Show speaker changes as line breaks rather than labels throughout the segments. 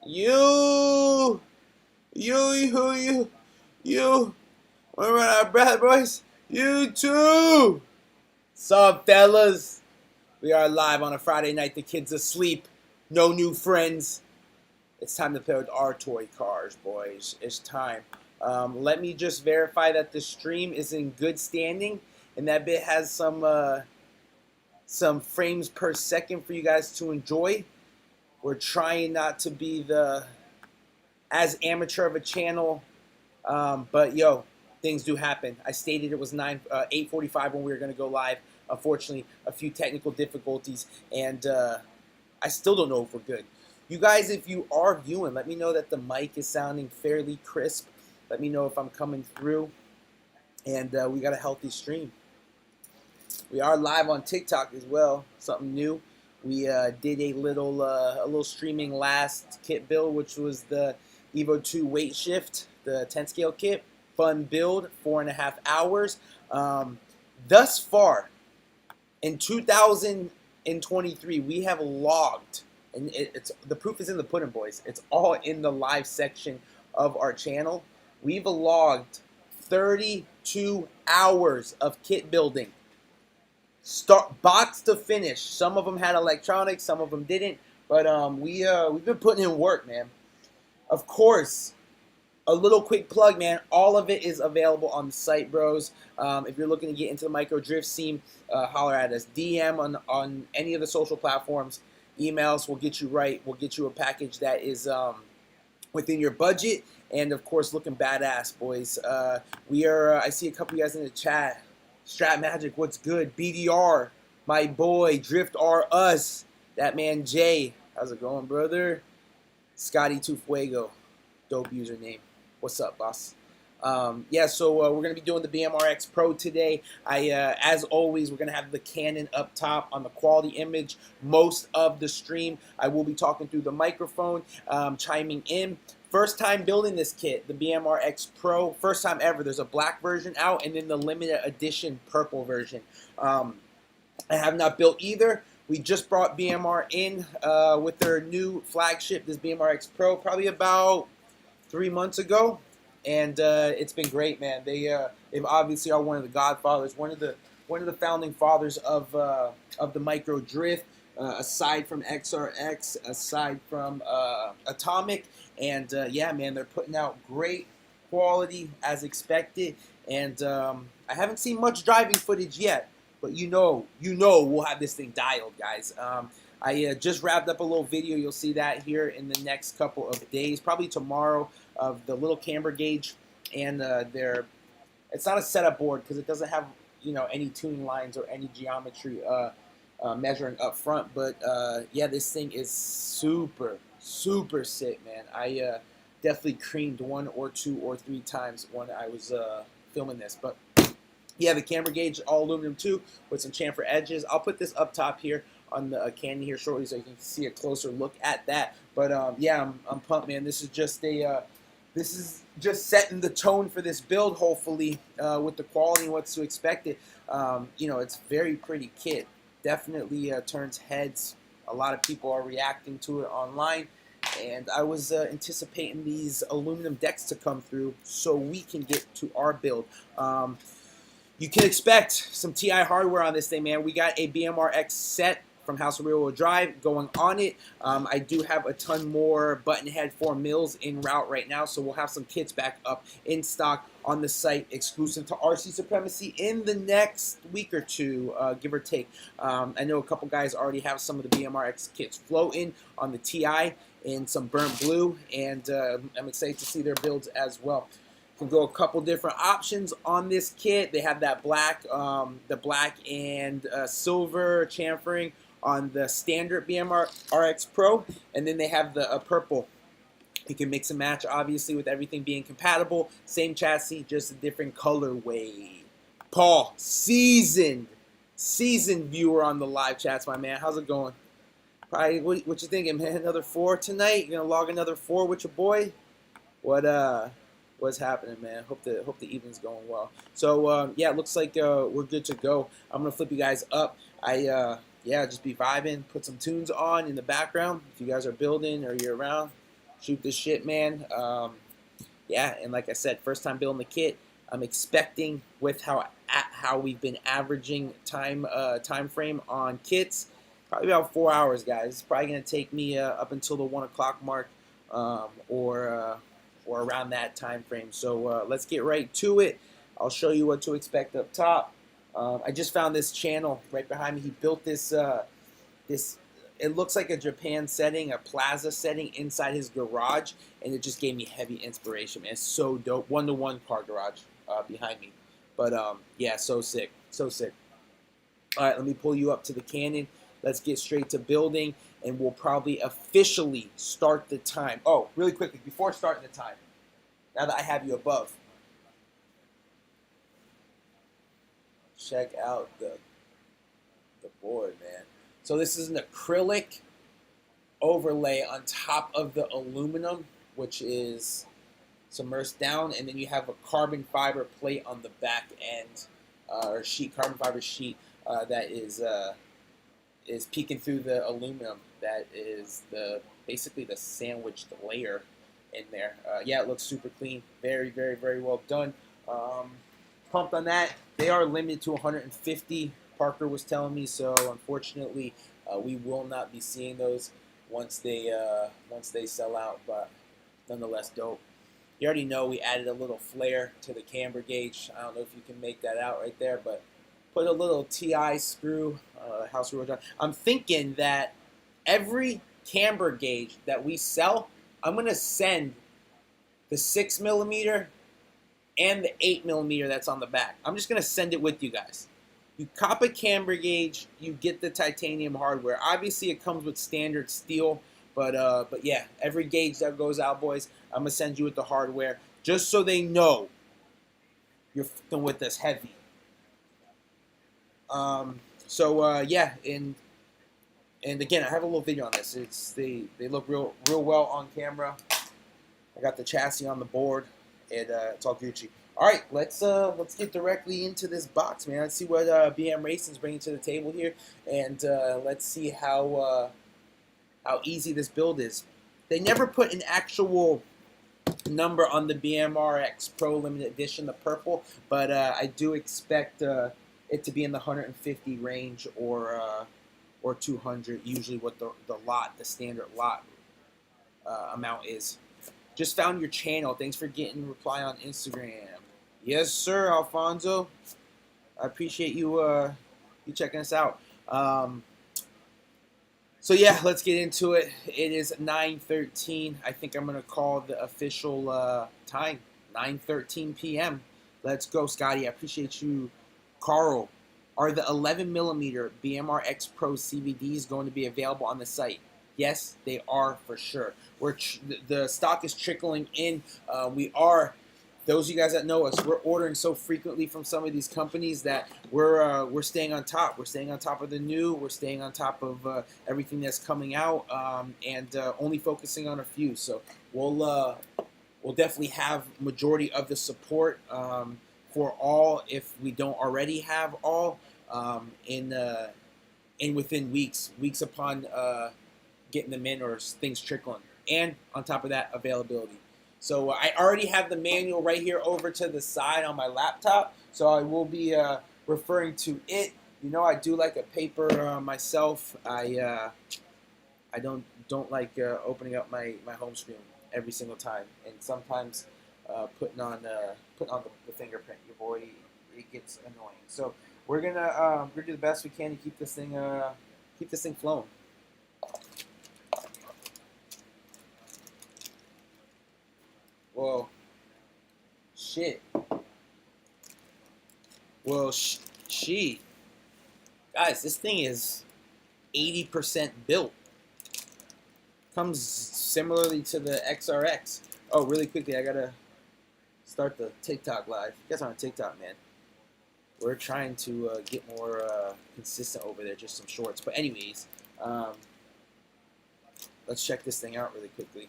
You, you. We're running out of breath, boys. You too. Sup, fellas? We are live on a Friday night. The kids asleep. No new friends. It's time to play with our toy cars, boys. It's time. Let me just verify that the stream is in good standing and that bit has some frames per second for you guys to enjoy. We're trying not to be as amateur of a channel, but yo, things do happen. I stated it was 8:45 when we were going to go live. Unfortunately, a few technical difficulties, and I still don't know if we're good. You guys, if you are viewing, let me know that the mic is sounding fairly crisp. Let me know if I'm coming through, and we got a healthy stream. We are live on TikTok as well, something new. We did a little streaming last kit build, which was the Evo 2 weight shift, the 10 scale kit. Fun build, 4.5 hours. Thus far, in 2023, we have logged, and the proof is in the pudding, boys. It's all in the live section of our channel. We've logged 32 hours of kit building. Start box to finish. Some of them had electronics, some of them didn't, but we've been putting in work, man. Of course, a little quick plug, man. All of it is available on the site, bros. If you're looking to get into the micro drift scene, holler at us. DM on any of the social platforms. Emails will get you right. We'll get you a package that is within your budget, and of course, looking badass, boys. We are. I see a couple of you guys in the chat. Strat Magic, what's good? BDR, my boy, Drift R Us, that man Jay, how's it going, brother? Scotty Tufuego, dope username. What's up, boss? Yeah, so we're gonna be doing the BMRX Pro today. As always, we're gonna have the Canon up top on the quality image. Most of the stream, I will be talking through the microphone, chiming in. First time building this kit, the BMRX Pro. First time ever. There's a black version out and then the limited edition purple version. I have not built either. We just brought BMR in with their new flagship, this BMRX Pro, probably about 3 months ago. And it's been great, man. They obviously are one of the godfathers, one of the founding fathers of the micro drift. Aside from XRX, aside from Atomic, and yeah, man, they're putting out great quality as expected. And I haven't seen much driving footage yet, but you know, we'll have this thing dialed, guys. I just wrapped up a little video. You'll see that here in the next couple of days, probably tomorrow, of the little camber gauge and it's not a setup board because it doesn't have any tuning lines or any geometry measuring up front, but yeah, this thing is super sick, man. I definitely creamed 1 or 2 or 3 times when I was filming this, but yeah, the camera gauge all aluminum too with some chamfer edges. I'll put this up top here on the Canon here shortly so you can see a closer look at that. But yeah, I'm pumped, man. This is just setting the tone for this build, hopefully, with the quality and what's to expect it. It's very pretty kit. Definitely turns heads. A lot of people are reacting to it online, and I was anticipating these aluminum decks to come through so we can get to our build. You can expect some TI hardware on this thing, man. We got a BMRX set from House of Real Wheel Drive going on it. I do have a ton more button head 4 mils en route right now, so we'll have some kits back up in stock on the site exclusive to RC Supremacy in the next week or two, give or take. I know a couple guys already have some of the BMRX kits floating on the TI in some burnt blue, and I'm excited to see their builds as well. Can go a couple different options on this kit. They have that black, the black and silver chamfering on the standard BMRX Pro, and then they have the purple. You can mix and match, obviously, with everything being compatible. Same chassis, just a different colorway. Paul, seasoned viewer on the live chats, my man. How's it going? Probably, what you thinking, man? Another 4 tonight? You gonna log another 4 with your boy? What's happening, man? Hope the evening's going well. So yeah, it looks like we're good to go. I'm gonna flip you guys up. Yeah, just be vibing. Put some tunes on in the background. If you guys are building or you're around, shoot this shit, man. Yeah, and like I said, first time building the kit. I'm expecting with how we've been averaging time frame on kits, probably about 4 hours, guys. It's probably gonna take me up until the 1 o'clock mark, or around that time frame. So let's get right to it. I'll show you what to expect up top. I just found this channel right behind me. He built this this. It looks like a Japan setting, a plaza setting inside his garage, and it just gave me heavy inspiration, man. It's so dope. 1-to-1 car garage behind me. But yeah, so sick. So sick. All right, let me pull you up to the cannon. Let's get straight to building, and we'll probably officially start the time. Oh, really quickly, before starting the time, now that I have you above, check out the board, man. So this is an acrylic overlay on top of the aluminum, which is submersed down, and then you have a carbon fiber plate on the back end, or sheet, carbon fiber sheet that is peeking through the aluminum. That is basically the sandwiched layer in there. Yeah, it looks super clean. Very, very, very well done. Pumped on that. They are limited to 150. Parker was telling me, so unfortunately we will not be seeing those once they sell out, but nonetheless dope. You already know we added a little flare to the camber gauge. I don't know if you can make that out right there, but put a little TI screw, house screw. I'm thinking that every camber gauge that we sell, I'm going to send the 6mm and the 8mm that's on the back. I'm just going to send it with you guys. You cop a camber gauge, you get the titanium hardware. Obviously, it comes with standard steel, but yeah, every gauge that goes out, boys, I'm gonna send you with the hardware, just so they know you're f***ing with us heavy. Yeah, and again, I have a little video on this. They look real well on camera. I got the chassis on the board, and it's all Gucci. All right, let's get directly into this box, man. Let's see what BM Racing's bringing to the table here, and let's see how easy this build is. They never put an actual number on the BMRX Pro Limited Edition, the purple, but I do expect it to be in the 150 range or 200. Usually, what the standard lot amount is. Just found your channel. Thanks for getting a reply on Instagram. Yes, sir, Alfonso. I appreciate you checking us out. So yeah, let's get into it. It is 9:13. I think I'm gonna call the official time, 9:13 p.m. Let's go, Scotty. I appreciate you, Carl. Are the 11mm BMRX Pro CVDs going to be available on the site? Yes, they are for sure. The stock is trickling in. Those of you guys that know us, we're ordering so frequently from some of these companies that we're staying on top. We're staying on top of the new. We're staying on top of everything that's coming out, and only focusing on a few. So we'll definitely have majority of the support for all, if we don't already have all, in within weeks upon getting them in, or things trickling. And on top of that, availability. So I already have the manual right here over to the side on my laptop, so I will be referring to it. You know, I do like a paper myself. I don't like opening up my home screen every single time, and sometimes putting on the fingerprint. Your boy, it gets annoying. So we're gonna do the best we can to keep this thing flowing. Well, shit. Well, shit. Guys, this thing is 80% built. Comes similarly to the XRX. Oh, really quickly, I gotta start the TikTok live. You guys are on TikTok, man. We're trying to get more consistent over there, just some shorts. But anyways, let's check this thing out really quickly.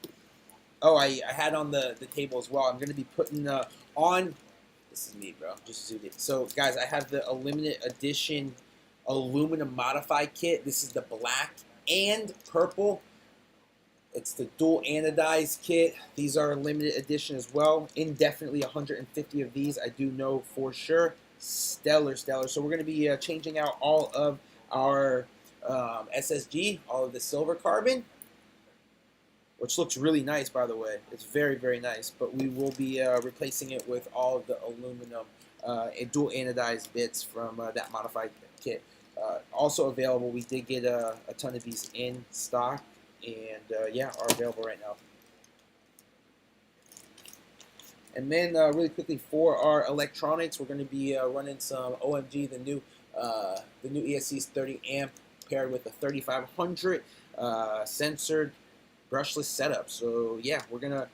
Oh, I had on the table as well. I'm going to be putting on... This is me, bro. Just zoomed it. So, guys, I have the limited edition aluminum modified kit. This is the black and purple It's the dual anodized kit. These are a limited edition as well. Indefinitely 150 of these, I do know for sure. Stellar, stellar. So we're going to be changing out all of our SSG, all of the silver carbon, which looks really nice, by the way. It's very, very nice. But we will be replacing it with all of the aluminum and dual anodized bits from that modified kit. Also available, we did get a ton of these in stock, and yeah, are available right now. And then really quickly for our electronics, we're going to be running some OMG, the new ESC's 30 amp paired with a 3500 censored brushless setup. So yeah, we're gonna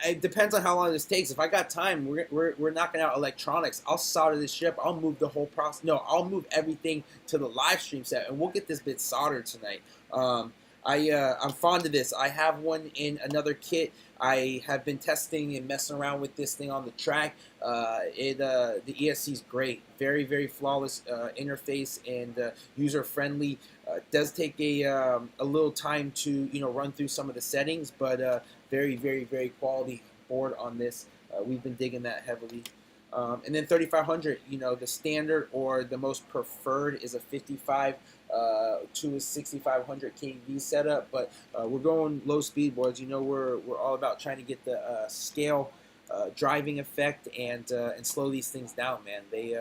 it depends on how long this takes. If I got time, we're knocking out electronics. I'll solder this ship. I'll move the whole process. No, I'll move everything to the live stream set, and we'll get this bit soldered tonight. I'm fond of this. I have one in another kit. I have been testing and messing around with this thing on the track. The ESC is great, very, very flawless interface and user friendly. Does take a little time to run through some of the settings, but very, very, very quality board on this. We've been digging that heavily. And then 3500, the standard or the most preferred is a 55 to a 6500 kV setup, but we're going low speed boards. We're all about trying to get the scale driving effect and slow these things down, man. They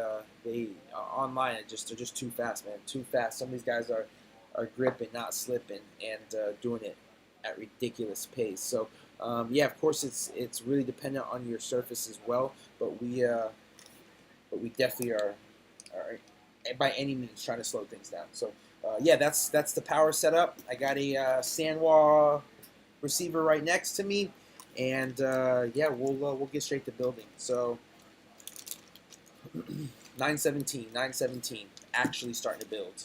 online they're just too fast, man. Too fast. Some of these guys are gripping, not slipping, and doing it at ridiculous pace. So yeah, of course it's really dependent on your surface as well, but we definitely are by any means trying to slow things down. So yeah, that's the power setup. I got a Sanwa receiver right next to me, and yeah, we'll get straight to building. So 917 actually starting to build.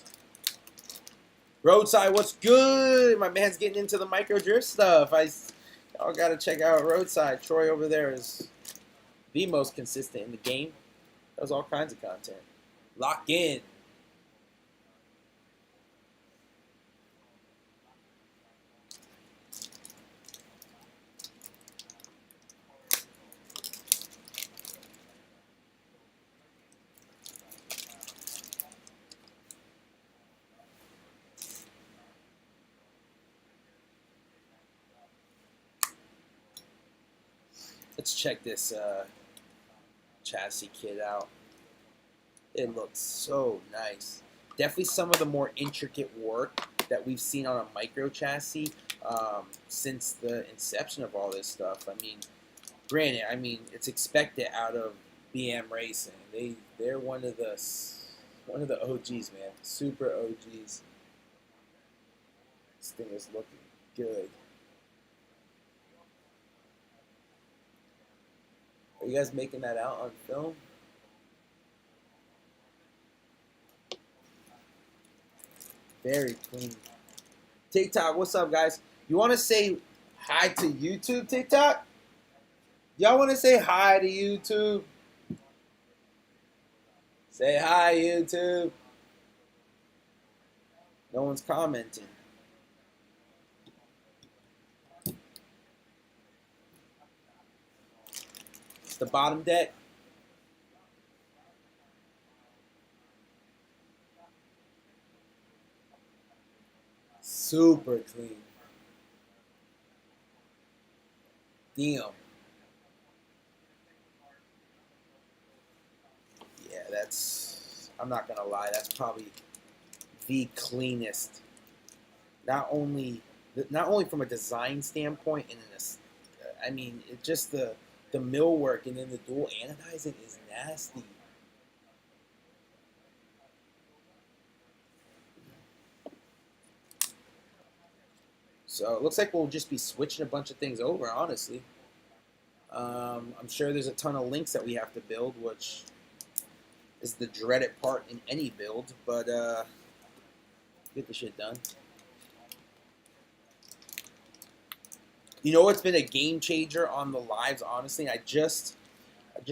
Roadside, what's good? My man's getting into the micro drift stuff. Y'all gotta check out Roadside. Troy over there is the most consistent in the game. Does all kinds of content. Lock in. Let's check this chassis kit out. It looks so nice. Definitely some of the more intricate work that we've seen on a micro chassis since the inception of all this stuff. I mean, granted, it's expected out of BM Racing. They're one of the OGs, man. Super OGs. This thing is looking good. Are you guys making that out on film? Very clean. TikTok, what's up, guys? You want to say hi to YouTube, TikTok? Y'all want to say hi to YouTube? Say hi, YouTube. No one's commenting. It's the bottom deck. Super clean. Damn. Yeah, I'm not gonna lie, that's probably the cleanest. Not only from a design standpoint, and it just the millwork and then the dual anodizing is nasty. So it looks like we'll just be switching a bunch of things over, honestly. I'm sure there's a ton of links that we have to build, which is the dreaded part in any build, but get the shit done. You know what's been a game changer on the lives, honestly? I just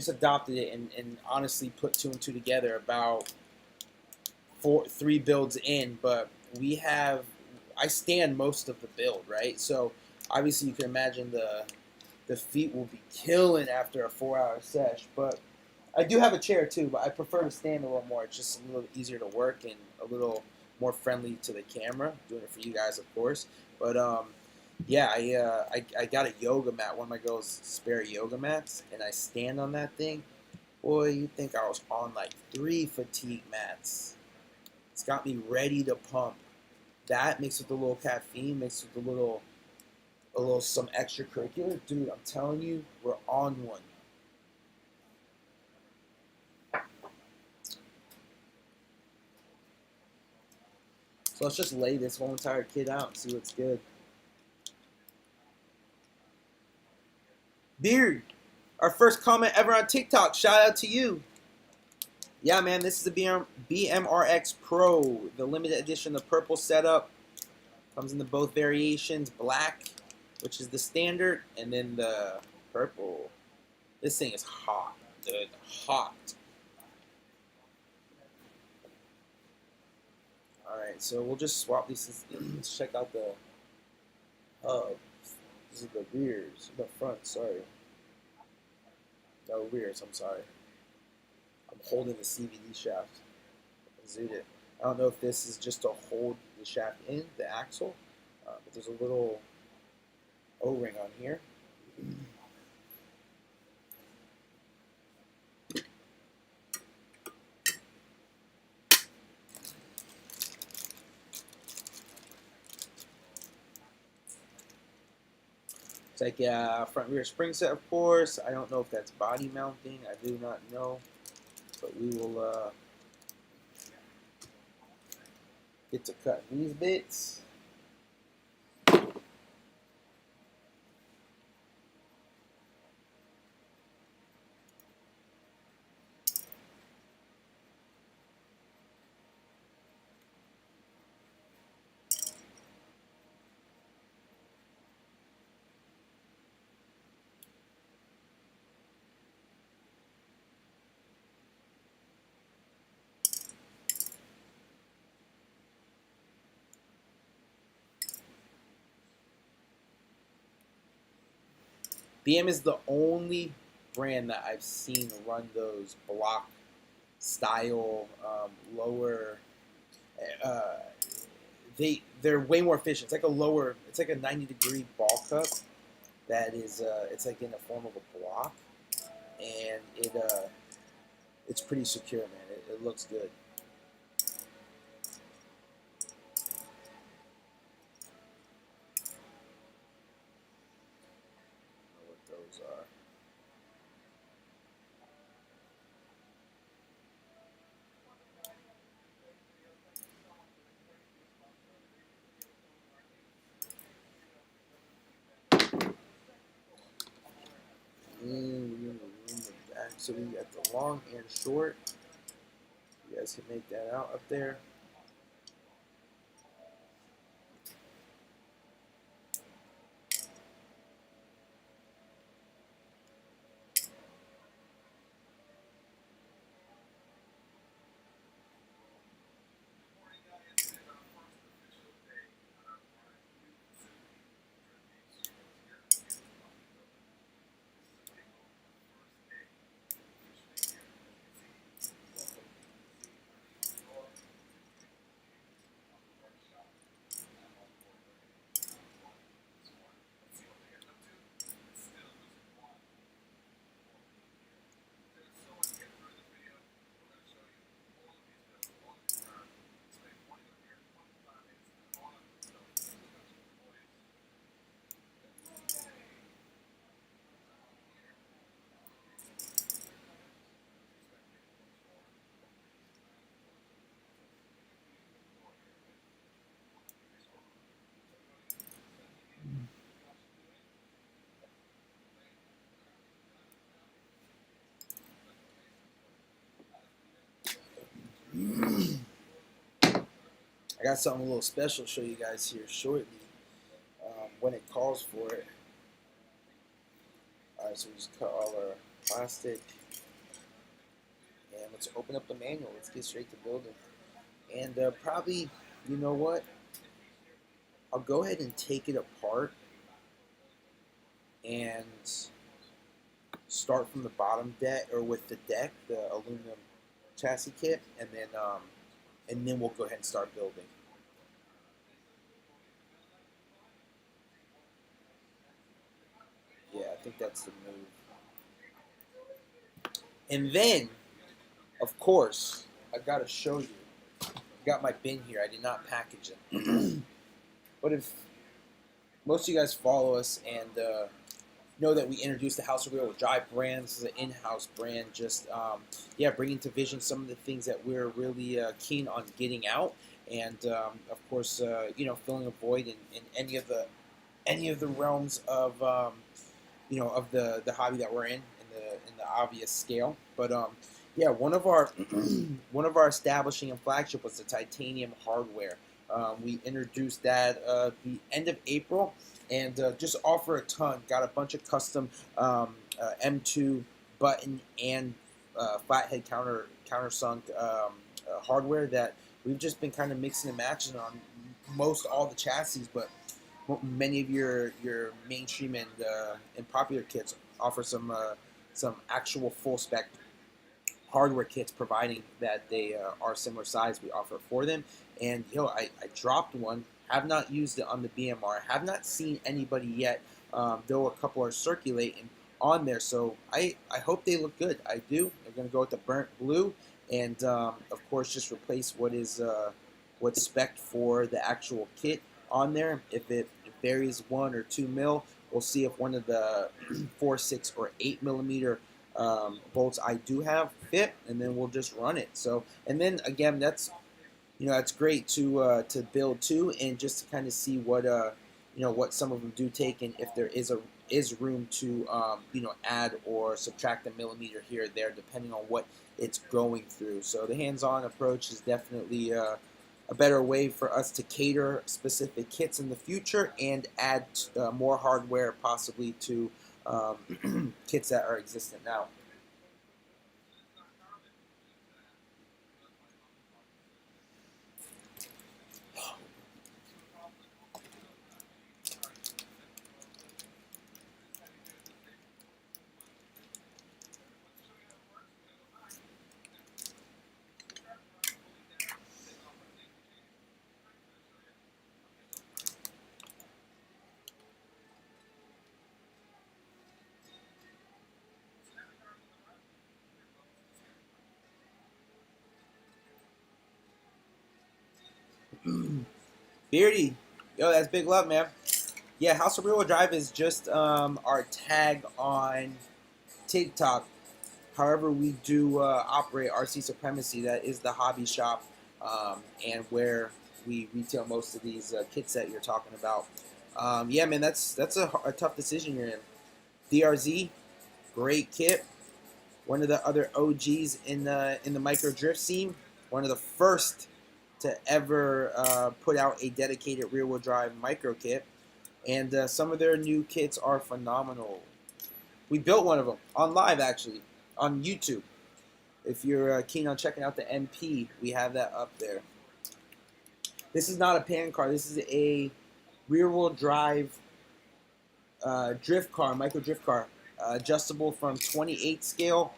adopted it and honestly put 2 and 2 together about 3 builds in, but I stand most of the build, right? So obviously you can imagine the feet will be killing after a 4-hour sesh. But I do have a chair too, but I prefer to stand a little more. It's just a little easier to work and a little more friendly to the camera. Doing it for you guys, of course. But yeah, I got a yoga mat, one of my girls' spare yoga mats, and I stand on that thing. Boy, you think I was on like 3 fatigue mats. It's got me ready to pump. That mixed with a little caffeine, mixed with a little some extracurricular, dude. I'm telling you, we're on one. So let's just lay this whole entire kit out and see what's good. Beard, our first comment ever on TikTok. Shout out to you. Yeah, man, this is a BMRX Pro, the limited edition, the purple setup. Comes in the both variations, black, which is the standard, and then the purple. This thing is hot, dude, hot. All right, so we'll just swap these. Let's check out the hubs. This is the rears, the front. Sorry, no rears. I'm sorry. I'm holding the CVD shaft. Zoom it. I don't know if this is just to hold the shaft in, the axle, but there's a little O-ring on here. It's like a front rear spring set, of course. I don't know if that's body mounting. I do not know, but we will get to cut these bits. BM is the only brand that I've seen run those block style lower. They're way more efficient. It's like a lower. It's like a 90-degree ball cup that is. It's like in the form of a block, and it's pretty secure, man. It looks good. I don't know what those are. So we got the long and short. You guys can make that out up there. I got something a little special to show you guys here shortly when it calls for it. Alright, so we just cut all our plastic. And let's open up the manual. Let's get straight to building. And probably, you know what? I'll go ahead and take it apart and start from the bottom deck, or with the deck, the aluminum chassis kit, and then we'll go ahead and start building. Yeah, I think that's the move. And then, of course, I gotta show you. I got my bin here. I did not package it. But if most of you guys follow us and know that we introduced the House of Real Drive brand. This is an in-house brand, just bringing to vision some of the things that we're really keen on getting out, and of course, filling a void in any of the realms of of the hobby that we're in the obvious scale. But one of our one of our establishing and flagship was the titanium hardware. We introduced that the end of April, and just offer a ton. Got a bunch of custom M2 button and flathead countersunk hardware that we've just been kind of mixing and matching on most all the chassis, but many of your mainstream and popular kits offer some actual full spec hardware kits, providing that they are similar size. We offer for them, and I dropped one. Have not used it on the BMR. Have not seen anybody yet, though a couple are circulating on there. So I hope they look good. I do. They're going to go with the burnt blue, and of course just replace what's spec'd for the actual kit on there. If it varies 1 or 2 mil, we'll see if one of the 4, 6, or 8 millimeter bolts I do have fit, and then we'll just run it. So, and then again, that's it's great to build too, and just to kind of see what what some of them do take, and if there is room to add or subtract a millimeter here or there, depending on what it's going through. So the hands-on approach is definitely a better way for us to cater specific kits in the future and add more hardware possibly to kits that are existent now. Beardy, yo, that's big love, man. Yeah, House of Real Drive is just our tag on TikTok. However, we do operate RC Supremacy. That is the hobby shop, and where we retail most of these kits that you're talking about. Yeah, man, that's a tough decision you're in. DRZ, great kit. One of the other OGs in the micro drift scene. One of the first to ever put out a dedicated rear-wheel drive micro kit, and some of their new kits are phenomenal. We built one of them on live, actually, on YouTube. If you're keen on checking out the MP, we have that up there. This is not a pan car. This is a rear-wheel drive drift car, micro drift car, adjustable from 28 scale,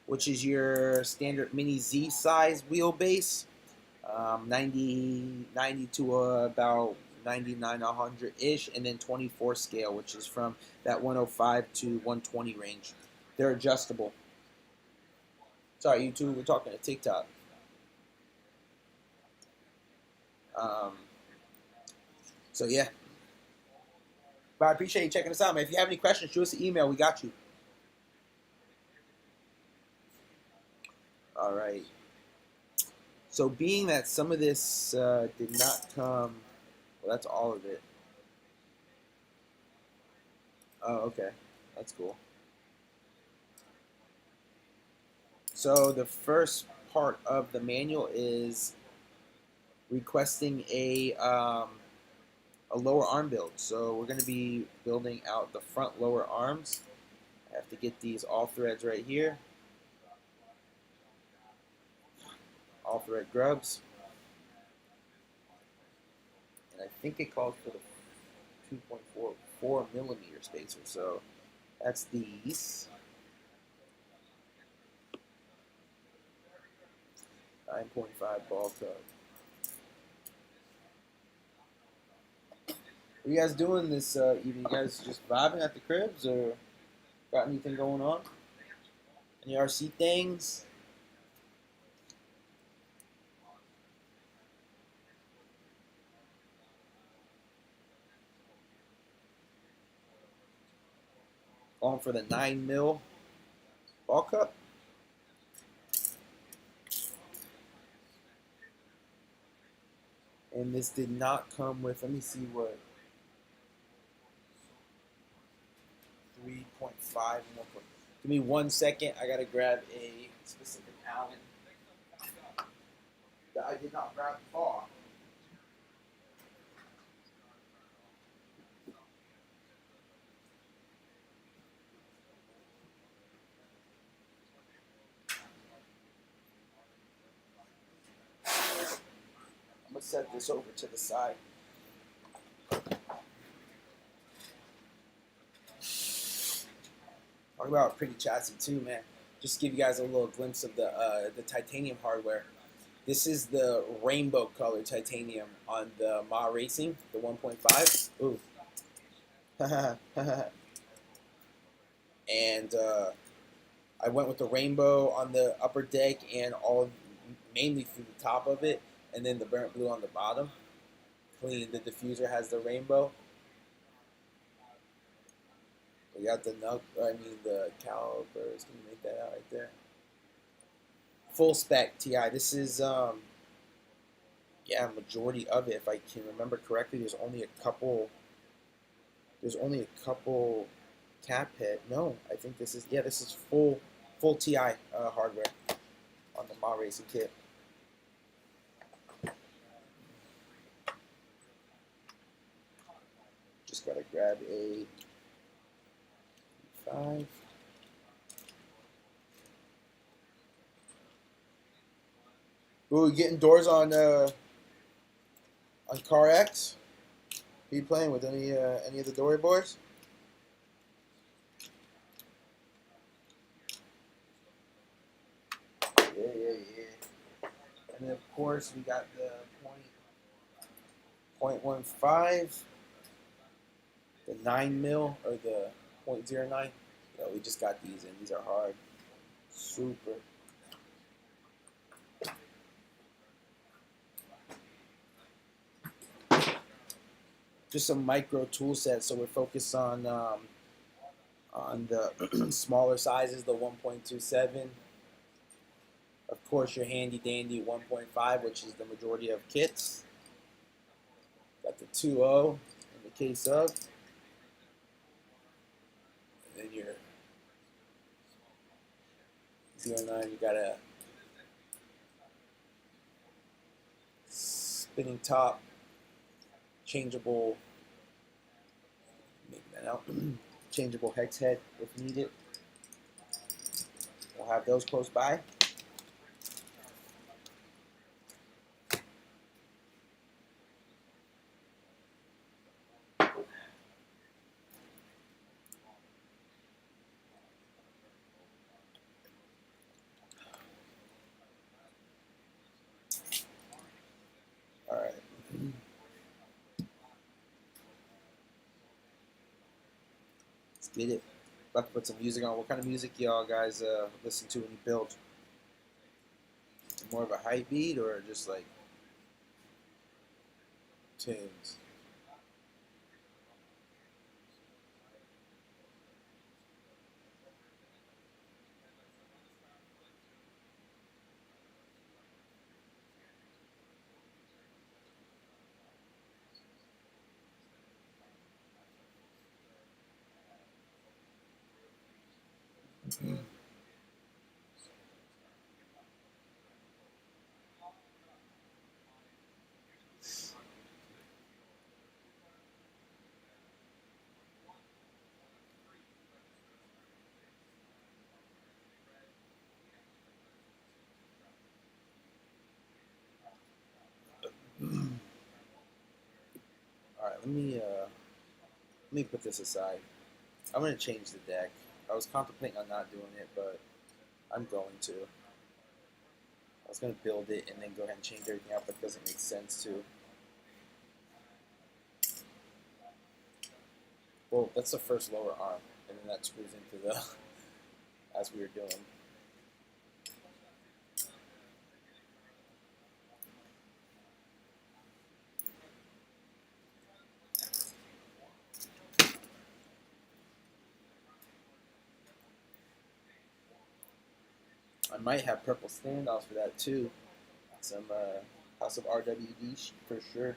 which is your standard Mini Z size wheelbase, 90 to about 99, 100-ish, and then 24 scale, which is from that 105 to 120 range. They're adjustable. Sorry, YouTube, we're talking to TikTok. So yeah. But I appreciate you checking us out, man. If you have any questions, shoot us an email. We got you. All right. So being that some of this did not come, well, that's all of it. Oh, okay. That's cool. So the first part of the manual is requesting a lower arm build. So we're going to be building out the front lower arms. I have to get these all threads right here. All thread grubs. And I think it calls for the 2.44 millimeter spacer. So that's these. 9.5 ball tub. What are you guys doing this evening? You guys just vibing at the cribs, or got anything going on? Any RC things? Going for the 9 mil ball cup. And this did not come with, let me see what, 3.5 and 1. Give me 1 second. I gotta grab a specific Allen that I did not grab before. I'm gonna set this over to the side. Talk about a pretty chassis too, man. Just to give you guys a little glimpse of the titanium hardware. This is the rainbow color titanium on the Ma Racing, the 1.5. Ooh. And I went with the rainbow on the upper deck and all mainly through the top of it, and then the burnt blue on the bottom. Clean. The diffuser has the rainbow. We got the the calipers. Can you make that out right there? Full spec TI. This is yeah, majority of it. If I can remember correctly, there's only a couple. There's only a couple cap head. No, I think this is this is full TI hardware on the Ma Racing kit. Just gotta grab a 5. Ooh, getting doors on Car X. Are you playing with any of the Dory boys? Yeah. And then of course we got the .15, the 9 mil or the .09. Yeah, we just got these in. These are hard. Super. Just some micro tool sets, so we're focused on the smaller sizes, the 1.27. Of course, your handy dandy 1.5, which is the majority of kits. Got the 2.0 in the case of, and then your 0.9. You got a spinning top, changeable. Make that out. Changeable hex head if needed. We'll have those close by. All right. Let's get it. About to put some music on. What kind of music y'all guys listen to when you build? More of a hype beat or just like tunes? let me put this aside. I'm gonna change the deck. I was contemplating on not doing it, but I'm going to. I was gonna build it and then go ahead and change everything out, but it doesn't make sense to. Well, that's the first lower arm, and then that screws into the as we were doing. I might have purple standoffs for that too. Some House of RWD for sure.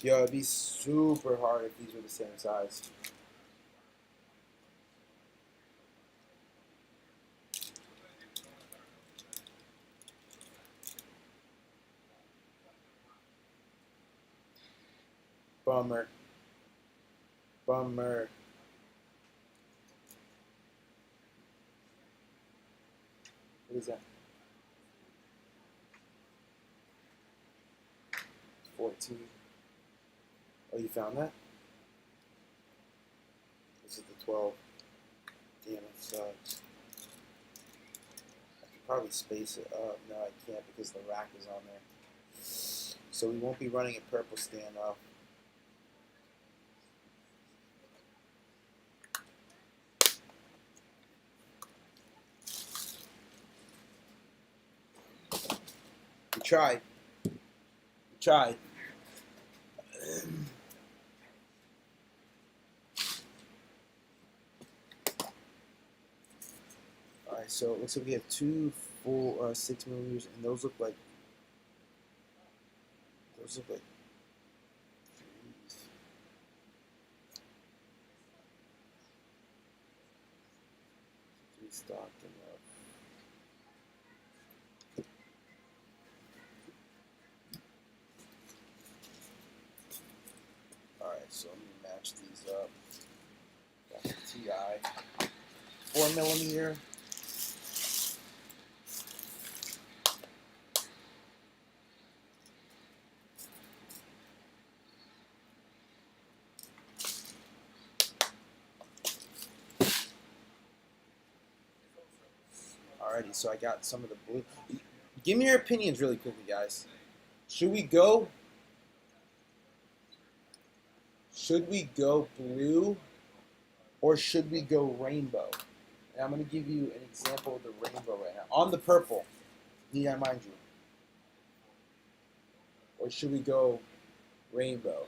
Yo, it'd be super hard if these were the same size. Bummer. Bummer. What is that? 14. Oh, you found that? This is the 12. Damn, it sucks. I could probably space it up. No, I can't because the rack is on there. So we won't be running a purple standoff. We tried. We tried. Alright, so it looks like we have two full 6mm, and those look like threes. Three stock and alright, so let me match these up. Got the TI 4mm. Alrighty, so I got some of the blue. Give me your opinions really quickly, guys. Should we go blue or should we go rainbow? And I'm going to give you an example of the rainbow right now. On the purple, need I mind you? Or should we go rainbow?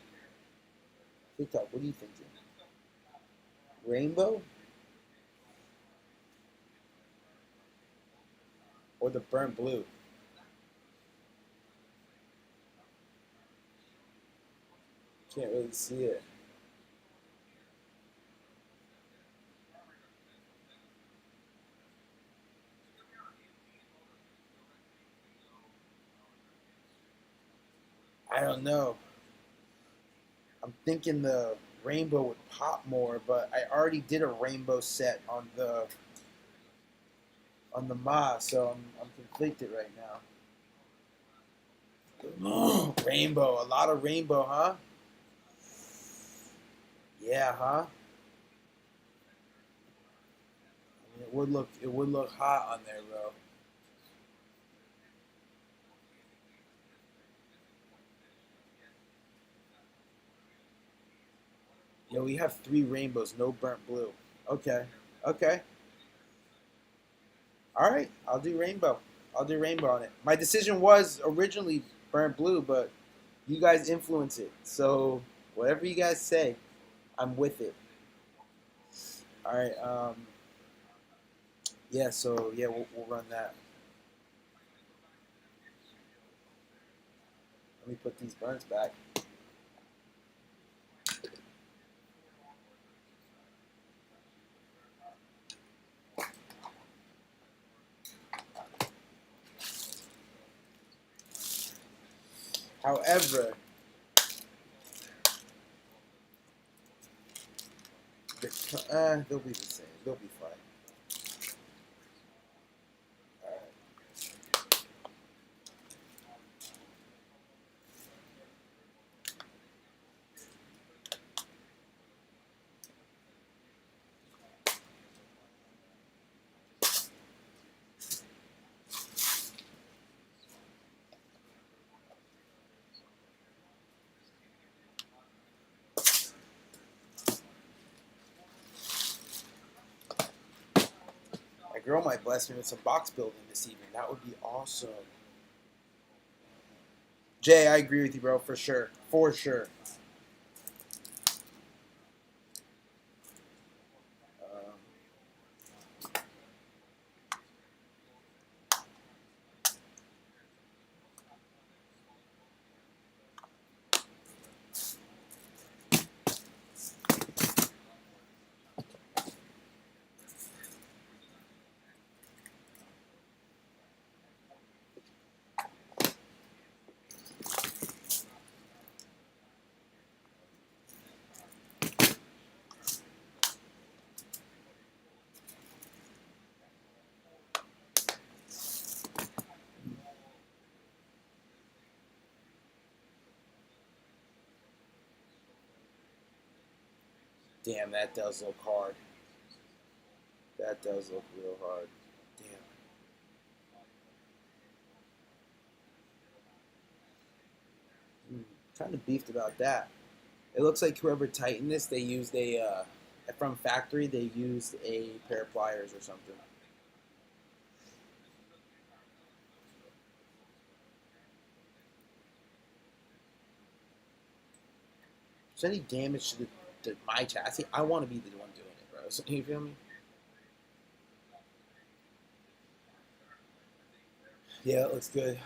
TikTok, what are you thinking? Rainbow? Or the burnt blue? Can't really see it. I don't know. I'm thinking the rainbow would pop more, but I already did a rainbow set on the Ma, so I'm conflicted right now. Rainbow, a lot of rainbow, huh? Yeah, huh? I mean, it would look hot on there, bro. Yo, we have 3 rainbows, no burnt blue. Okay, okay. All right, I'll do rainbow. I'll do rainbow on it. My decision was originally burnt blue, but you guys influence it. So whatever you guys say, I'm with it. All right. Yeah. So yeah, we'll run that. Let me put these burns back. However, they'll be the same. They'll be fine. All right. My girl might bless me with some box building this evening. That would be awesome. Jay, I agree with you, bro, for sure. For sure. Um, Damn, that does look hard. That does look real hard. Damn. Kind of beefed about that. It looks like whoever tightened this, they used from factory, they used a pair of pliers or something. If there's any damage to my chassis, I want to be the one doing it, bro. So, you feel me? Yeah, it looks good.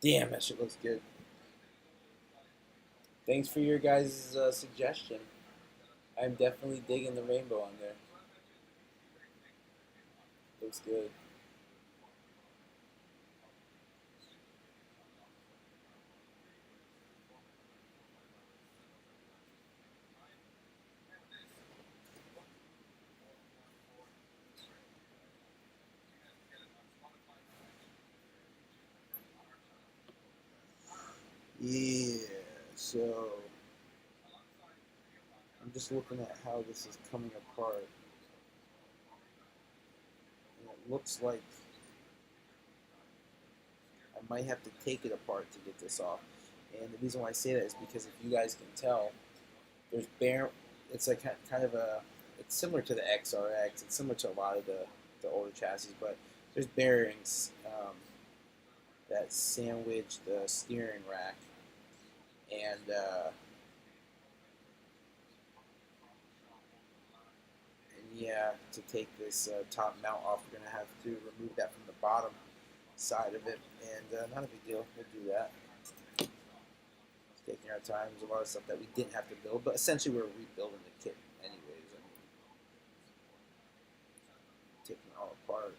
Damn, that shit looks good. Thanks for your guys' suggestion. I'm definitely digging the rainbow on there. Looks good. Yeah, so I'm just looking at how this is coming apart. And it looks like I might have to take it apart to get this off. And the reason why I say that is because if you guys can tell, there's it's like kind of a, it's similar to the XRX. It's similar to a lot of the older chassis, but there's bearings that sandwich the steering rack. And yeah, to take this top mount off, we're going to have to remove that from the bottom side of it. And not a big deal. We'll do that. It's taking our time. There's a lot of stuff that we didn't have to build, but essentially we're rebuilding the kit anyways. I mean, taking it all apart.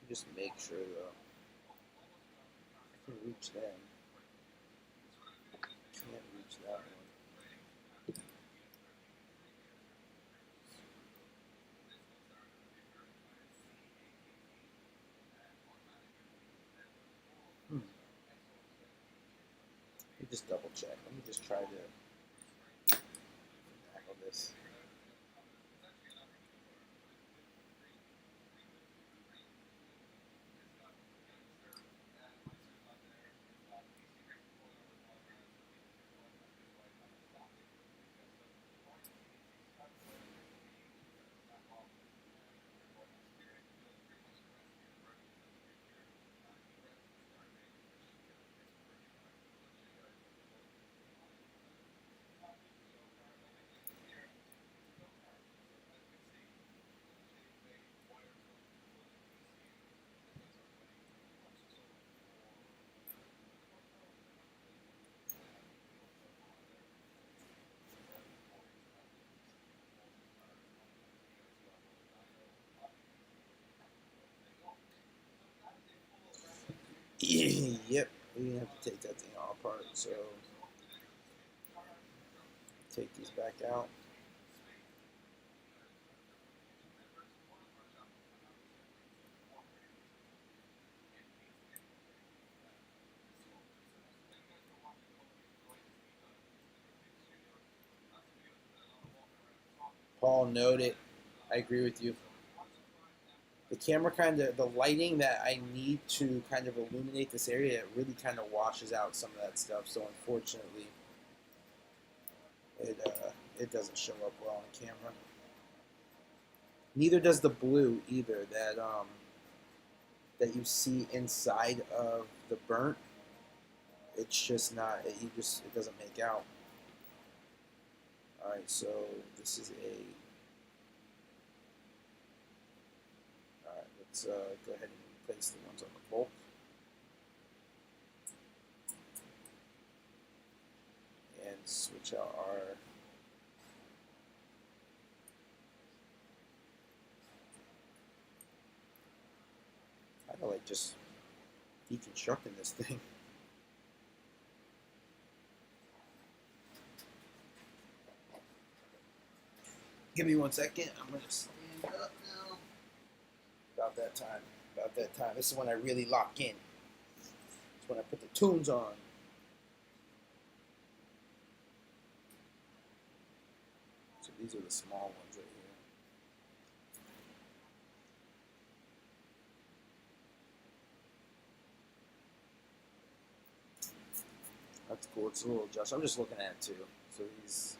Just make sure, though. I can reach them. Can't reach that one. Let me just double check. Let me just try to tackle this. Yep, we have to take that thing all apart. So take these back out. Paul, noted. I agree with you. The camera the lighting that I need to kind of illuminate this area, it really kind of washes out some of that stuff. So unfortunately, it doesn't show up well on camera. Neither does the blue either that you see inside of the burnt. It's just not. It doesn't make out. All right, so this is a. All right, let's go ahead and replace the ones on the bolt. And switch out our. Kind of like just deconstructing this thing. Give me 1 second. I'm going to stand up now. About that time. About that time. This is when I really lock in. It's when I put the tunes on. So these are the small ones right here. That's cool. It's a little adjust. I'm just looking at it too. So these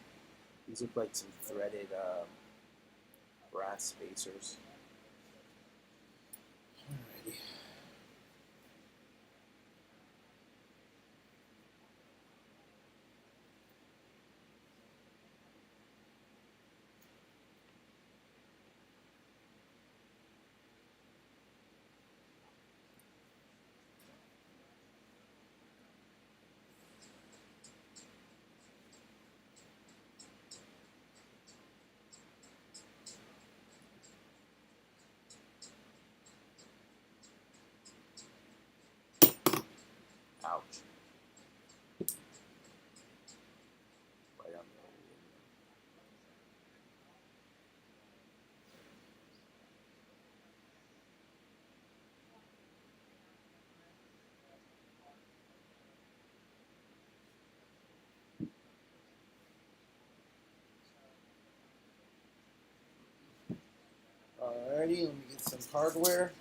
look like some threaded brass spacers. Alrighty. Alrighty, let me get some hardware.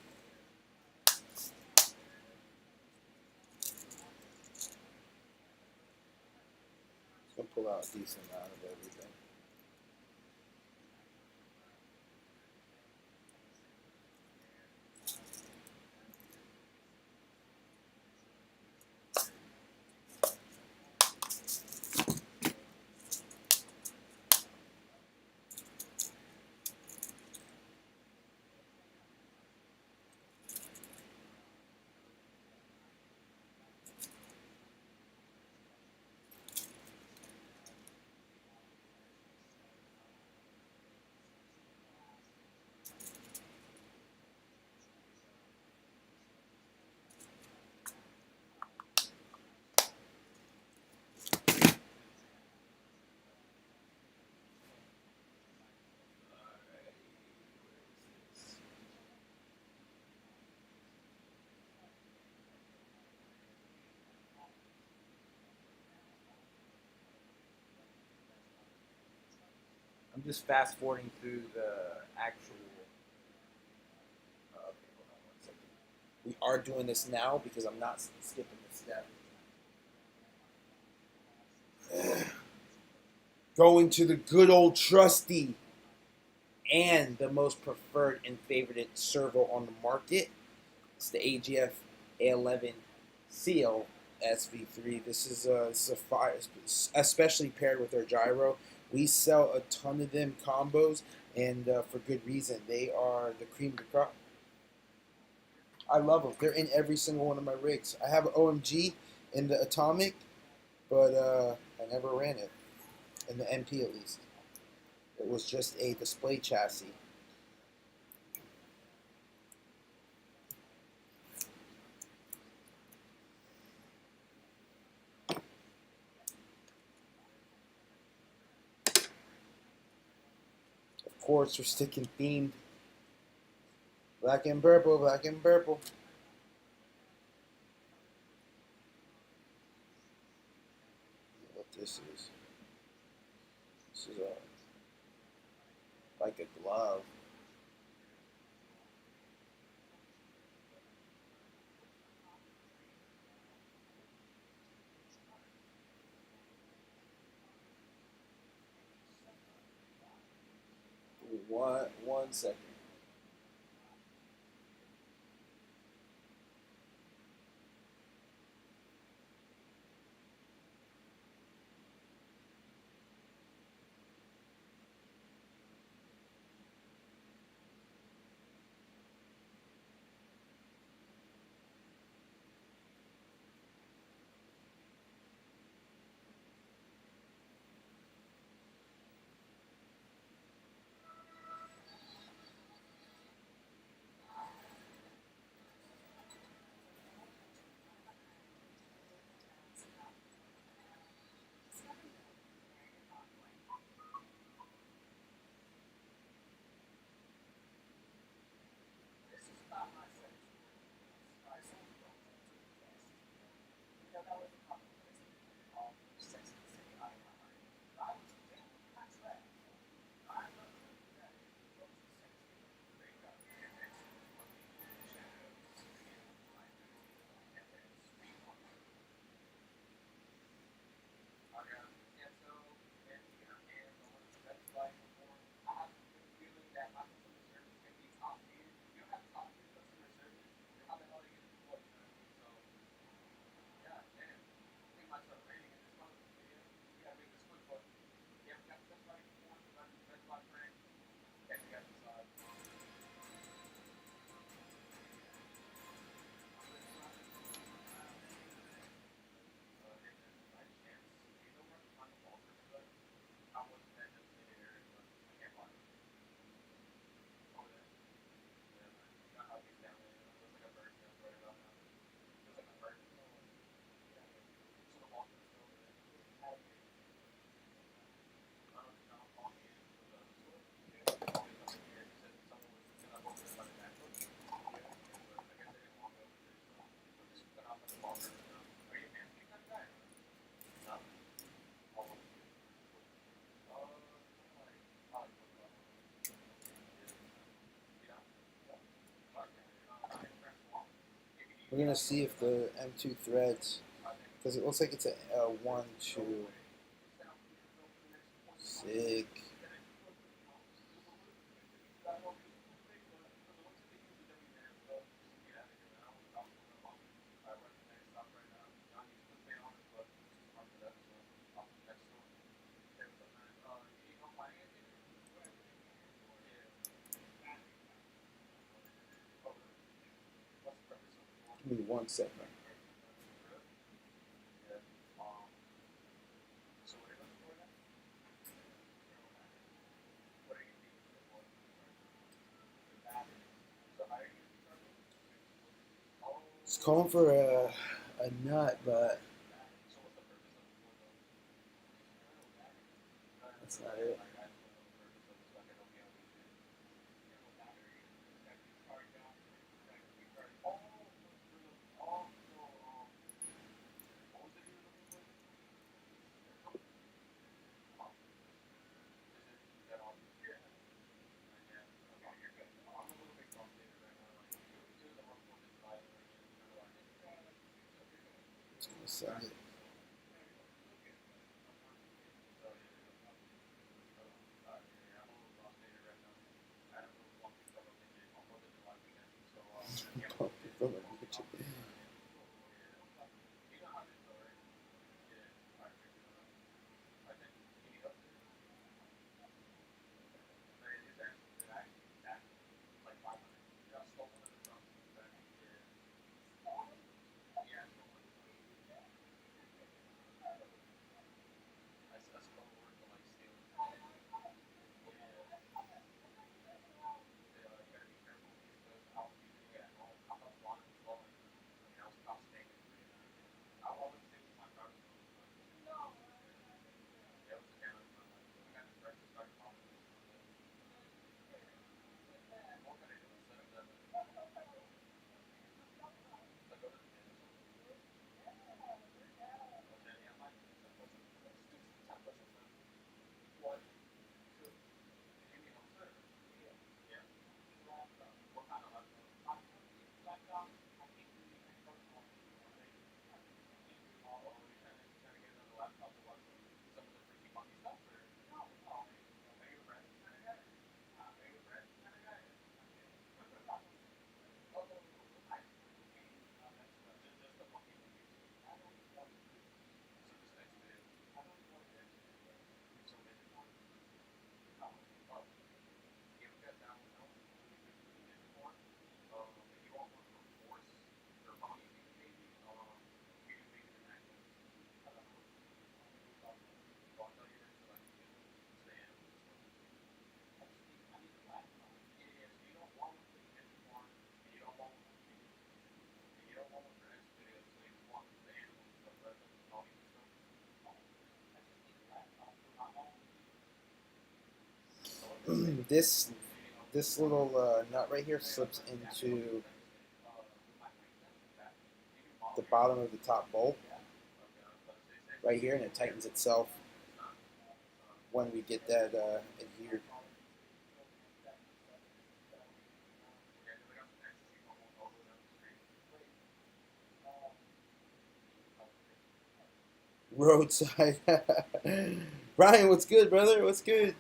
Just gonna pull out a decent amount of everything. I'm just fast forwarding through the actual. Okay, hold on 1 second. We are doing this now because I'm not skipping the step. Going to the good old trusty and the most preferred and favorited servo on the market. It's the AGF A11 CL SV3. This is a fire, especially paired with our gyro. We sell a ton of them combos, and for good reason. They are the cream of the crop. I love them. They're in every single one of my rigs. I have an OMG in the Atomic, but I never ran it, in the MP at least. It was just a display chassis. Of course, we're sticking themed. Black and purple, black and purple. What this is. This is like a glove. One second. We're gonna see if the M2 threads, because it looks like it's a 1, 2, sick. Give me 1 second. It's calling for a nut, but that's not it. It's gonna send it. this little nut right here slips into the bottom of the top bolt right here, and it tightens itself when we get that adhered. Roadside. Ryan, what's good, brother? What's good?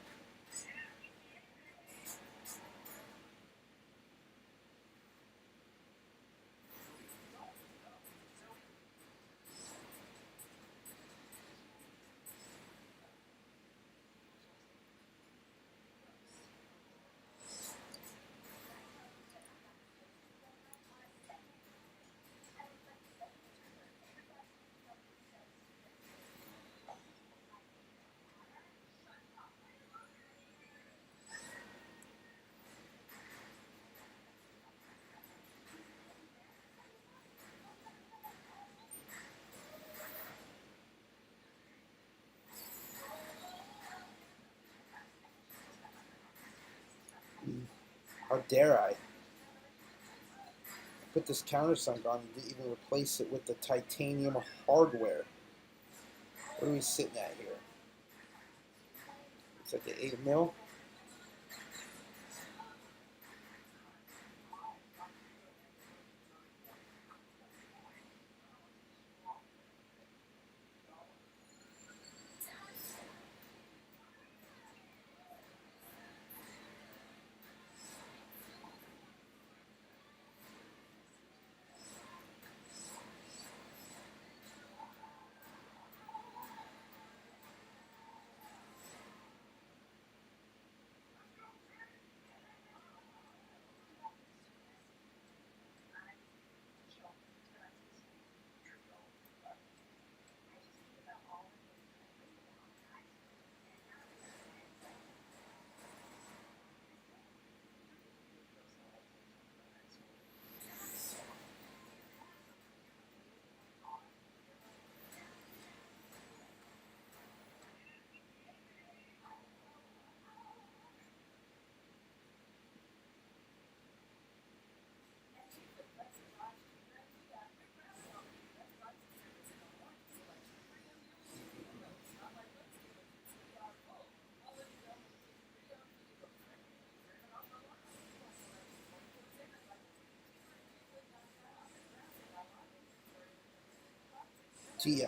How dare I? Put this countersunk on and didn't even replace it with the titanium hardware. What are we sitting at here? It's like an 8 mil. TI.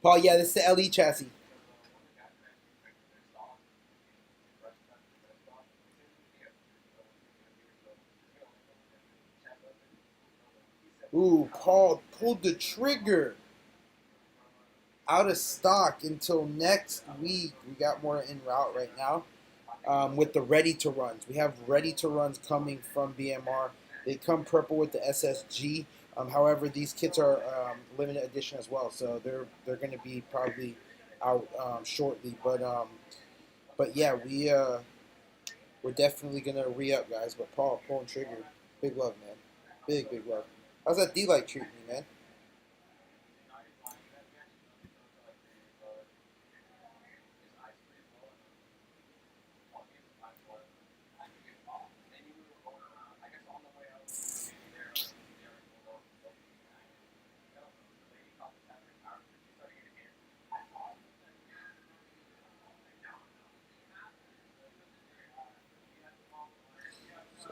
Paul, yeah, this is the LE chassis. Ooh, Paul pulled the trigger. Out of stock until next week. We got more en route right now with the ready to runs. We have ready to runs coming from BMR. They come purple with the SSG. However, these kits are limited edition as well, so they're going to be probably out shortly. But yeah, we're definitely gonna re-up, guys. But Paul pulling trigger, big love, man. Big love. How's that D-Light treating me, man? So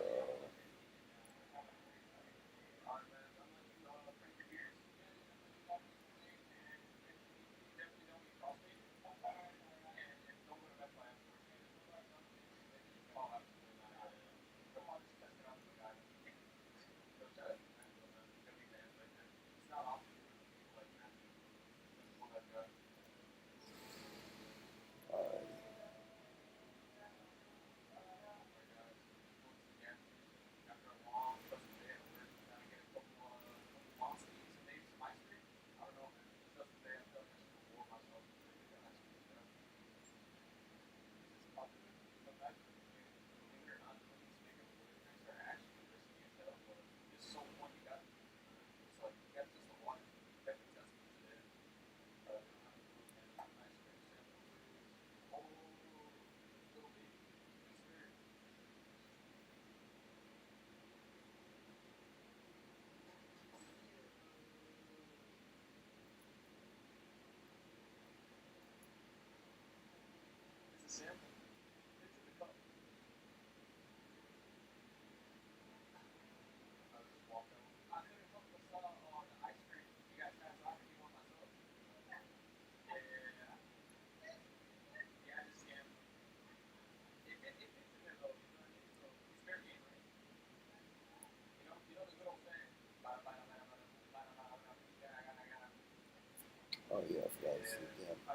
oh yeah, I forgot to see it. Yeah.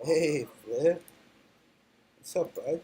Hey, Flip. What's up, bud?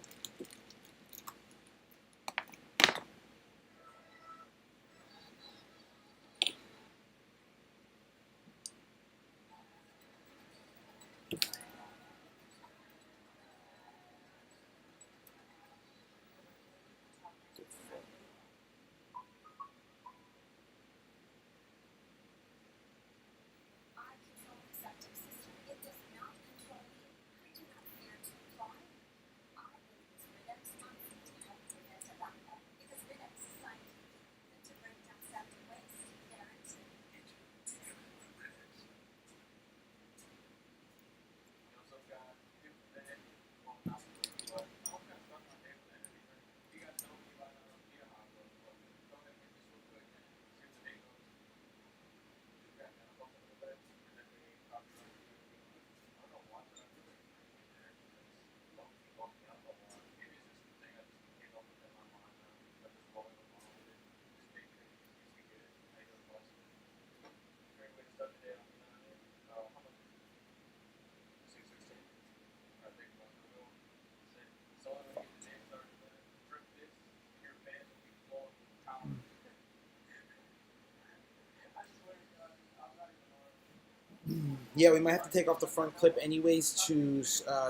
Yeah, we might have to take off the front clip anyways to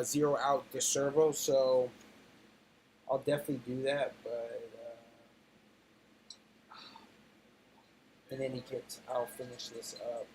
zero out the servo, so I'll definitely do that, but in any case, I'll finish this up.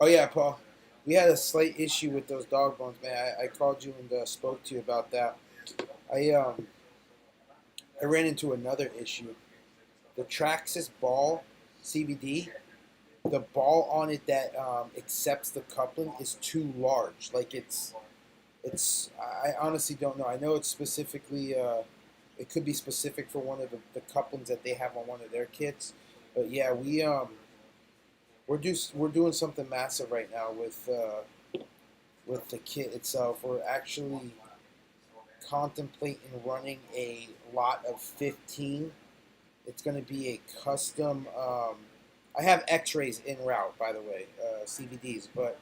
Oh yeah, Paul. We had a slight issue with those dog bones, man. I called you and spoke to you about that. I um I ran into another issue. The Traxxas ball CVD, the ball on it that accepts the coupling is too large. Like it's I honestly don't know. I know it's specifically it could be specific for one of the couplings that they have on one of their kits. But yeah, we're doing something massive right now with the kit itself. We're actually contemplating running a lot of 15. It's going to be a custom. I have X-rays en route, by the way, CVDs, but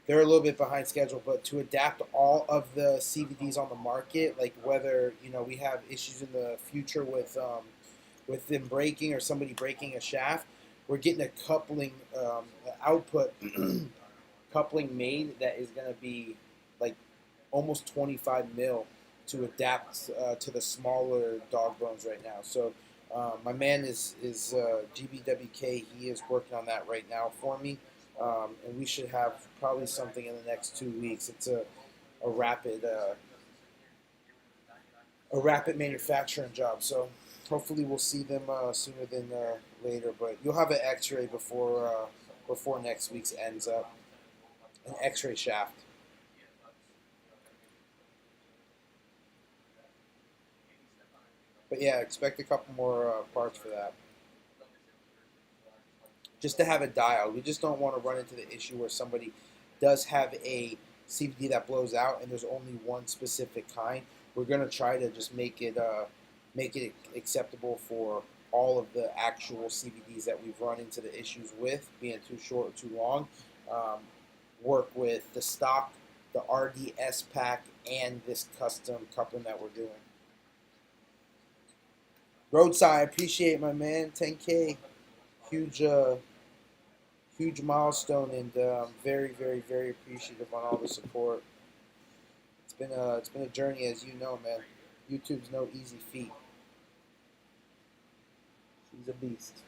they're a little bit behind schedule. But to adapt all of the CVDs on the market, like whether we have issues in the future with them breaking or somebody breaking a shaft, we're getting a coupling output coupling made that is going to be like almost 25 mil to adapt to the smaller dog bones right now. So my man is GBWK. He is working on that right now for me, and we should have probably something in the next 2 weeks. It's a rapid manufacturing job. So hopefully we'll see them sooner than later. But you'll have an X-ray before next week's ends up. An X-ray shaft. But yeah, expect a couple more parts for that. Just to have a dial. We just don't want to run into the issue where somebody does have a CVD that blows out, and there's only one specific kind. We're gonna try to just make it acceptable for all of the actual CVDs that we've run into the issues with being too short or too long. Work with the stock, the RDS pack, and this custom coupling that we're doing. Roadside, appreciate it, my man. 10K, huge, huge milestone, and very, very, very appreciative on all the support. It's been a journey, as you know, man. YouTube's no easy feat. He's a beast.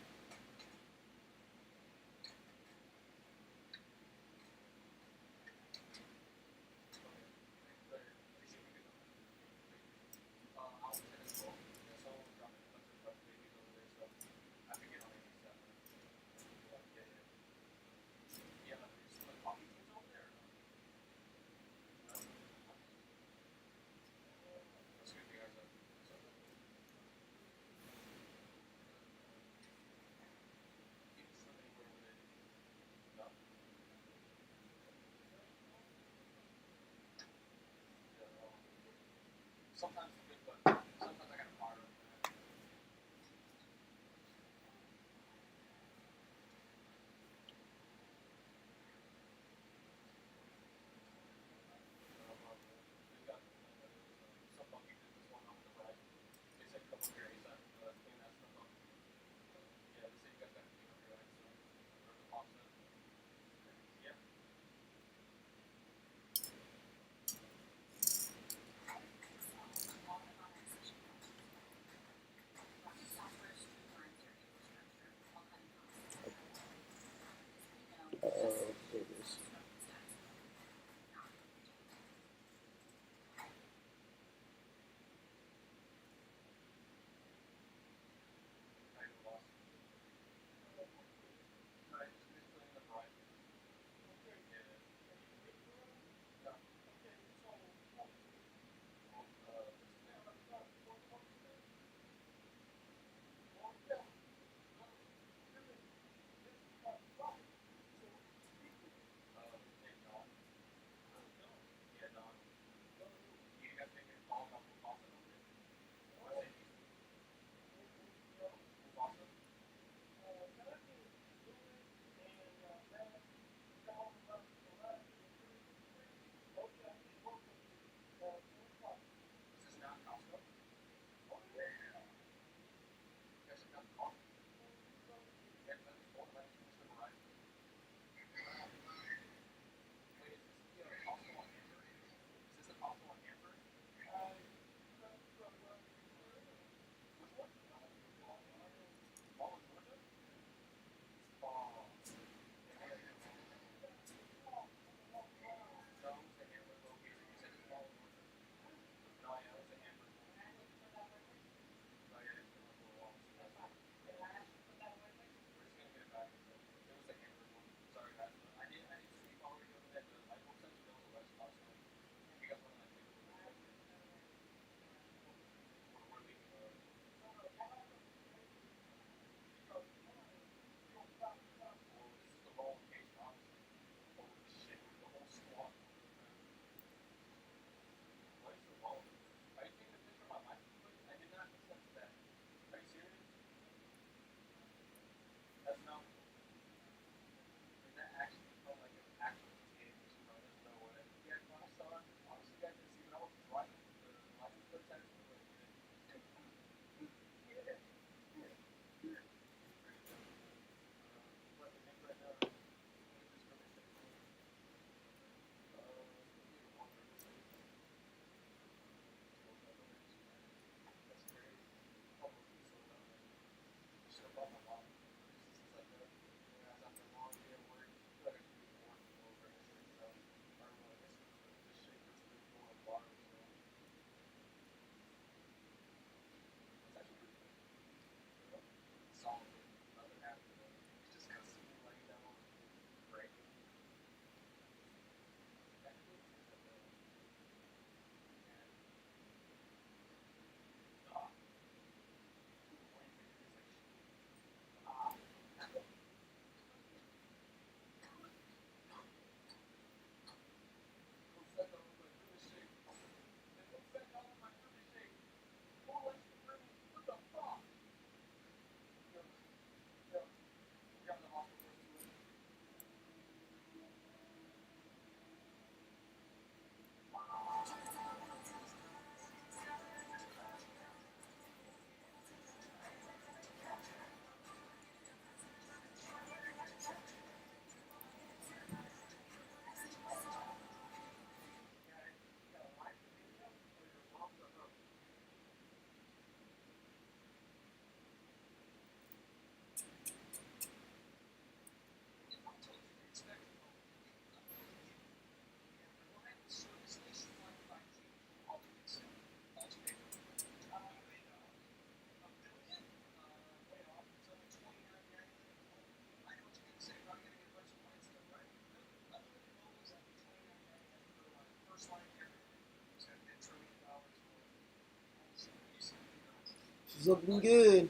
She's looking good.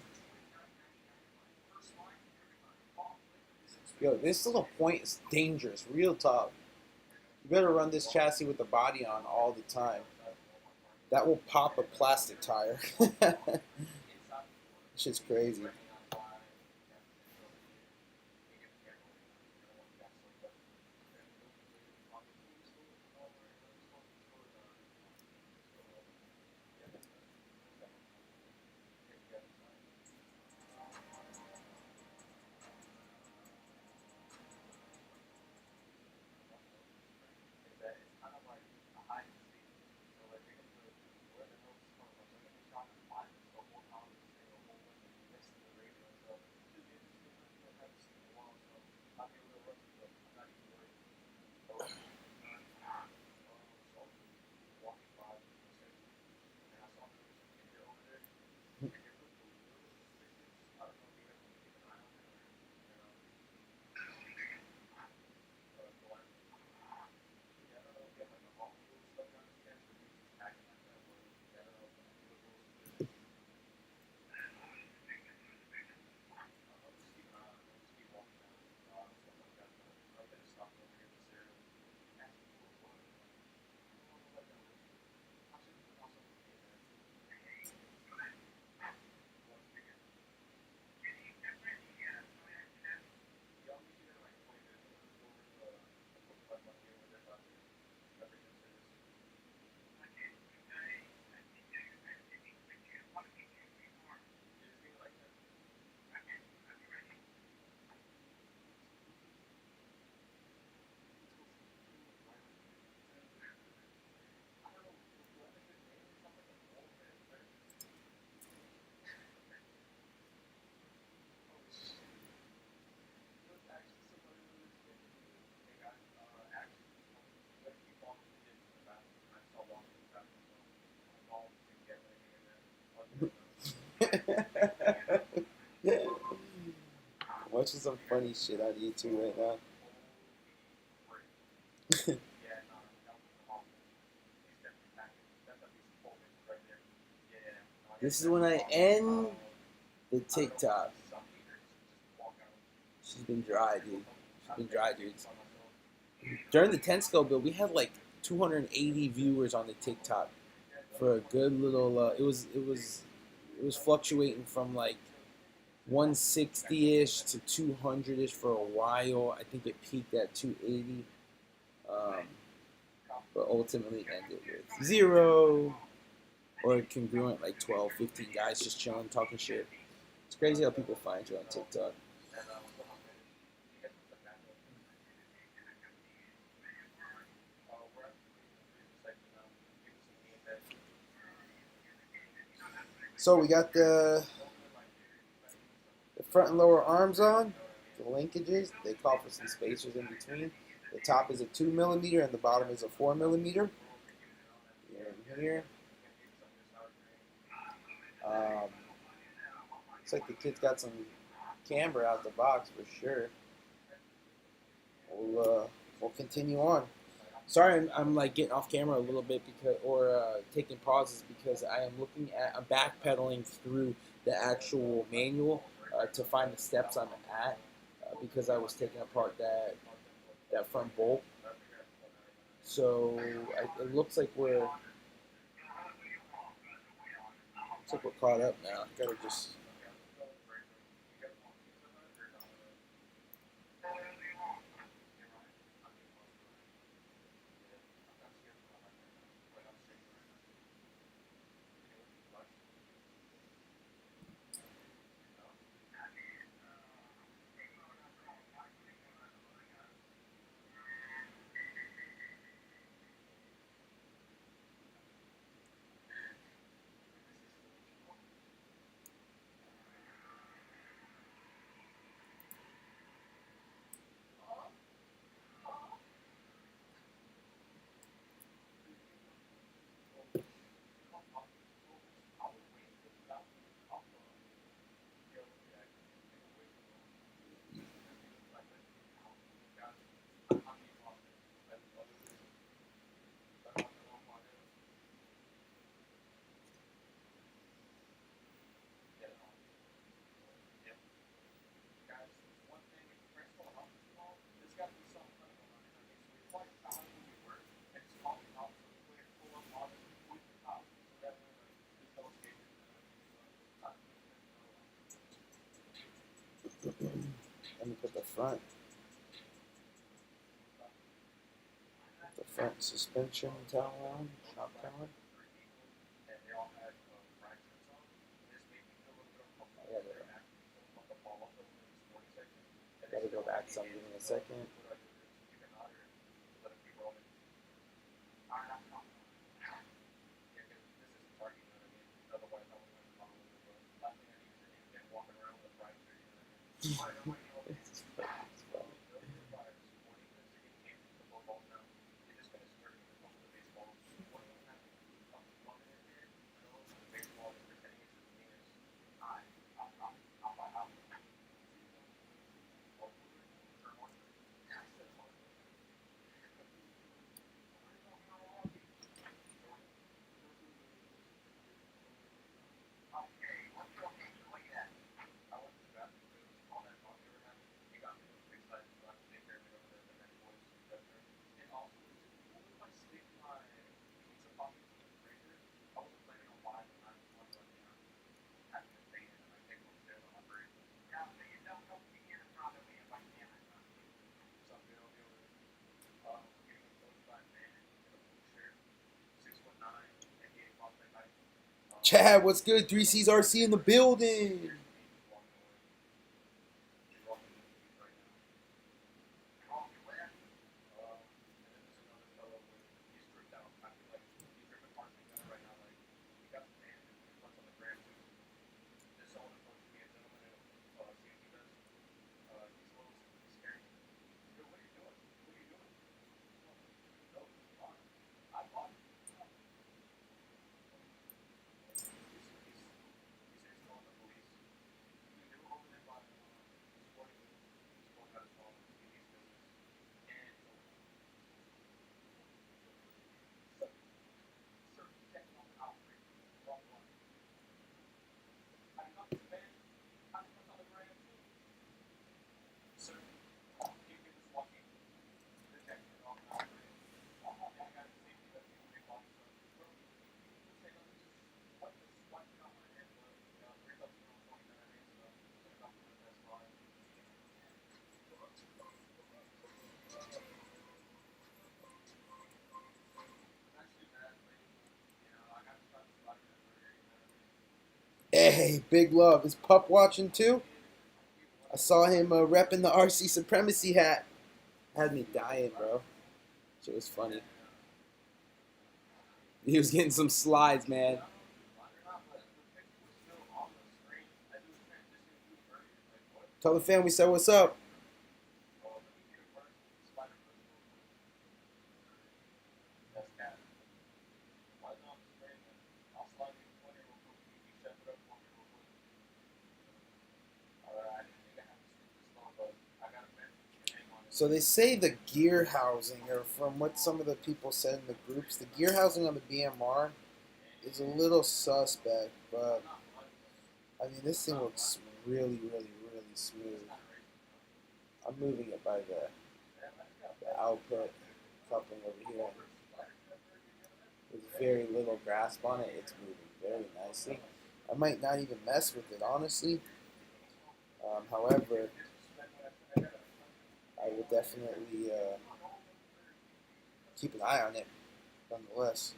Yo, this little point is dangerous. Real talk. You better run this chassis with the body on all the time. That will pop a plastic tire. Shit's crazy. Watching some funny shit on YouTube right now. This is when I end the TikTok. She's been dry, dude. She's been dry, dude. During the 10 scale build, we had like 280 viewers on the TikTok for a good little. It was fluctuating from like 160-ish to 200-ish for a while. I think it peaked at 280, but ultimately ended with 0 or congruent, like 12, 15 guys just chilling, talking shit. It's crazy how people find you on TikTok. So we got the front and lower arms on, the linkages. They call for some spacers in between. The top is a 2mm and the bottom is a 4mm. Here and here. Looks like the kid's got some camber out the box for sure. We'll continue on. Sorry, I'm like getting off camera a little bit taking pauses because I am I'm backpedaling through the actual manual to find the steps I'm at because I was taking apart that front bolt. So it looks like we're caught up now. Gotta just. front. The front suspension towel on, shop towel. Gotta go back some, give me a second. Chad, what's good? 3C's RC in the building. Hey, big love. Is Pup watching too? I saw him repping the RC Supremacy hat. Had me dying, bro. Shit was funny. He was getting some slides, man. Tell the fam we said what's up. So they say the gear housing, or from what some of the people said in the groups, the gear housing on the BMR is a little suspect, but I mean this thing looks really, really, really smooth. I'm moving it by the output coupling over here. There's very little grasp on it. It's moving very nicely. I might not even mess with it, honestly. However, I will definitely keep an eye on it, nonetheless.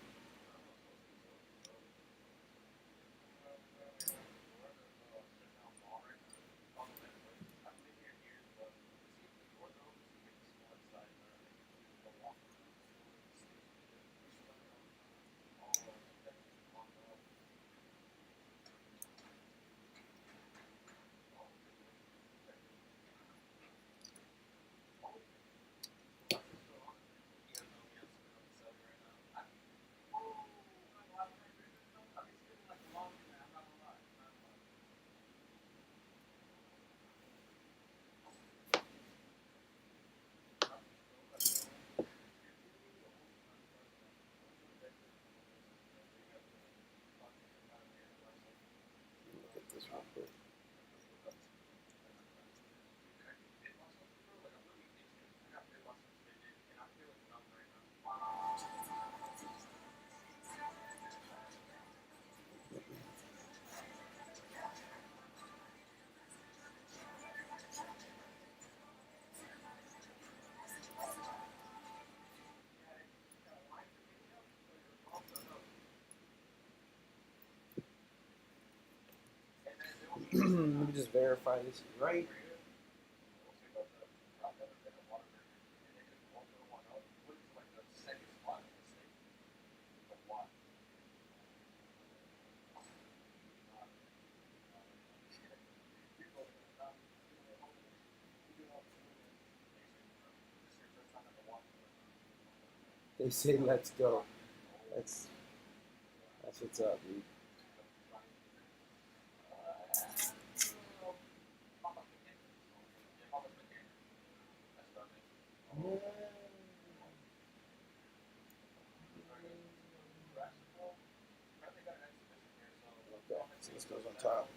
Let me just verify this is right. They say let's go. That's what's up, dude. Okay, so this goes on top.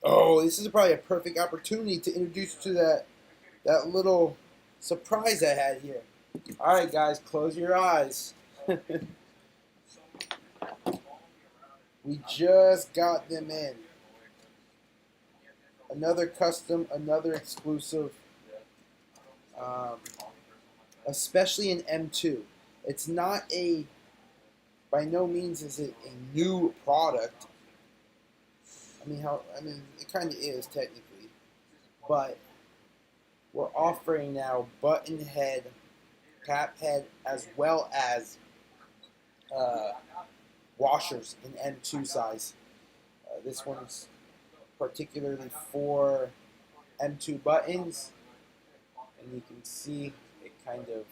Oh, this is probably a perfect opportunity to introduce you to that little surprise I had here. All right, guys, close your eyes. We just got them in. Another custom, another exclusive, um, especially an M2. It's not by no means is it a new product. I mean, it kind of is technically, but we're offering now button head, cap head, as well as uh, washers in M2 size. This one's particularly for M2 buttons, and you can see it kind of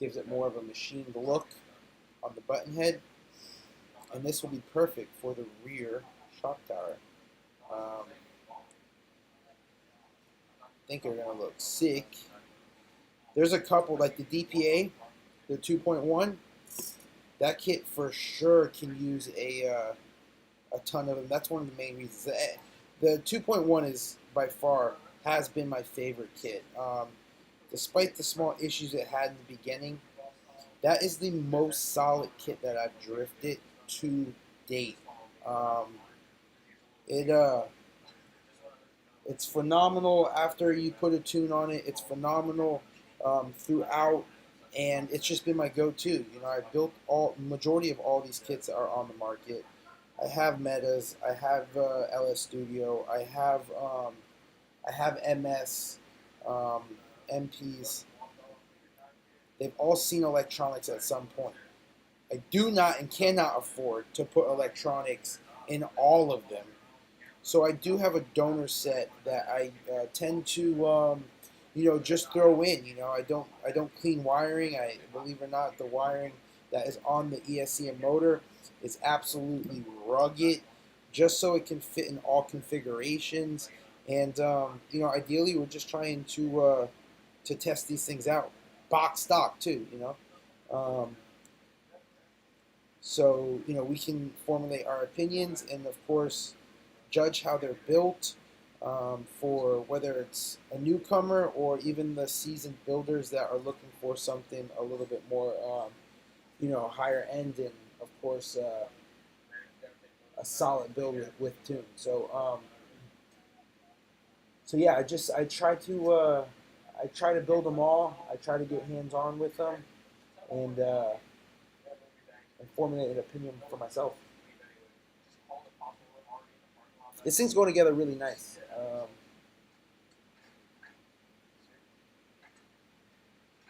gives it more of a machined look on the button head, and this will be perfect for the rear shock tower. I think they're going to look sick. There's a couple, like the DPA, the 2.1, that kit for sure can use a ton of them. That's one of the main reasons. The 2.1 is by far has been my favorite kit. Despite the small issues it had in the beginning, that is the most solid kit that I've drifted to date. It's phenomenal after you put a tune on it. It's phenomenal throughout, and it's just been my go-to. You know, I built majority of all these kits that are on the market. I have Metas, I have LS Studio, I have MS, MPs. They've all seen electronics at some point. I do not and cannot afford to put electronics in all of them. So I do have a donor set that I tend to, just throw in. You know, I don't clean wiring. I believe it or not, the wiring that is on the ESCM motor is absolutely rugged, just so it can fit in all configurations. And ideally, we're just trying to test these things out, box stock too. So we can formulate our opinions, and of course judge how they're built, for whether it's a newcomer or even the seasoned builders that are looking for something a little bit more, higher end, and of course a solid build with tune. So yeah, I try to build them all. I try to get hands on with them, and formulate an opinion for myself. This thing's going together really nice.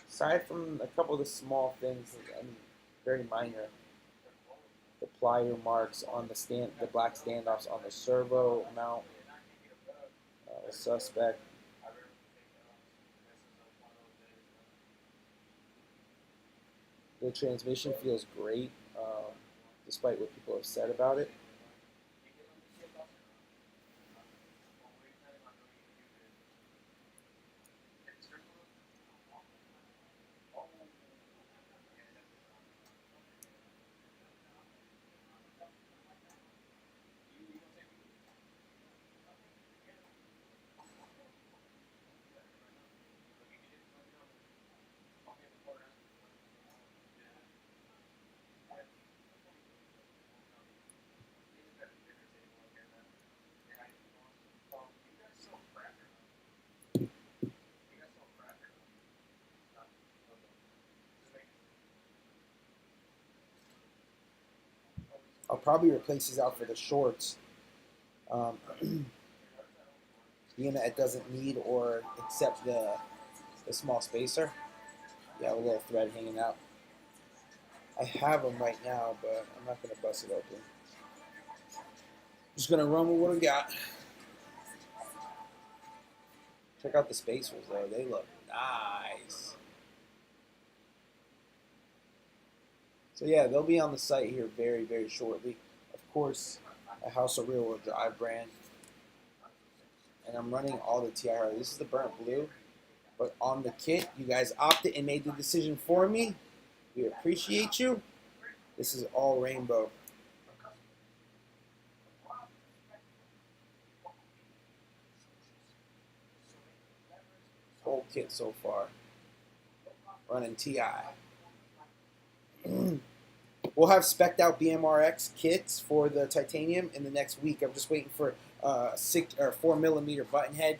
Aside from a couple of the small things, I mean, very minor, the plier marks on the black standoffs on the servo mount, suspect. The transmission feels great, despite what people have said about it. I'll probably replace these out for the shorts, um, being that it doesn't need or accept the small spacer. You have a little thread hanging out. I have them right now, but I'm not going to bust it open. Just going to run with what I got. Check out the spacers, though. They look nice. So yeah, they'll be on the site here very, very shortly. Of course, a House of Real Wheel Drive brand. And I'm running all the TI hardware. This is the burnt blue. But on the kit, you guys opted and made the decision for me. We appreciate you. This is all rainbow. Whole kit so far. Running TI. We'll have spec'd out BMRX kits for the titanium in the next week. I'm just waiting for 4mm button head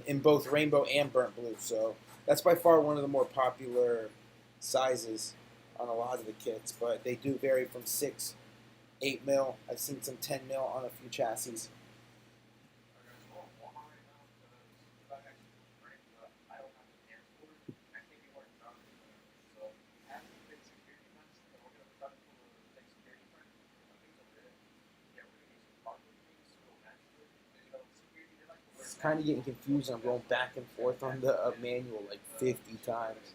in both rainbow and burnt blue. So that's by far one of the more popular sizes on a lot of the kits, but they do vary from 6, 8mm. I've seen some 10mm on a few chassis. It's kind of getting confused. I'm going back and forth on the manual like 50 times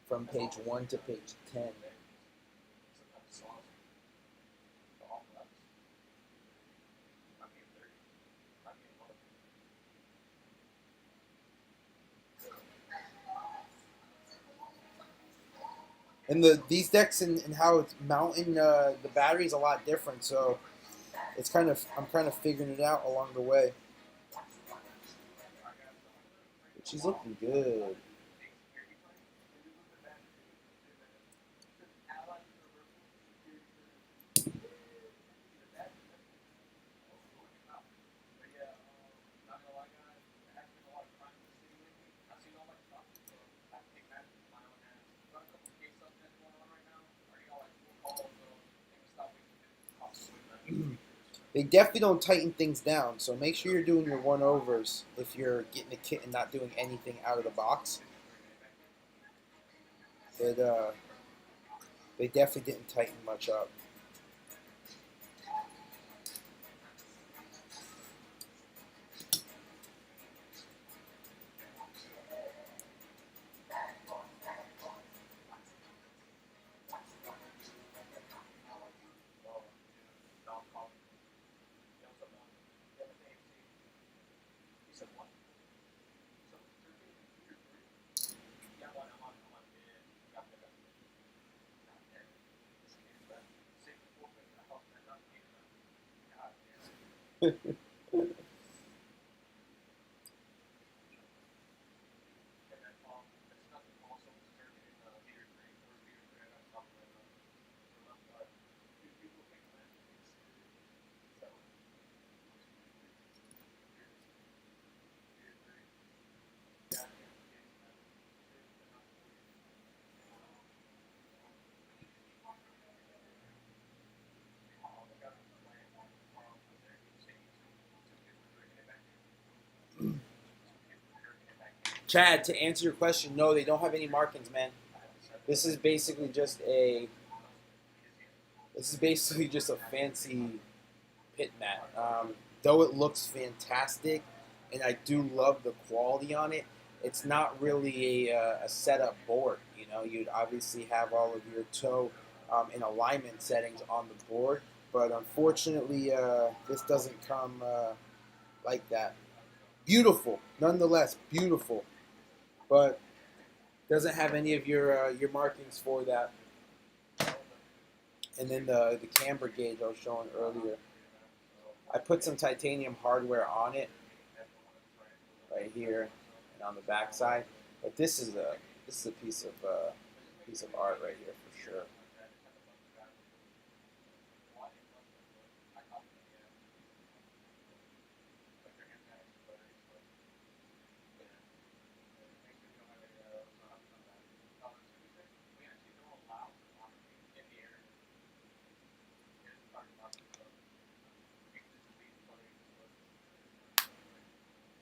from page 1 to page 10. And these decks and how it's mounting the battery is a lot different. So it's I'm kind of figuring it out along the way. But she's looking good. They definitely don't tighten things down, so make sure you're doing your one-overs if you're getting a kit and not doing anything out of the box. They definitely didn't tighten much up. Chad, to answer your question, no, they don't have any markings, man. This is basically just a fancy pit mat. Though it looks fantastic, and I do love the quality on it, it's not really a setup board. You know, you'd obviously have all of your toe and alignment settings on the board, but unfortunately, this doesn't come like that. Beautiful, nonetheless, beautiful, but doesn't have any of your markings for that. And then the camber gauge I was showing earlier, I put some titanium hardware on it, right here and on the back side. But this is a piece of art right here for sure.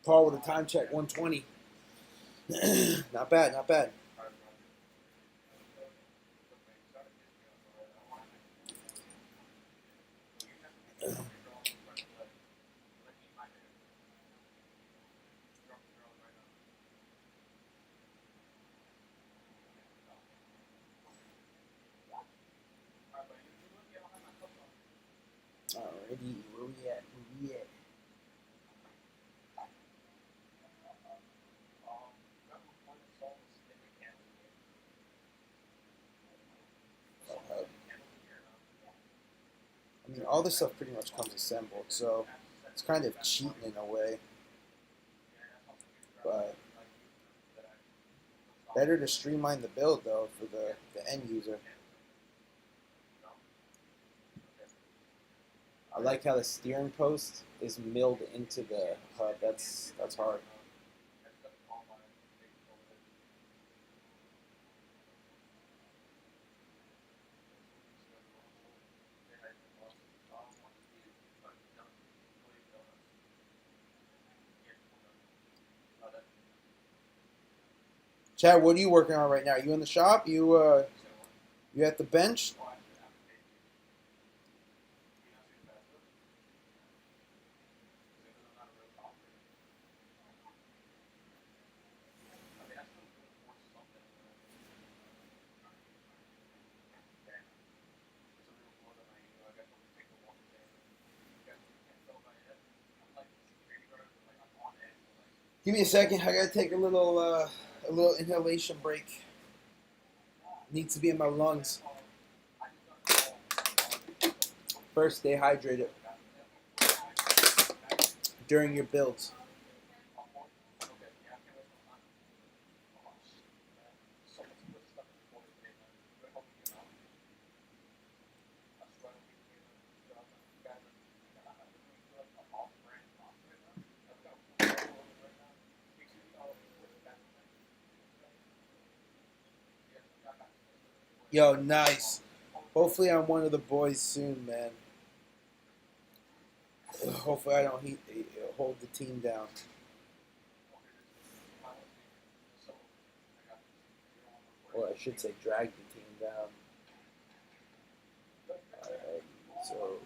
Paul with a time check, 120. Not bad, not bad. Alrighty, where we at? I mean, all this stuff pretty much comes assembled, so it's kind of cheating in a way. but better to streamline the build though for the end user. I like how the steering post is milled into the HUD. That's hard. Chad, what are you working on right now? You in the shop? You at the bench? Give me a second. I gotta take a little inhalation break. Needs to be in my lungs. First, stay hydrated during your builds. Yo, nice. Hopefully, I'm one of the boys soon, man. Hopefully, I don't hold the team down. Or I should say, drag the team down. So.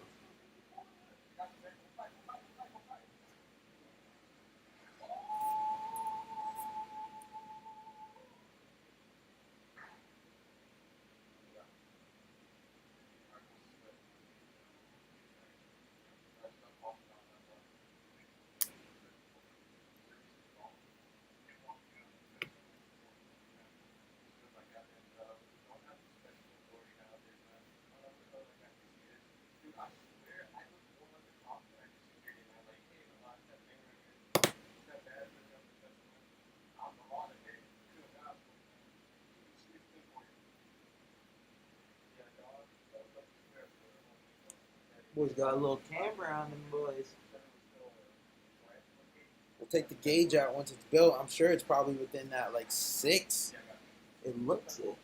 Boys got a little camera on them boys. We'll take the gauge out once it's built. I'm sure it's probably within that like 6. It looks it.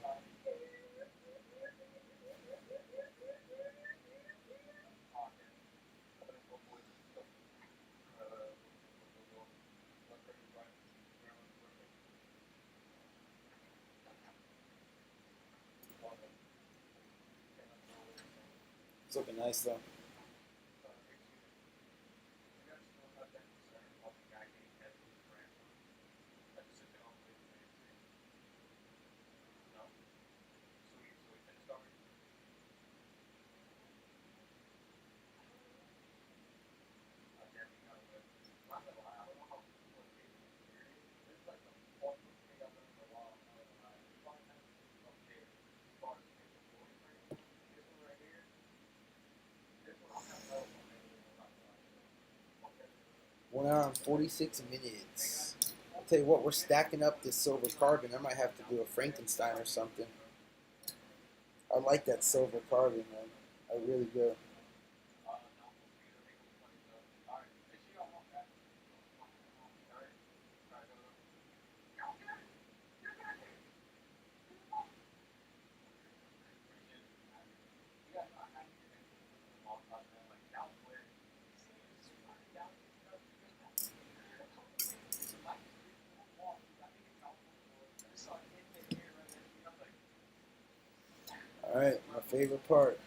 It's looking nice though. One hour and 46 minutes. I'll tell you what, we're stacking up this silver carbon. I might have to do a Frankenstein or something. I like that silver carbon, man. I really do. All right, my favorite part.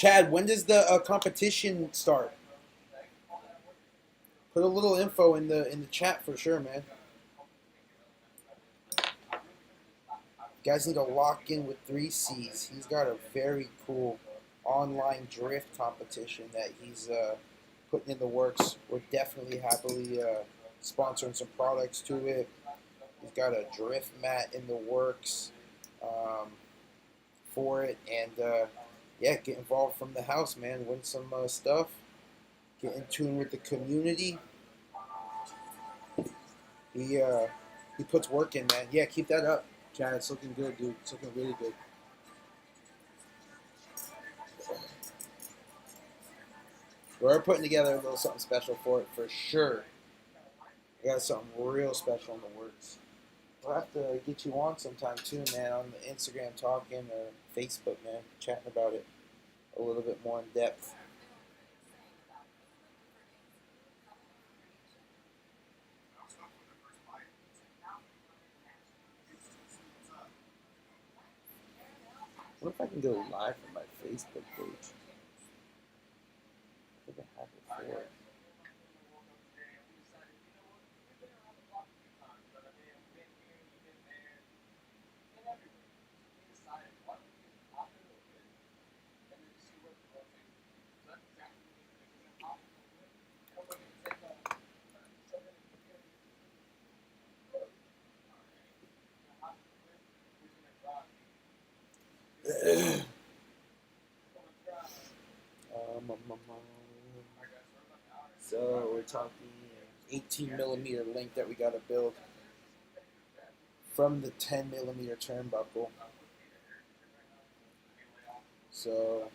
Chad, when does the competition start? Put a little info in the chat for sure, man. You guys need to lock in with 3C's. He's got a very cool online drift competition that he's putting in the works. We're definitely happily sponsoring some products to it. He's got a drift mat in the works for it, and yeah, get involved from the house, man. Win some stuff. Get in tune with the community. He puts work in, man. Yeah, keep that up, Chad. It's looking good, dude. It's looking really good. We're putting together a little something special for it for sure. We got something real special in the works. We'll have to get you on sometime too, man, on the Instagram talking or Facebook, man, chatting about it a little bit more in depth. What if I can go live from my Facebook page? I think I have it for it. So we're talking 18 millimeter link that we got to build from the 10 millimeter turnbuckle. So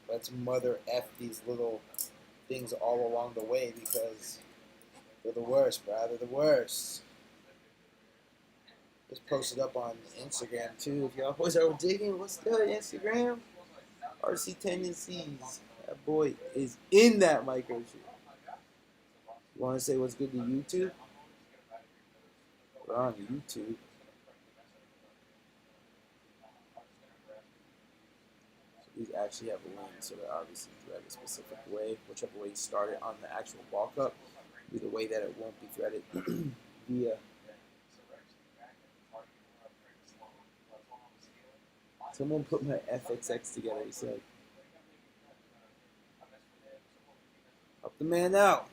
let's mother F these little things all along the way because they're the worst, bro. They're the worst. Just post it up on Instagram too. If y'all boys are digging, what's good, Instagram? RC Tendencies. That boy is in that microchip. You want to say what's good to YouTube? We're on YouTube. So these actually have a link, so they're obviously threaded a specific way. Whichever way you start it on the actual walk-up, be the way that it won't be threaded via. Someone put my FXX together, he said. Help the man out.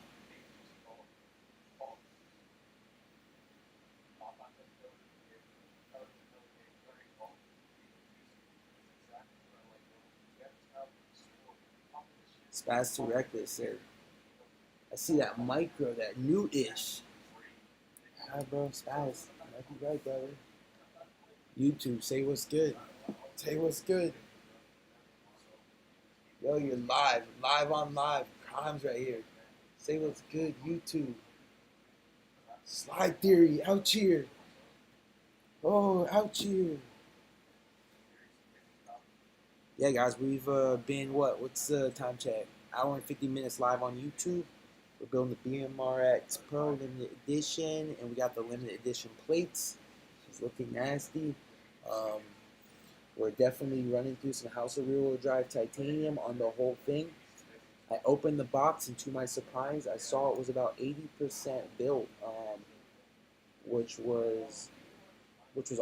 Spaz 2 Reckless said, I see that micro, that new-ish. Hi, bro, Spaz. You might be right, brother. YouTube, say what's good. Say what's good. Yo, you're live. Live on live. Crimes right here. Say what's good, YouTube. Slide Theory, out here. Oh, out here. Yeah, guys, we've been, what's the time check? Hour and 50 minutes live on YouTube. We're building the BMRX Pro limited edition, and we got the limited edition plates. It's looking nasty. We're definitely running through some House of Rear-Wheel Drive titanium on the whole thing. I opened the box, and to my surprise, I saw it was about 80% built, which was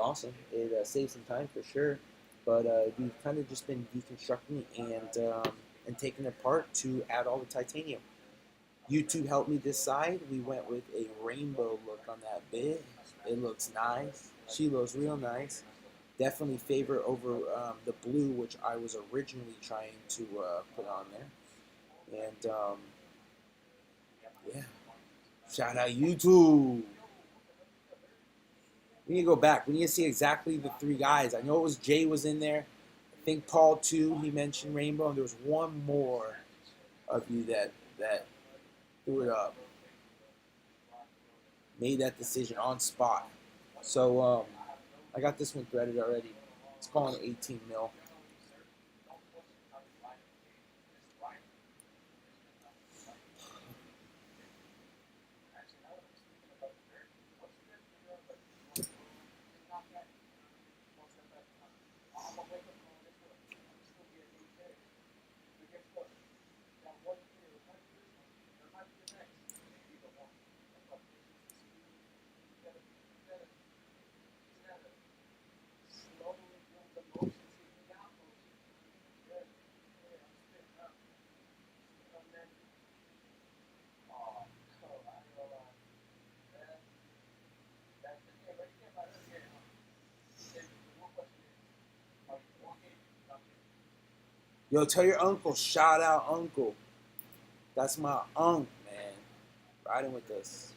awesome. It saved some time for sure. But we've kind of just been deconstructing it and taking it apart to add all the titanium. YouTube helped me decide. We went with a rainbow look on that bit. It looks nice. She looks real nice. Definitely favor over the blue, which I was originally trying to put on there. And yeah, shout out YouTube. We need to go back. We need to see exactly the three guys. I know it was Jay was in there. I think Paul too. He mentioned Rainbow, and there was one more of you that threw it up, made that decision on spot. So I got this one threaded already. It's calling 18 mil. Yo, tell your uncle. Shout out, uncle. That's my uncle, man. Riding with us.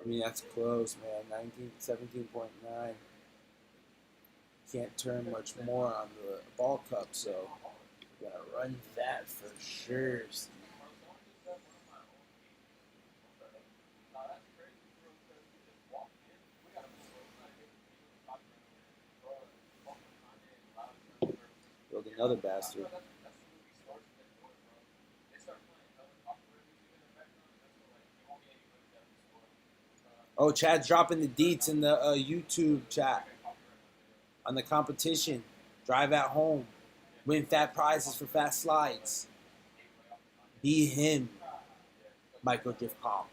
I mean, that's close, man. 17.9. Can't turn much more on the ball cup, so gotta run that for sure. Build another bastard. Oh, Chad's dropping the deets in the YouTube chat on the competition. Drive at home. Win fat prizes for fast slides. Be him. Micro drift comp.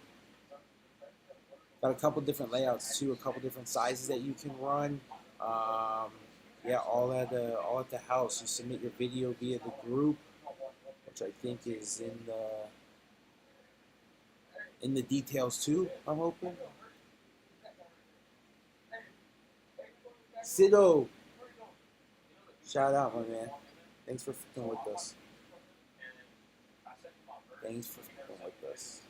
Got a couple different layouts too. A couple different sizes that you can run. Yeah, all at the house. You submit your video via the group, which I think is in the details too. I'm hoping. Sido, shout out, my man. Thanks for fucking with us. Thanks for fucking with us.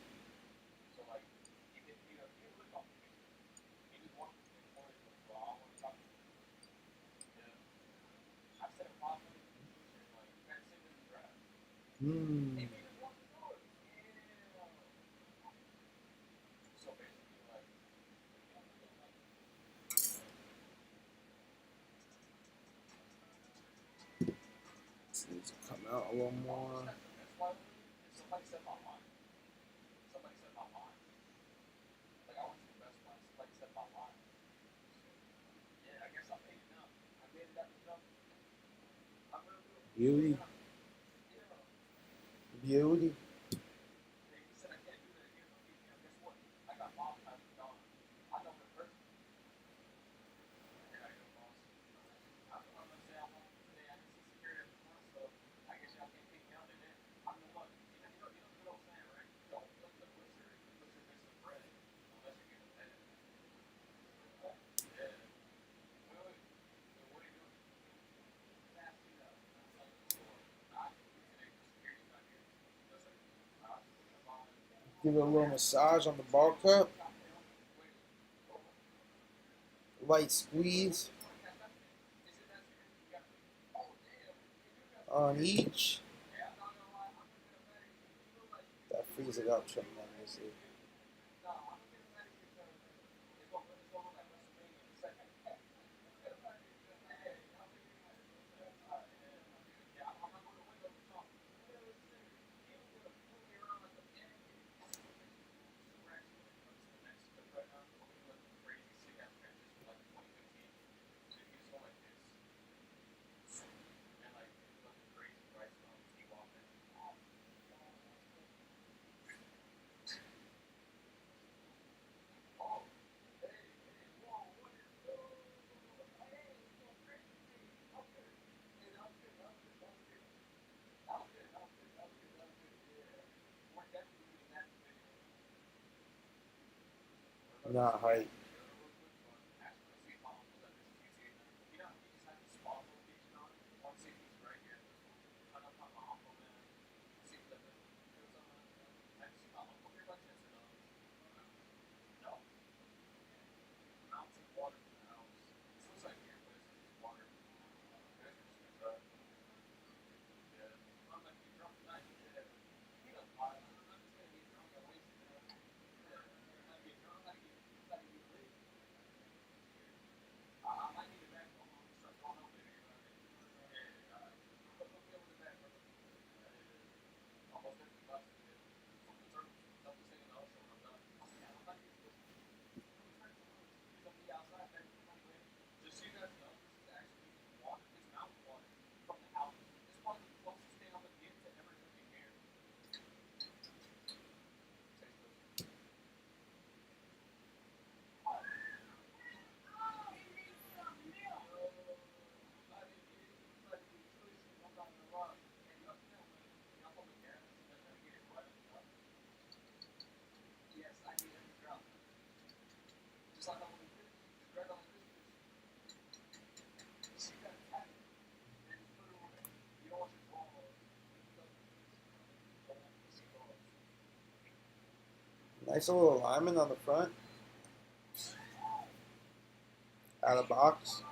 This needs to come out a little more. Beauty. Beauty. Give it a little massage on the ball cup. Light squeeze on each. That frees it up tremendously. Not hype. Nice little alignment on the front. Out of box.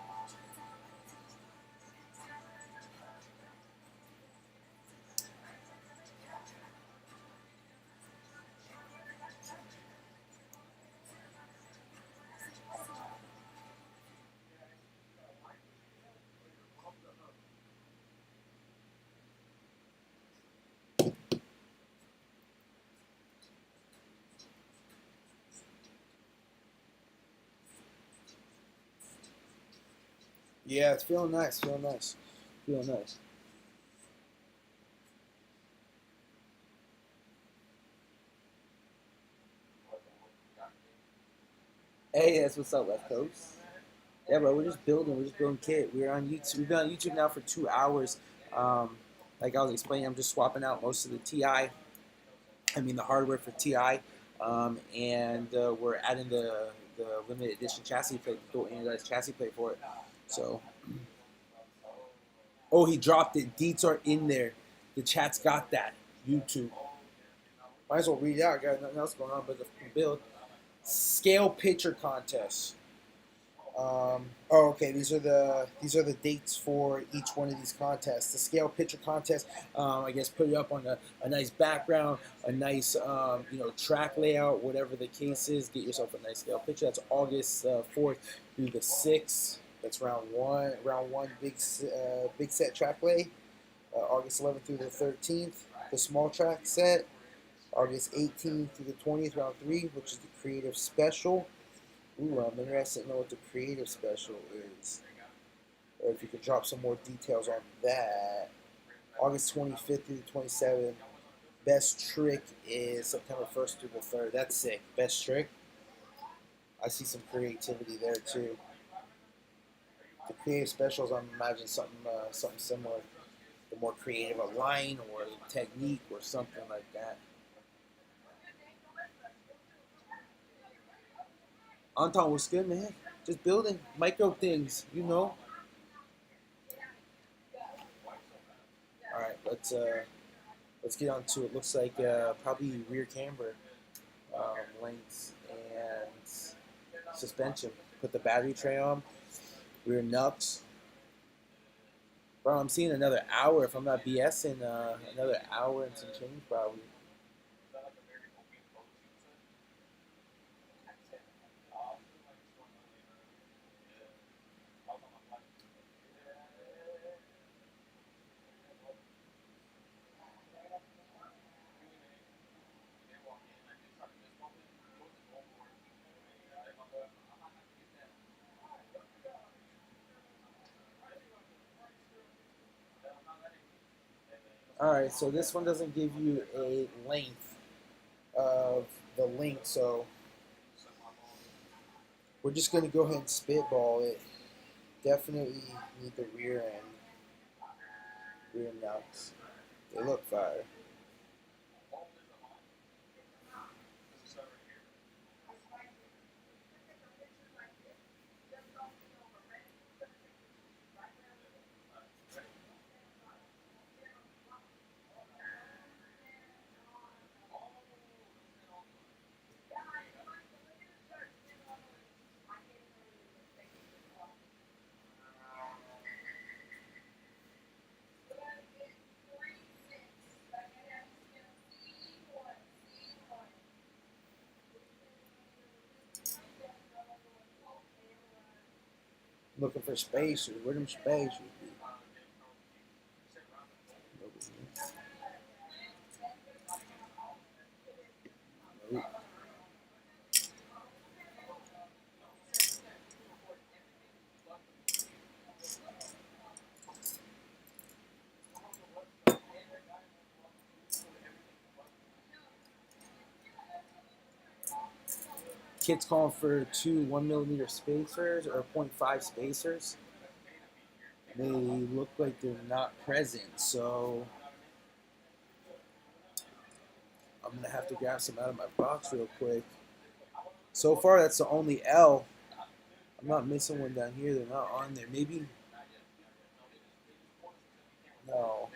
Yeah, it's feeling nice, feeling nice, feeling nice. Hey, that's what's up, West Coast. Yeah, bro, we're just building kit. We're on YouTube. We've been on YouTube now for 2 hours. Like I was explaining, I'm just swapping out most of the TI. I mean the hardware for TI, and we're adding the limited edition chassis plate, the dual anodized chassis plate for it. So, oh, he dropped it. Deets are in there. The chat's got that. YouTube. Might as well read it out. Got nothing else going on but the build. Scale picture contest. Oh, okay. These are the dates for each one of these contests. The scale picture contest. I guess put it up on a nice background, a nice track layout, whatever the case is. Get yourself a nice scale picture. That's August 4th through the 6th. That's round one. Round one big set track lay. August 11th through the 13th. The small track set. August 18th through the 20th, round 3, which is the creative special. Ooh, I'm interested to know what the creative special is. Or if you could drop some more details on that. August 25th through the 27th. Best trick is September 1st through the 3rd. That's sick. Best trick. I see some creativity there too. The creative specials, I'm imagining something similar. The more creative a line or a technique or something like that. Anton, what's good, man? Just building micro things, you know. All right, let's get on to it. Looks like probably rear camber lengths and suspension. Put the battery tray on, rear nuts. Bro, I'm seeing another hour. If I'm not BSing, another hour and some change probably. All right, so this one doesn't give you a length of the link, so we're just gonna go ahead and spitball it. Definitely need the rear end, rear nuts. They look fire. Looking for spacers. Where them spacers be? Nope. Kids calling for two 1 millimeter spacers or 0.5 spacers. They look like they're not present, so I'm gonna have to grab some out of my box real quick. So far, that's the only L. I'm not missing one down here. They're not on there. Maybe no.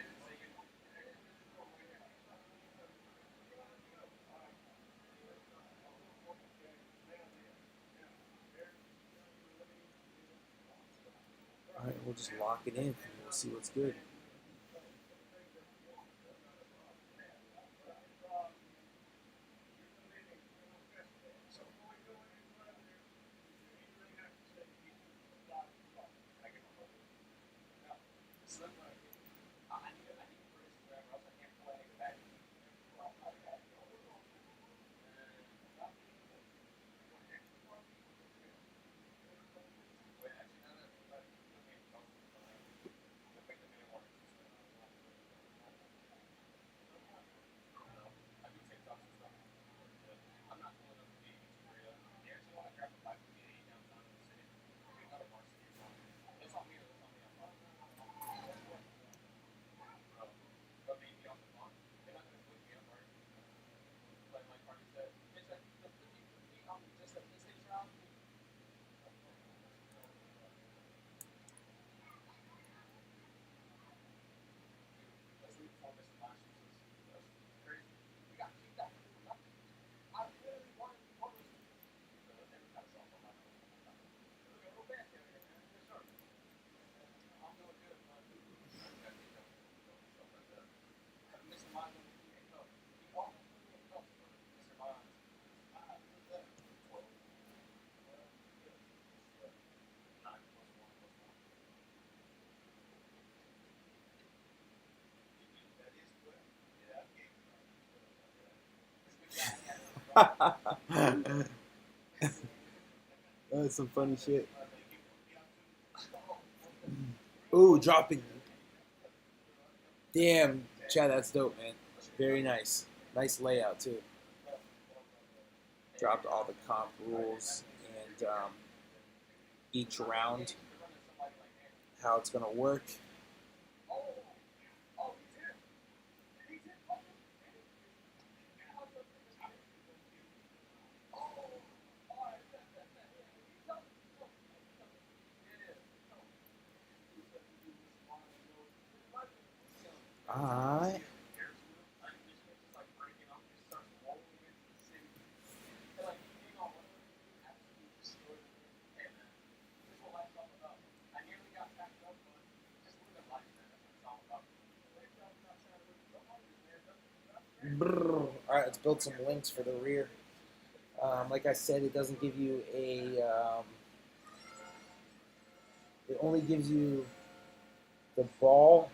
we'll just lock it in and we'll see what's good. That's some funny shit. Ooh, dropping. Damn, Chad, that's dope, man. Very nice. Nice layout, too. Dropped all the comp rules and each round, how it's going to work. Alright. Alright, let's build some links for the rear. Like I said, it doesn't give you a... it only gives you the ball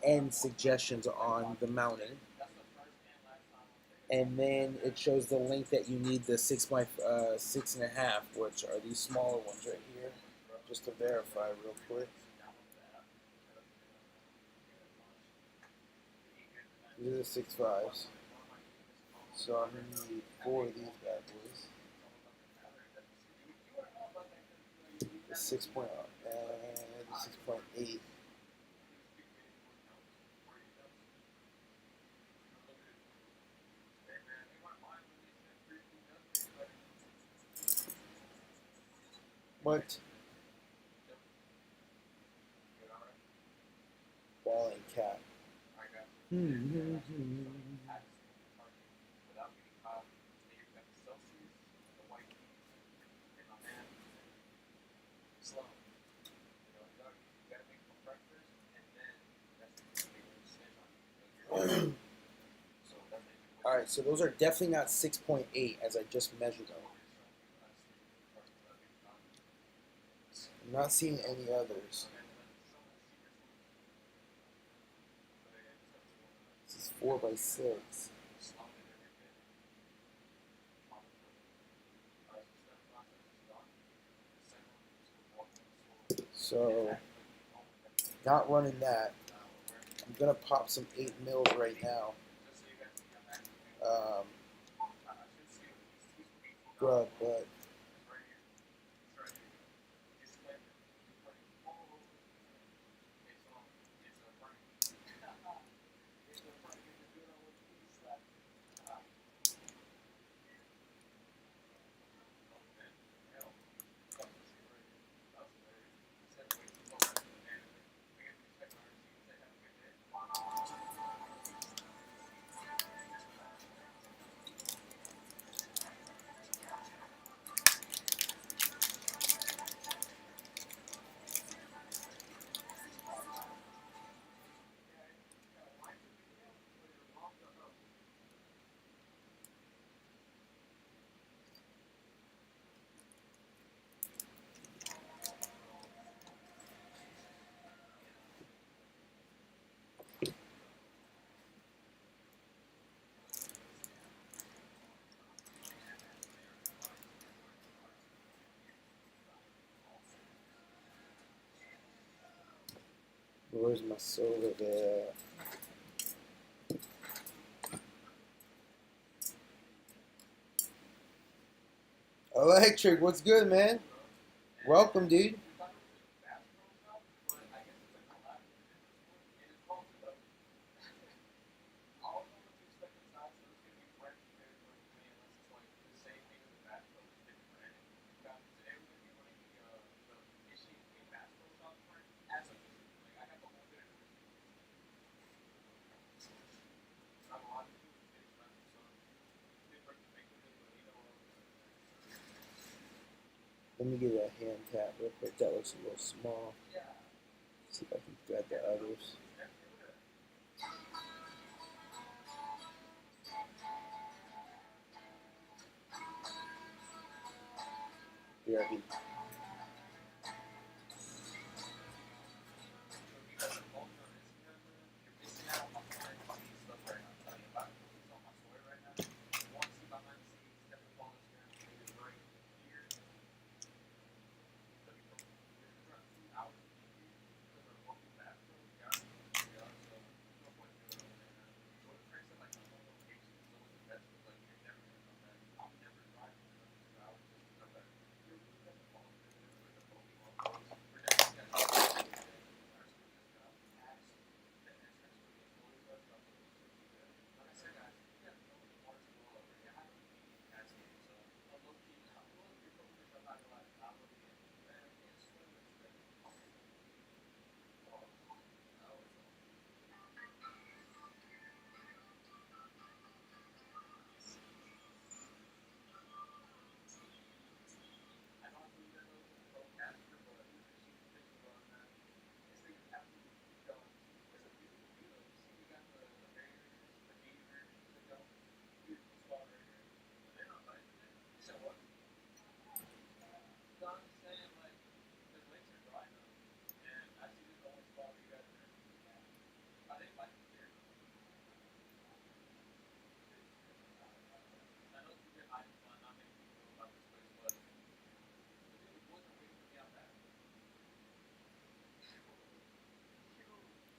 and suggestions on the mounting. And then it shows the link that you need the 6x6.5, which are these smaller ones right here, just to verify real quick. These are the 6.5s. So I'm going to need 4 of these bad boys. The 6.0 and the 6.8. What? Ball and cap. Alright, so those are definitely not 6.8 as I just measured them. I'm not seeing any others. This is 4x6. So, not running that. I'm gonna pop some 8 mils right now. Grub, but Where's my solar there? Electric, what's good, man? Welcome, dude. Let me get a hand tap real quick. That looks a little small. See if I can grab the others. BRB.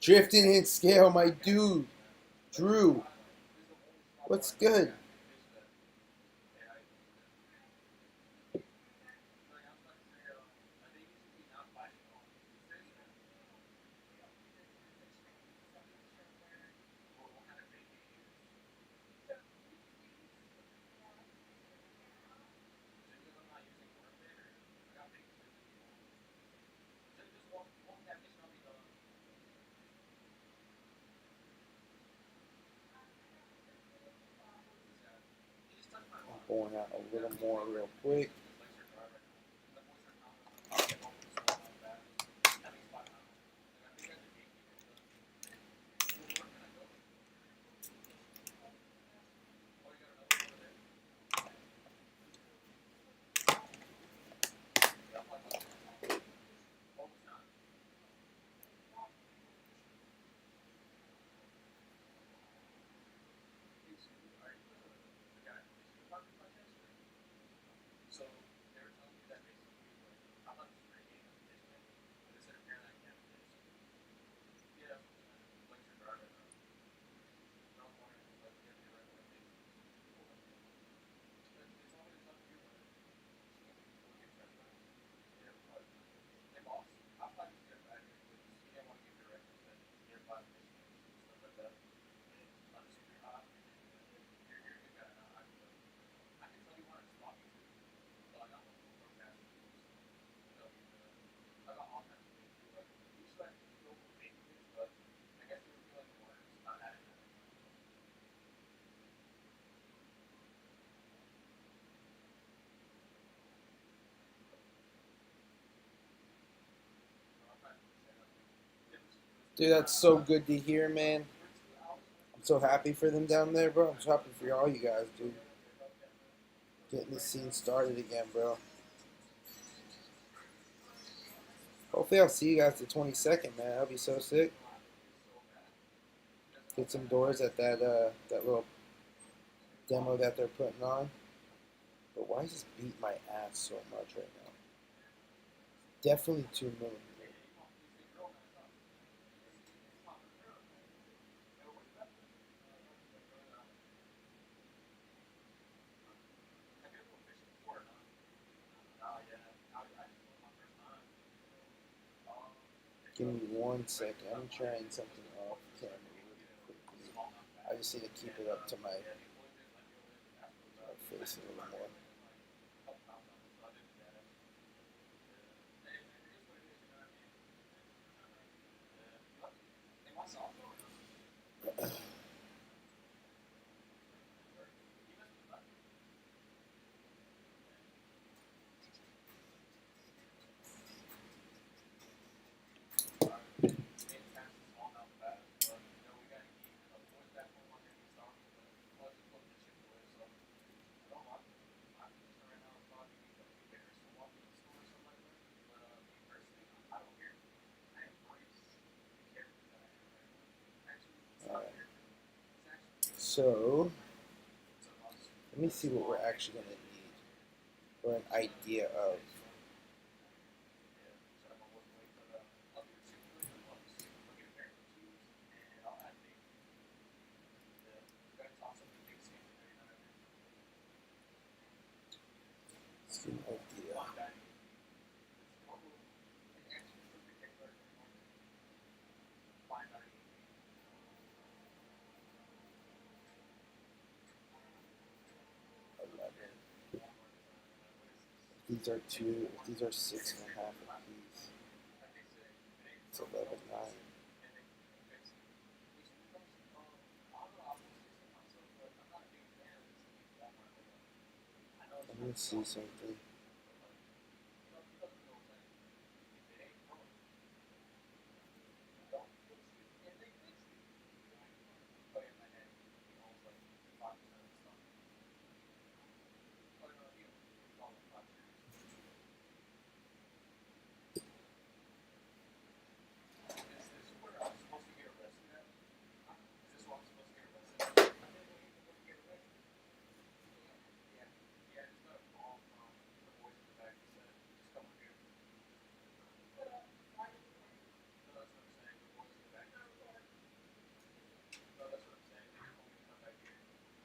Drifting in scale, my dude. Drew. What's good? I'm going out a little more real quick. Dude, that's so good to hear, man. I'm so happy for them down there, bro. I'm so happy for all you guys, dude. Getting this scene started again, bro. Hopefully I'll see you guys the 22nd, man. That'll be so sick. Get some doors at that little demo that they're putting on. But why does this beat my ass so much right now? Definitely 2 millimeters. Give me 1 second. I'm trying something off camera really quickly. I just need to keep it up to my face a little more. So, let me see what we're actually going to need for an idea of. Let's get an idea. These are 2, these are 6.5 apiece. It's 11.9. Let me see something.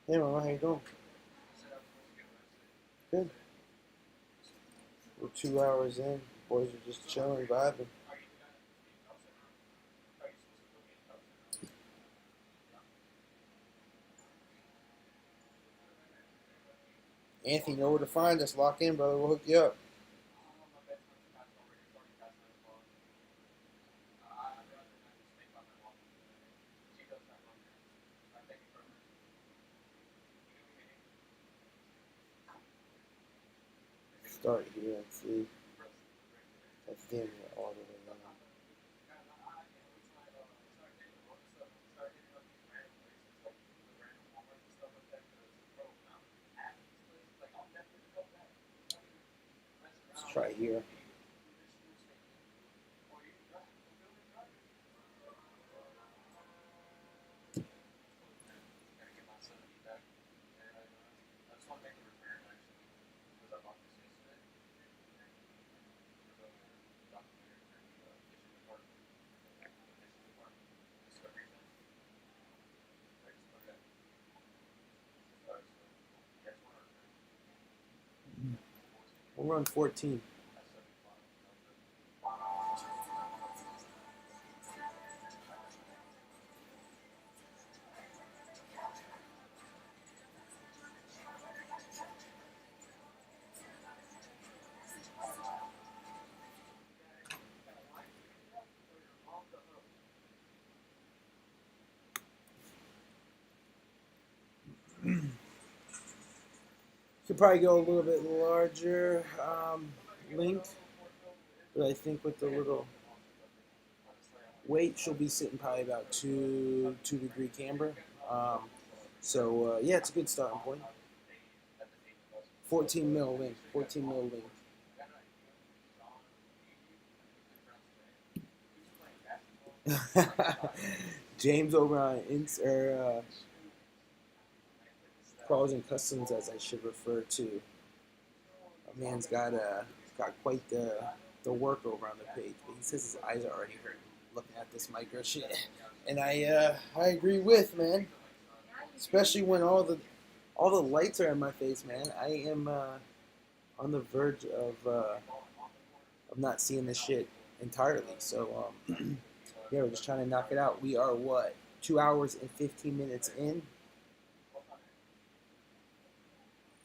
Hey Mama, how you doing? Good. We're 2 hours in. Boys are just chilling, vibing. Anthony, you know where to find us. Lock in, brother. We'll hook you up. Start here and see. That's damn near all the way down. Let's try here. We'll run 14. Could probably go a little bit larger length, but I think with the little weight, she'll be sitting probably about 2 degree camber. Yeah, it's a good starting point. 14 mil length. 14 mil length. James over on Crawls and Customs, as I should refer to. A man's got quite the work over on the page, but he says his eyes are already hurting looking at this micro shit, and I agree with, man. Especially when all the lights are in my face, man. I am on the verge of not seeing this shit entirely. So yeah, we're just trying to knock it out. We are what, 2 hours and 15 minutes in,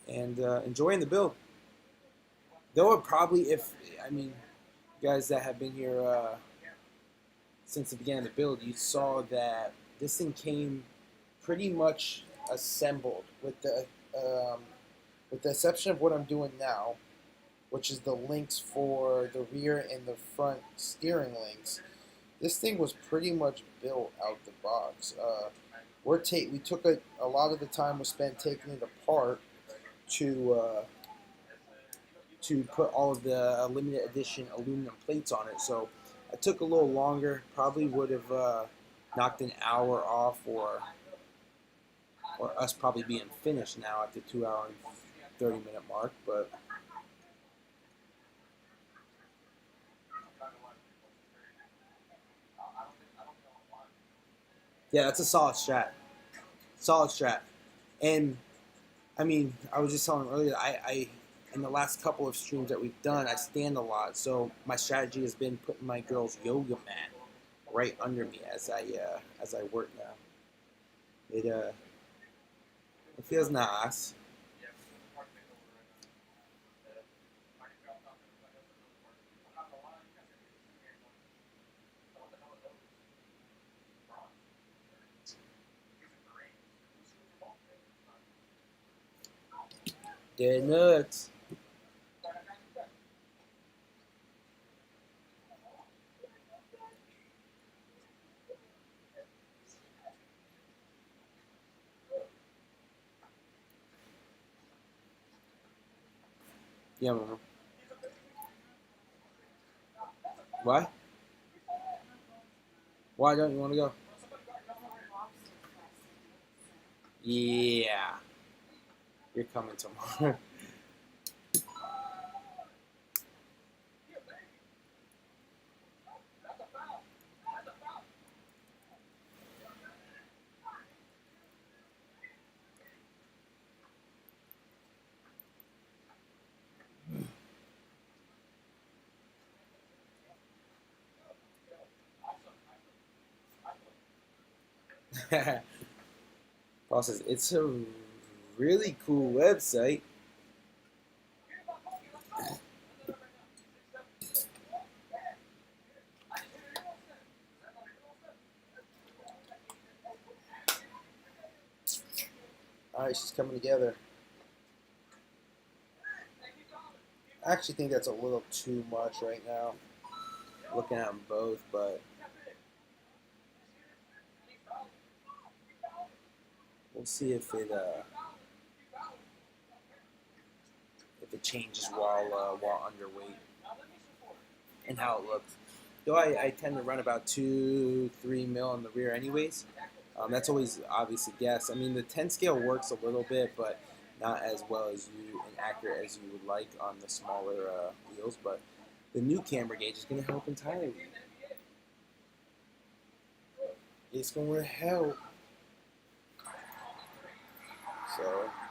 and enjoying the build. Though it probably, if I mean, you guys that have been here since the beginning of the build, you saw that this thing came pretty much assembled with the exception of what I'm doing now, which is the links for the rear and the front steering links. This thing was pretty much built out the box. We took a lot of the time was spent taking it apart to put all of the limited edition aluminum plates on it. So it took a little longer. Probably would have knocked an hour off, or us probably being finished now at the 2 hour and 30-minute mark. But yeah, that's a solid strat. Solid strat. And I mean, I was just telling him earlier, I in the last couple of streams that we've done, I stand a lot. So my strategy has been putting my girl's yoga mat right under me as I work now. It feels nice. Dead nuts. Yeah, mama. Why? Why don't you want to go? Yeah. You're coming tomorrow. Paul says, it's a really cool website. Alright, she's coming together. I actually think that's a little too much right now, looking at them both, but we'll see if it changes while underweight and how it looks. Though I tend to run about 2-3 mil in the rear anyways. That's always obviously guess. I mean, the 10 scale works a little bit, but not as well as you and accurate as you would like on the smaller wheels. But the new camber gauge is going to help entirely. It's going to help. So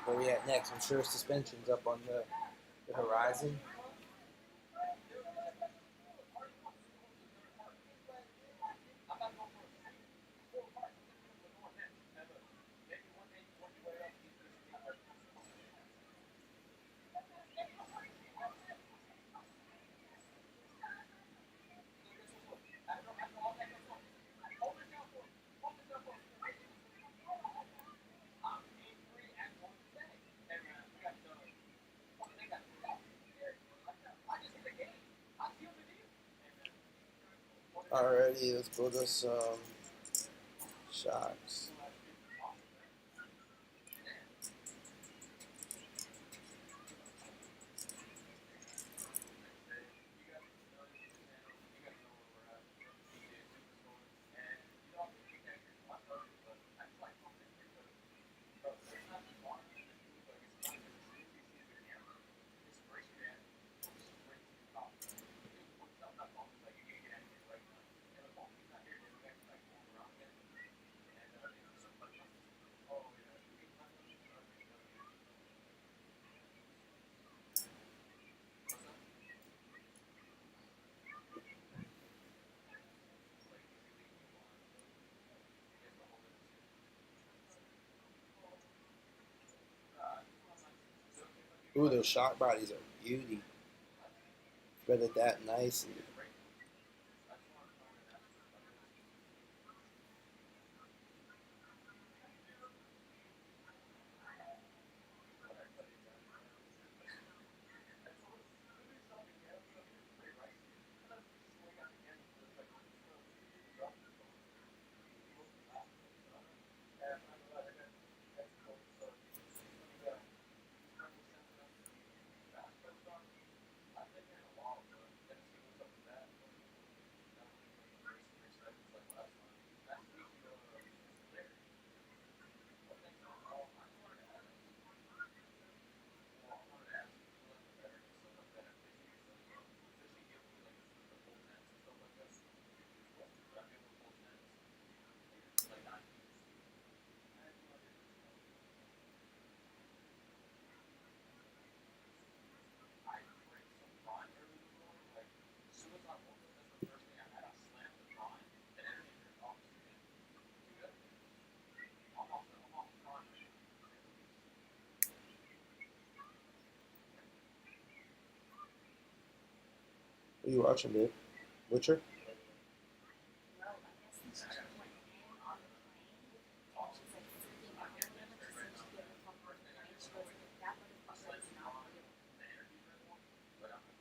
where we at next? I'm sure suspension's up on the horizon. Alrighty, let's go to some shocks. Ooh, those shock bodies are beauty. Threaded that nicely. What are you watching, babe? Witcher?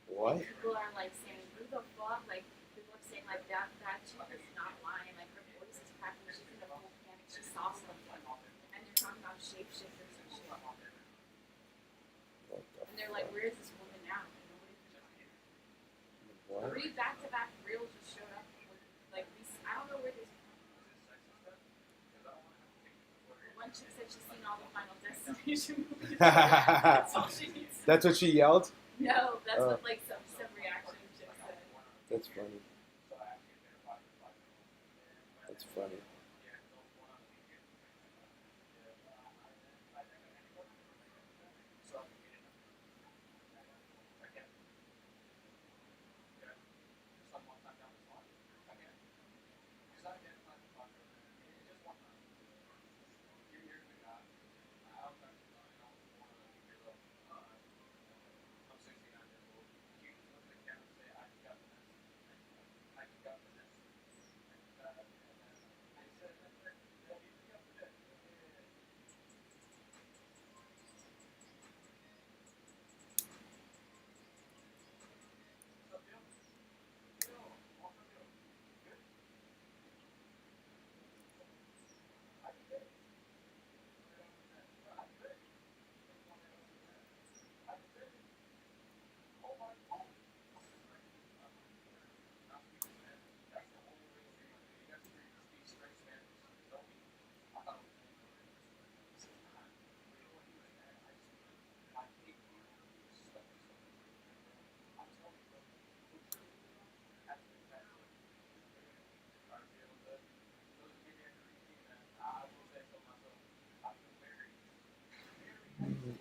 What?
People are like saying, who the fuck? Like, people are saying, like, that chick is not lying. Like, her voice is cracking. She's in a full panic. She saw something. And they're talking about shapeshifters and shit. And they're like, where is this woman now?
What?
3 back-to-back reels just showed up. Like, I don't know where this. One chick said she's seen all the Final Destination movies. That's all she needs.
That's what she yelled?
No, that's what, like, some reaction chick said.
That's funny. That's funny.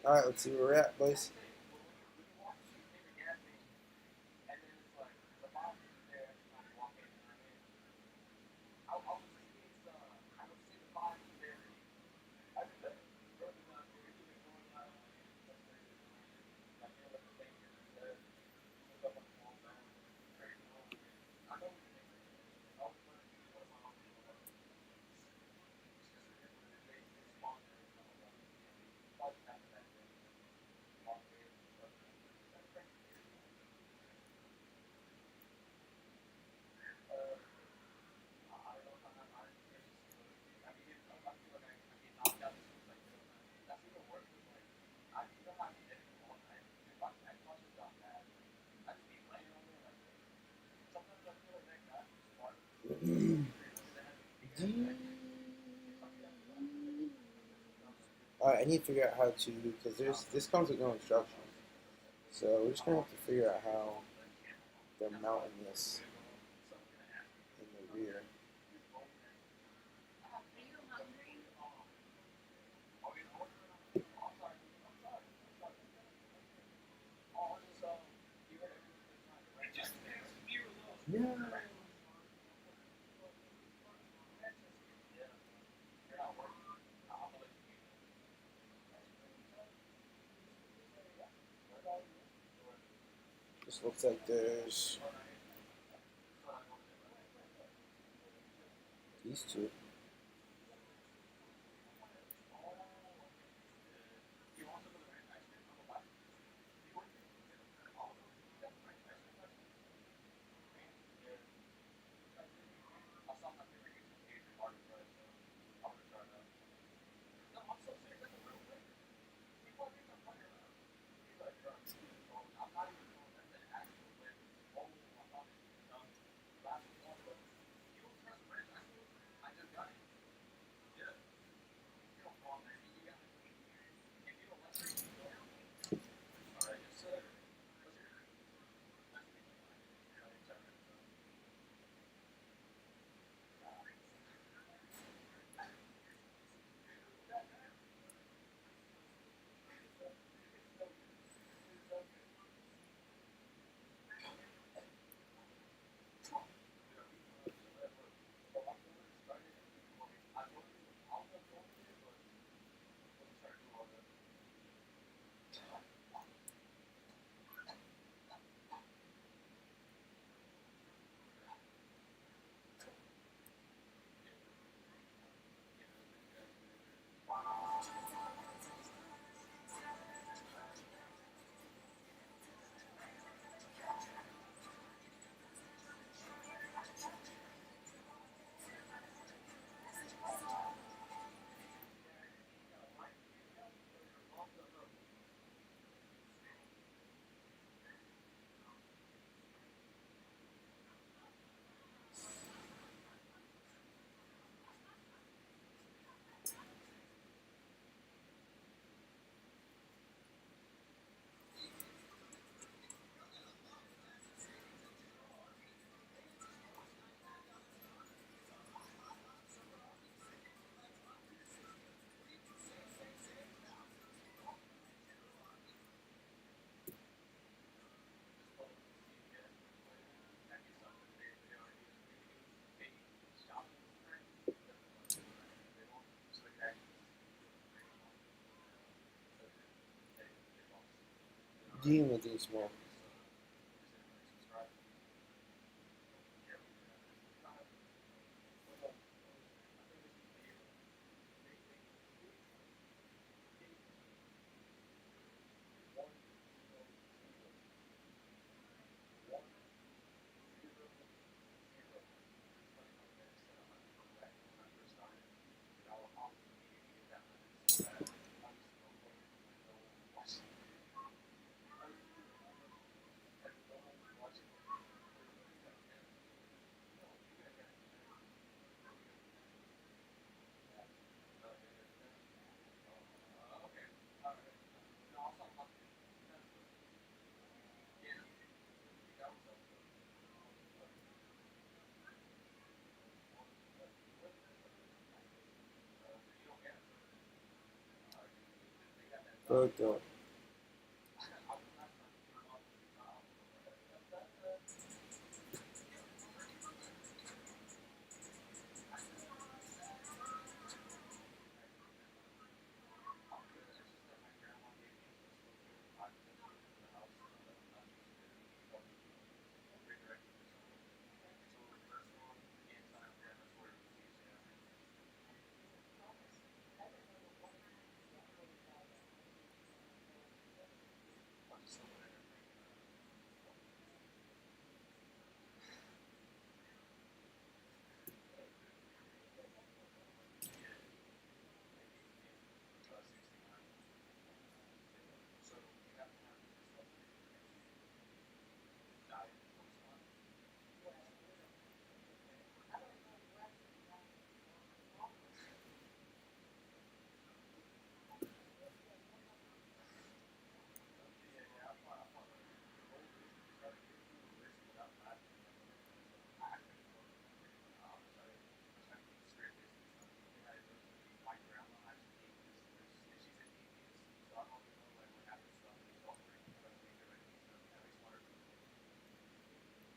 Alright, let's see where we're at, boys. Alright, I need to figure out how to, because this comes with no instructions. So we're just going to have to figure out how they're mounting this in the rear. Yeah. This looks like there's these two. Dealing with these more. Good, good.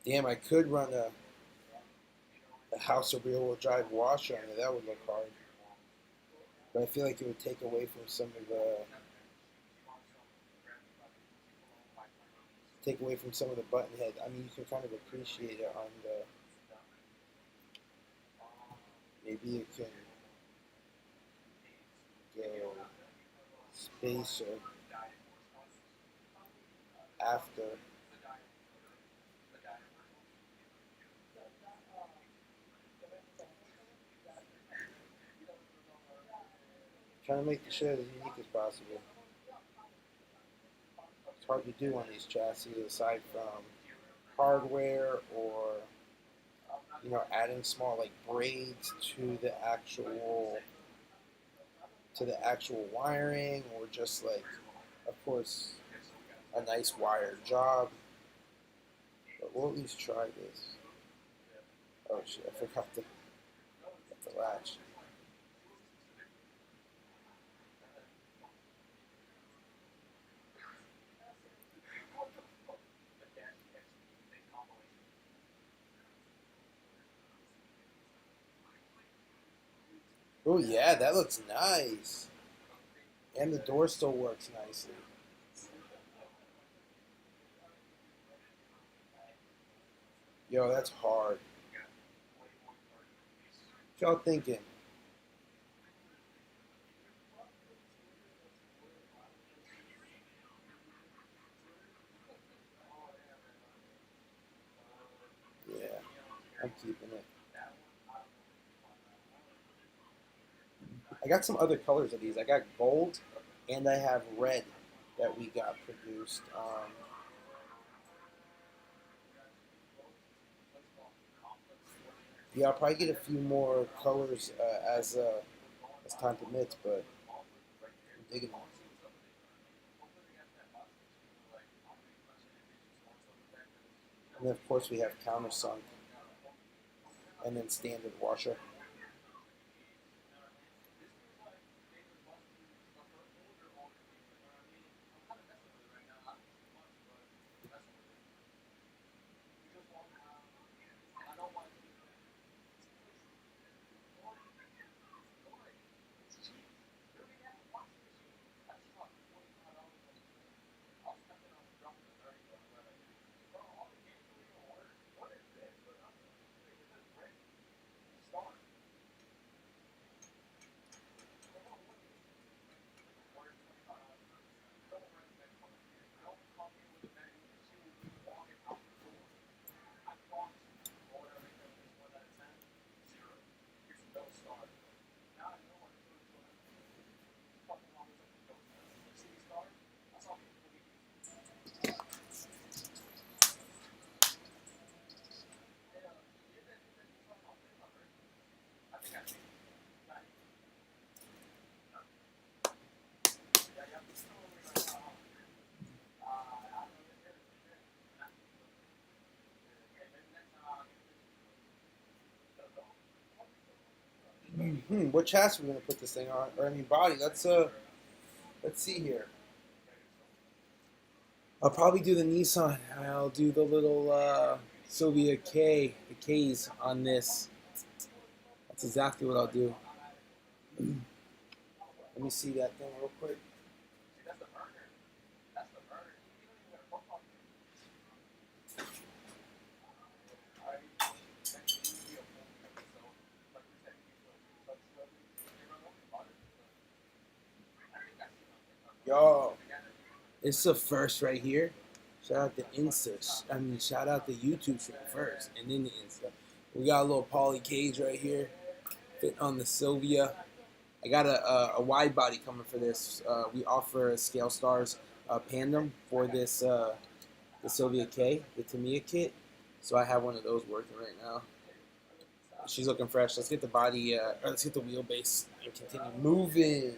Damn, I could run a house of rear wheel drive washer on it. That would look hard. But I feel like it would take away from some of the take away from some of the button head. I mean, you can kind of appreciate it on the, maybe you can go spacer after. Trying to make the shed as unique as possible. It's hard to do on these chassis aside from hardware or, you know, adding small like braids to the actual wiring, or just like, of course, a nice wire job. But we'll at least try this. Oh shit, I forgot to get the latch. Oh yeah, that looks nice. And the door still works nicely. Yo, that's hard. What y'all thinking? Yeah, I'm keeping it. I got some other colors of these. I got gold and I have red that we got produced. Yeah, I'll probably get a few more colors as time permits, but I'm digging it. And then of course we have countersunk and then standard washer. What chassis are we gonna put this thing on? Or I mean body. Let's see here. I'll probably do the Nissan. I'll do the little Sylvia K, the K's on this. That's exactly what I'll do. Let me see that thing real quick. Yo, it's the first right here. Shout out to Insta. I mean, shout out to YouTube first, and then the Insta. We got a little poly cage right here, fitting on the Sylvia. I got a wide body coming for this. We offer a Scale Stars Pandem for this the Sylvia K, the Tamiya kit. So I have one of those working right now. She's looking fresh. Let's get the body, or let's get the wheelbase and continue moving.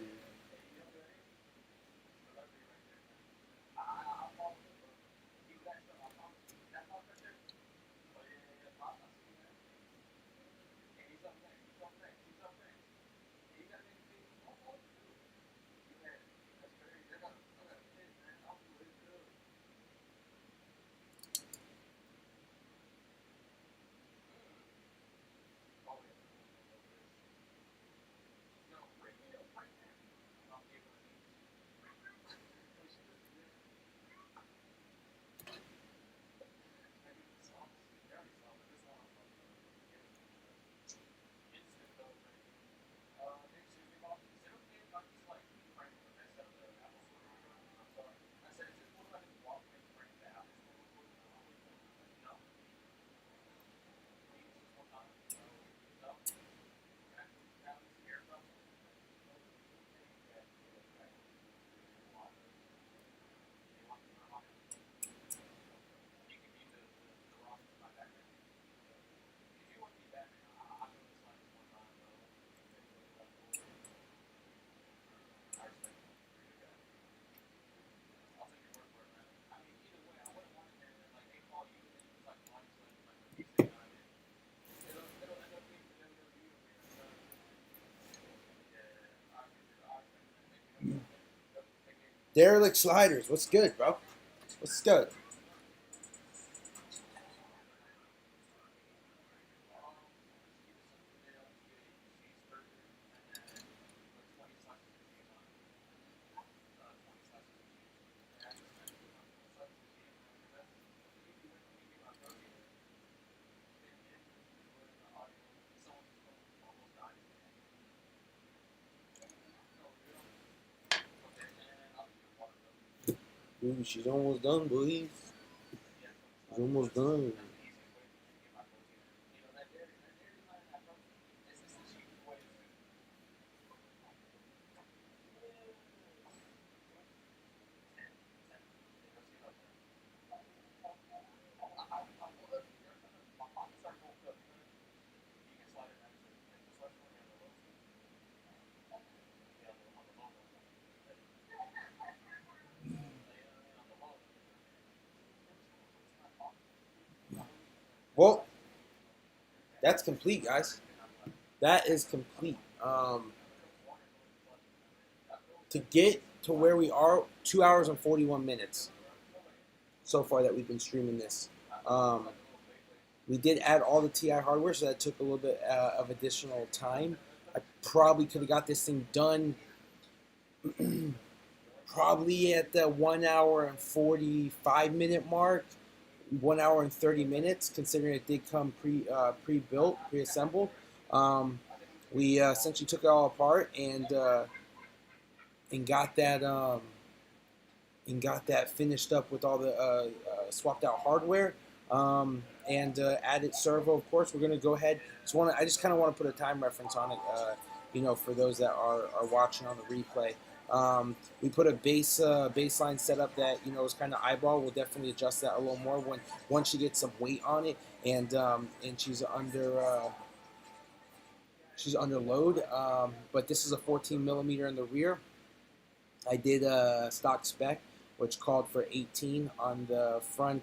Derelict Sliders, what's good, bro? What's good? Ooh, she's almost done, boys. She's almost done. Well, that's complete, guys. That is complete. To get to where we are, 2 hours and 41 minutes so far that we've been streaming this. Um, we did add all the TI hardware, so that took a little bit of additional time. I probably could have got this thing done probably at the 1 hour and 45 minute mark, 1 hour and 30 minutes, considering it did come pre-built, pre-assembled. We essentially took it all apart and got that finished up with all the swapped out hardware and added servo. Of course, we're going to go ahead. I just kind of want to put a time reference on it, for those that are watching on the replay. We put a baseline setup that is kind of eyeball. We'll definitely adjust that a little more once she gets some weight on it and she's under load. But this is a 14 millimeter in the rear. I did a stock spec, which called for 18 on the front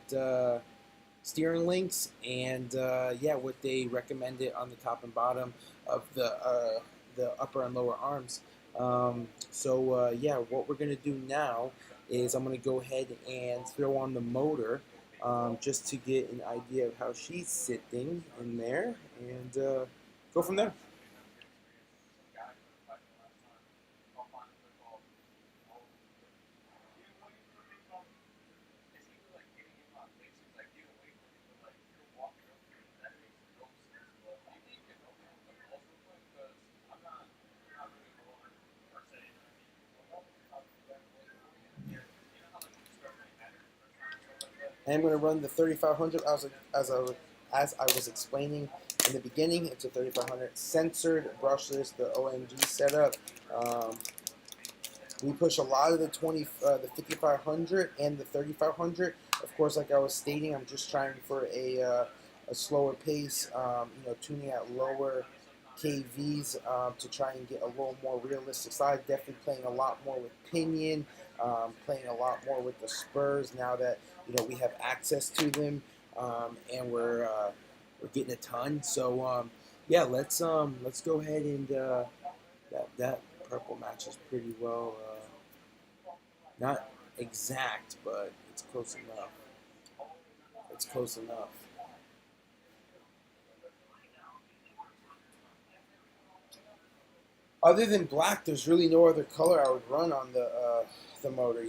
steering links, and what they recommended on the top and bottom of the upper and lower arms. What we're gonna do now is I'm gonna go ahead and throw on the motor just to get an idea of how she's sitting in there, and go from there. I'm going to run the 3500 as I was explaining in the beginning. It's a 3500 censored brushless, the OMG setup. We push a lot of the 5500 and the 3500. Of course, like I was stating, I'm just trying for a slower pace. Tuning at lower KVs to try and get a little more realistic side. Definitely playing a lot more with pinion, playing a lot more with the spurs now that we have access to them, and we're getting a ton. So let's go ahead and that purple matches pretty well. Not exact, but it's close enough. It's close enough. Other than black, there's really no other color I would run on the motor.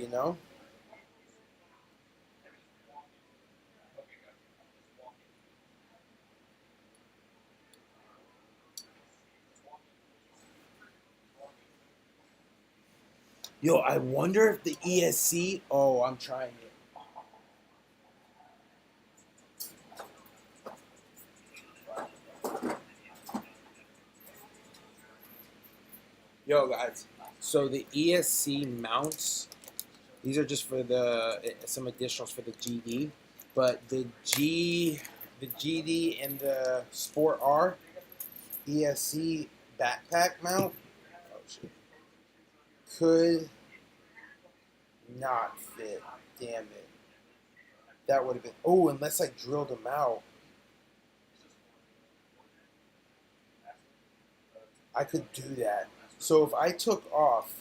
Yo, I wonder if the ESC. Oh, I'm trying it. Yo, guys. So the ESC mounts. These are just for some additionals for the GD, but the GD and the Sport R ESC backpack mount could not fit. Damn it. That would have been. Oh, unless I drilled them out, I could do that. So if I took off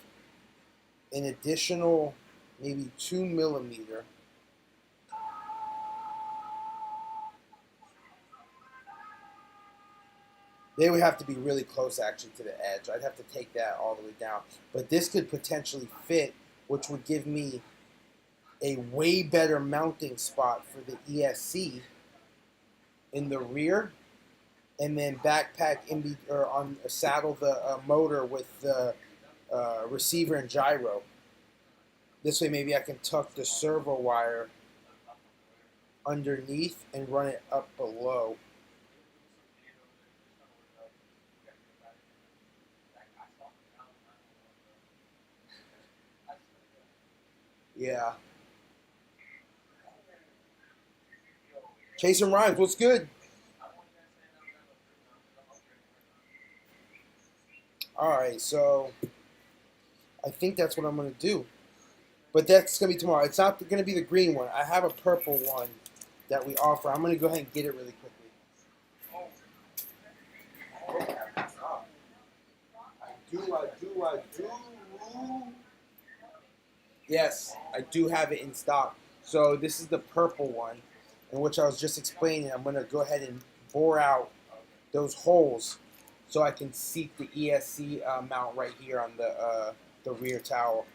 an additional maybe 2 millimeter. They would have to be really close actually to the edge. I'd have to take that all the way down. But this could potentially fit, which would give me a way better mounting spot for the ESC in the rear, and then backpack or on saddle the motor with the receiver and gyro. This way maybe I can tuck the servo wire underneath and run it up below. Yeah. Chasing Rhymes, what's good? Alright, so I think that's what I'm going to do. But that's going to be tomorrow. It's not going to be the green one. I have a purple one that we offer. I'm going to go ahead and get it really quickly. I do. Yes, I do have it in stock. So this is the purple one, in which I was just explaining. I'm going to go ahead and bore out those holes so I can seat the ESC mount right here on the rear towel.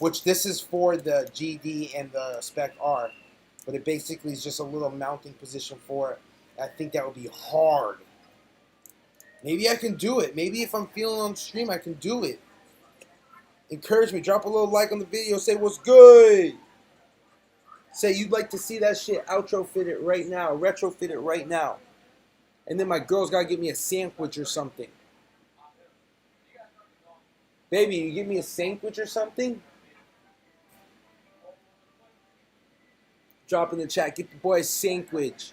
Which this is for the GD and the Spec R, but it basically is just a little mounting position for it. I think that would be hard. Maybe I can do it. Maybe if I'm feeling on stream, I can do it. Encourage me. Drop a little like on the video. Say what's good. Say you'd like to see that shit outro fitted right now. Retrofit it right now. And then my girl's got to give me a sandwich or something. Baby, you give me a sandwich or something? Drop in the chat. Get the boy a sandwich.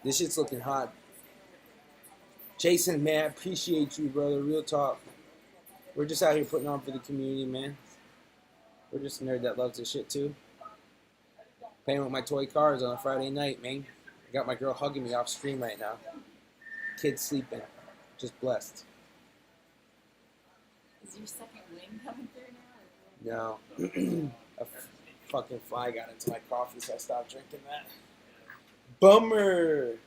This shit's looking hot. Jason, man, appreciate you, brother. Real talk. We're just out here putting on for the community, man. We're just a nerd that loves this shit, too. Playing with my toy cars on a Friday night, man. I got my girl hugging me off stream right now. Kids sleeping. Just blessed.
Is your second wing coming through now?
No. A fucking fly got into my coffee, so I stopped drinking that. Bummer.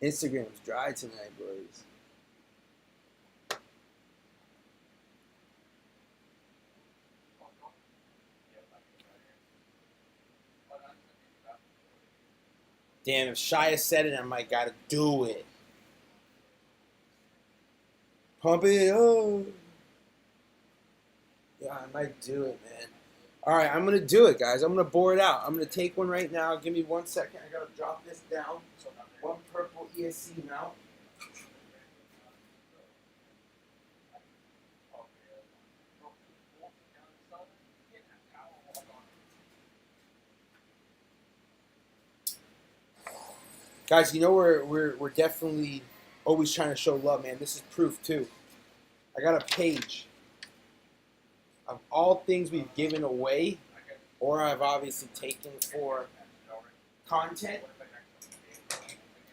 Instagram's dry tonight, boys. Damn, if Shia said it, I might gotta do it. Pump it up. Yeah, I might do it, man. All right, I'm gonna do it, guys. I'm gonna bore it out. I'm gonna take one right now. Give me 1 second. I gotta drop this down. One purple ESC mount. Guys, you know we're definitely always trying to show love, man. This is proof too. I got a page of all things we've given away, or I've obviously taken for content,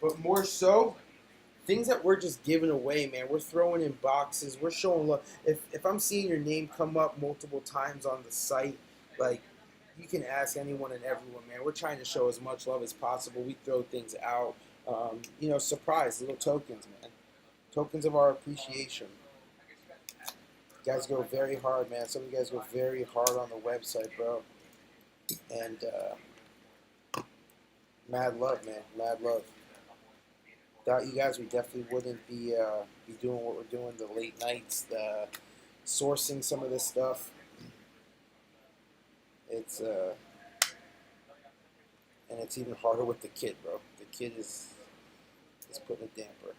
but more so things that we're just giving away, man. We're throwing in boxes. We're showing love. If I'm seeing your name come up multiple times on the site, like, you can ask anyone and everyone, man. We're trying to show as much love as possible. We throw things out, you know, surprise, little tokens, man. Tokens of our appreciation. You guys go very hard, man. Some of you guys go very hard on the website, bro. And mad love, man. Mad love. Without you guys, we definitely wouldn't be doing what we're doing, the late nights, the sourcing some of this stuff. It's and it's even harder with the kid, bro. The kid is putting a damper,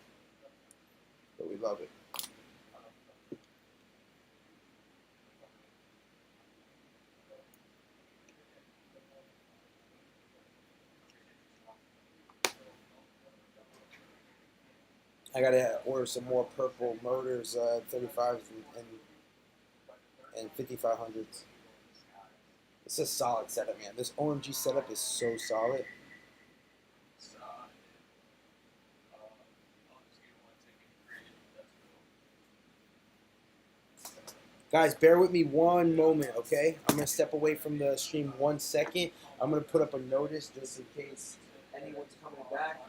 but we love it. I gotta order some more purple motors, 35s and 5500s. It's a solid setup, man. This OMG setup is so solid. Guys, bear with me one moment, okay? I'm gonna step away from the stream 1 second. I'm gonna put up a notice just in case anyone's coming back.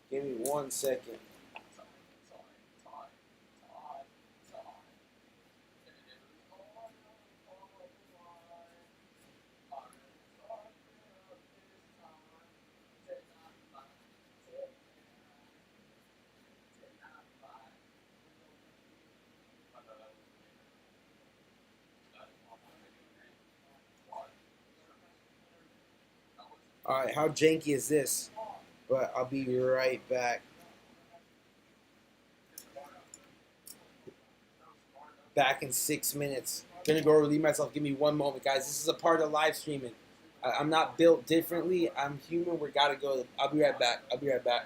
Give me 1 second. Alright, how janky is this? But I'll be right back. Back in 6 minutes. Gonna go relieve myself. Give me one moment, guys. This is a part of live streaming. I'm not built differently. I'm human. We gotta go. I'll be right back. I'll be right back.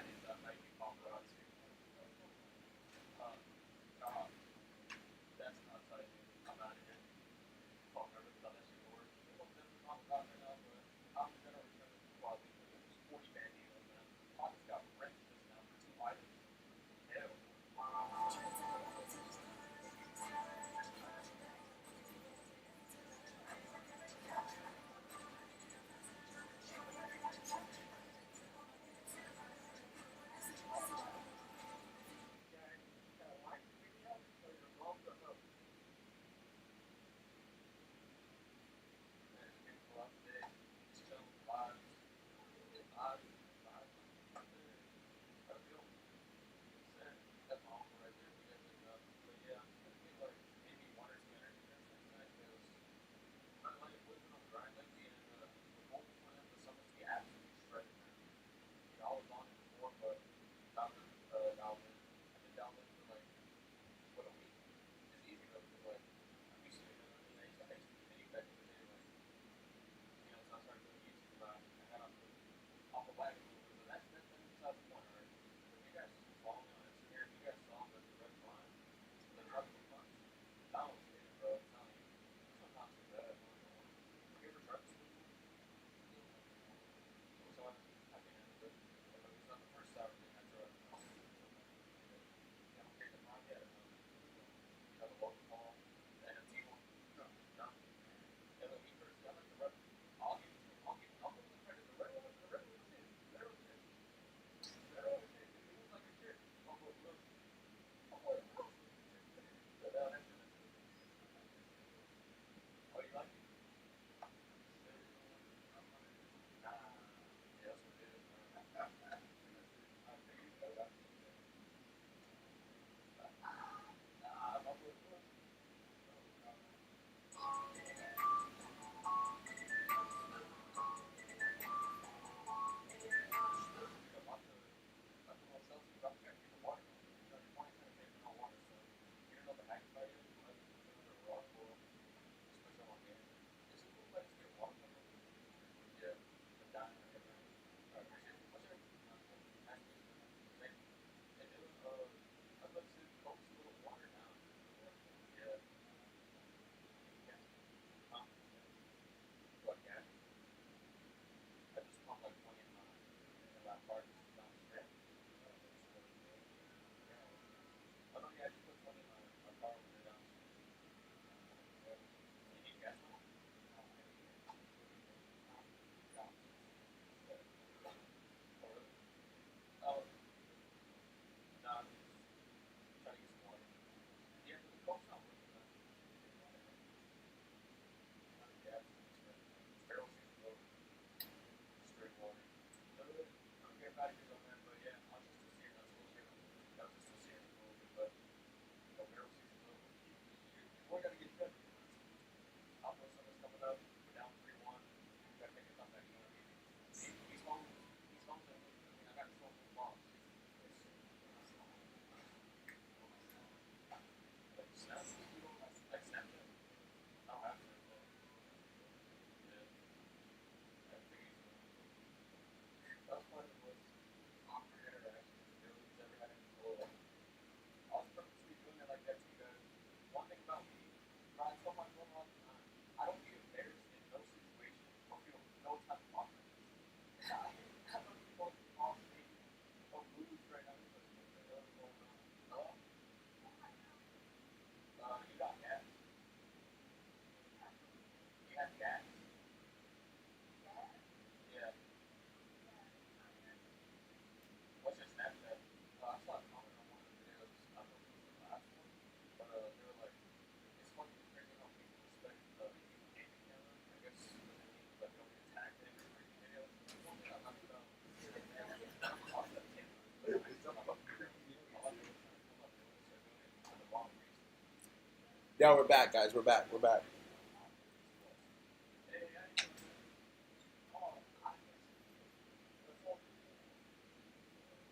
Yeah, we're back, guys. We're back. We're back.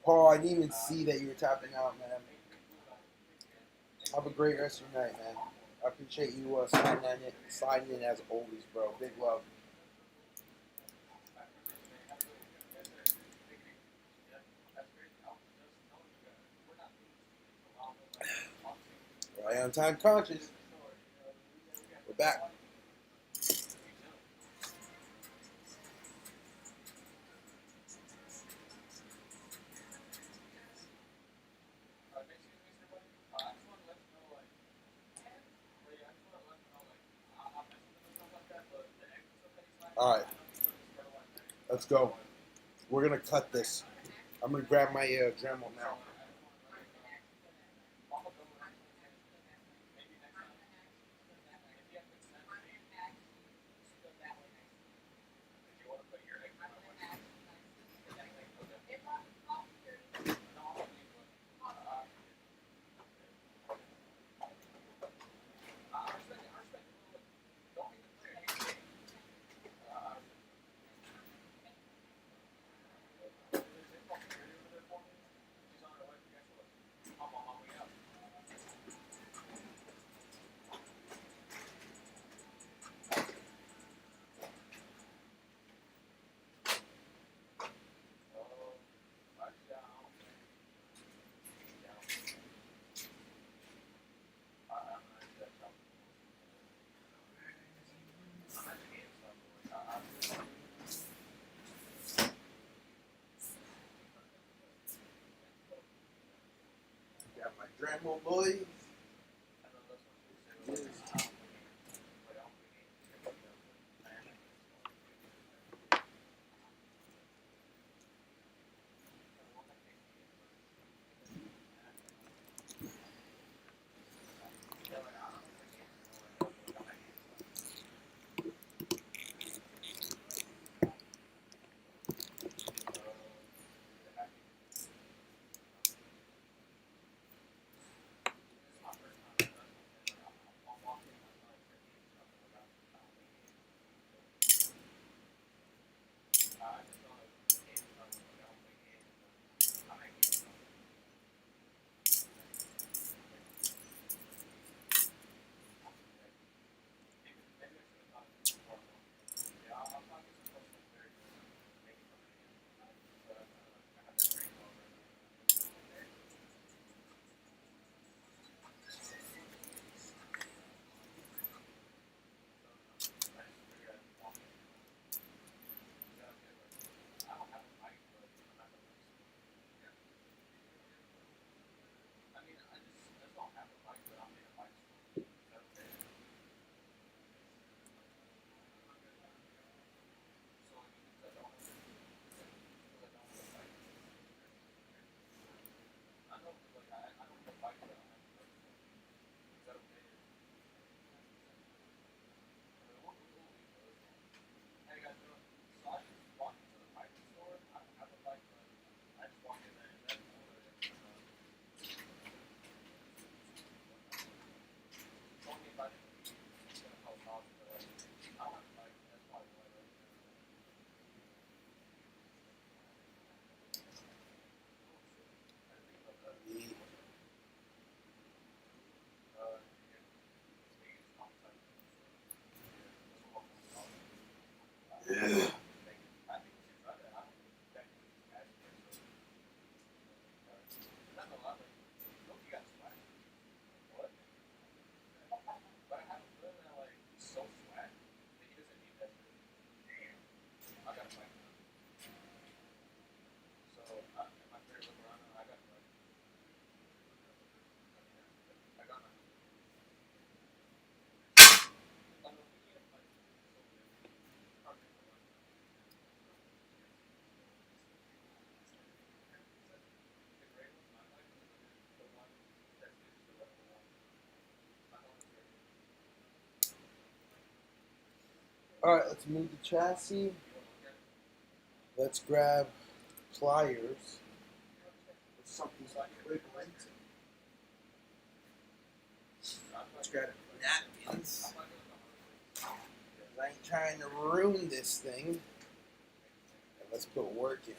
Paul, I didn't even see that you were tapping out, man. Have a great rest of your night, man. I appreciate you sliding in as always, bro. Big love. Right on time conscious. We're back. All right, let's go. We're gonna cut this. I'm gonna grab my Dremel now. Got my Dremel, boys. Yeah. All right, let's move the chassis. Let's grab pliers. Something's like equivalent. Let's grab napkins. I ain't trying to ruin this thing. And let's put work in.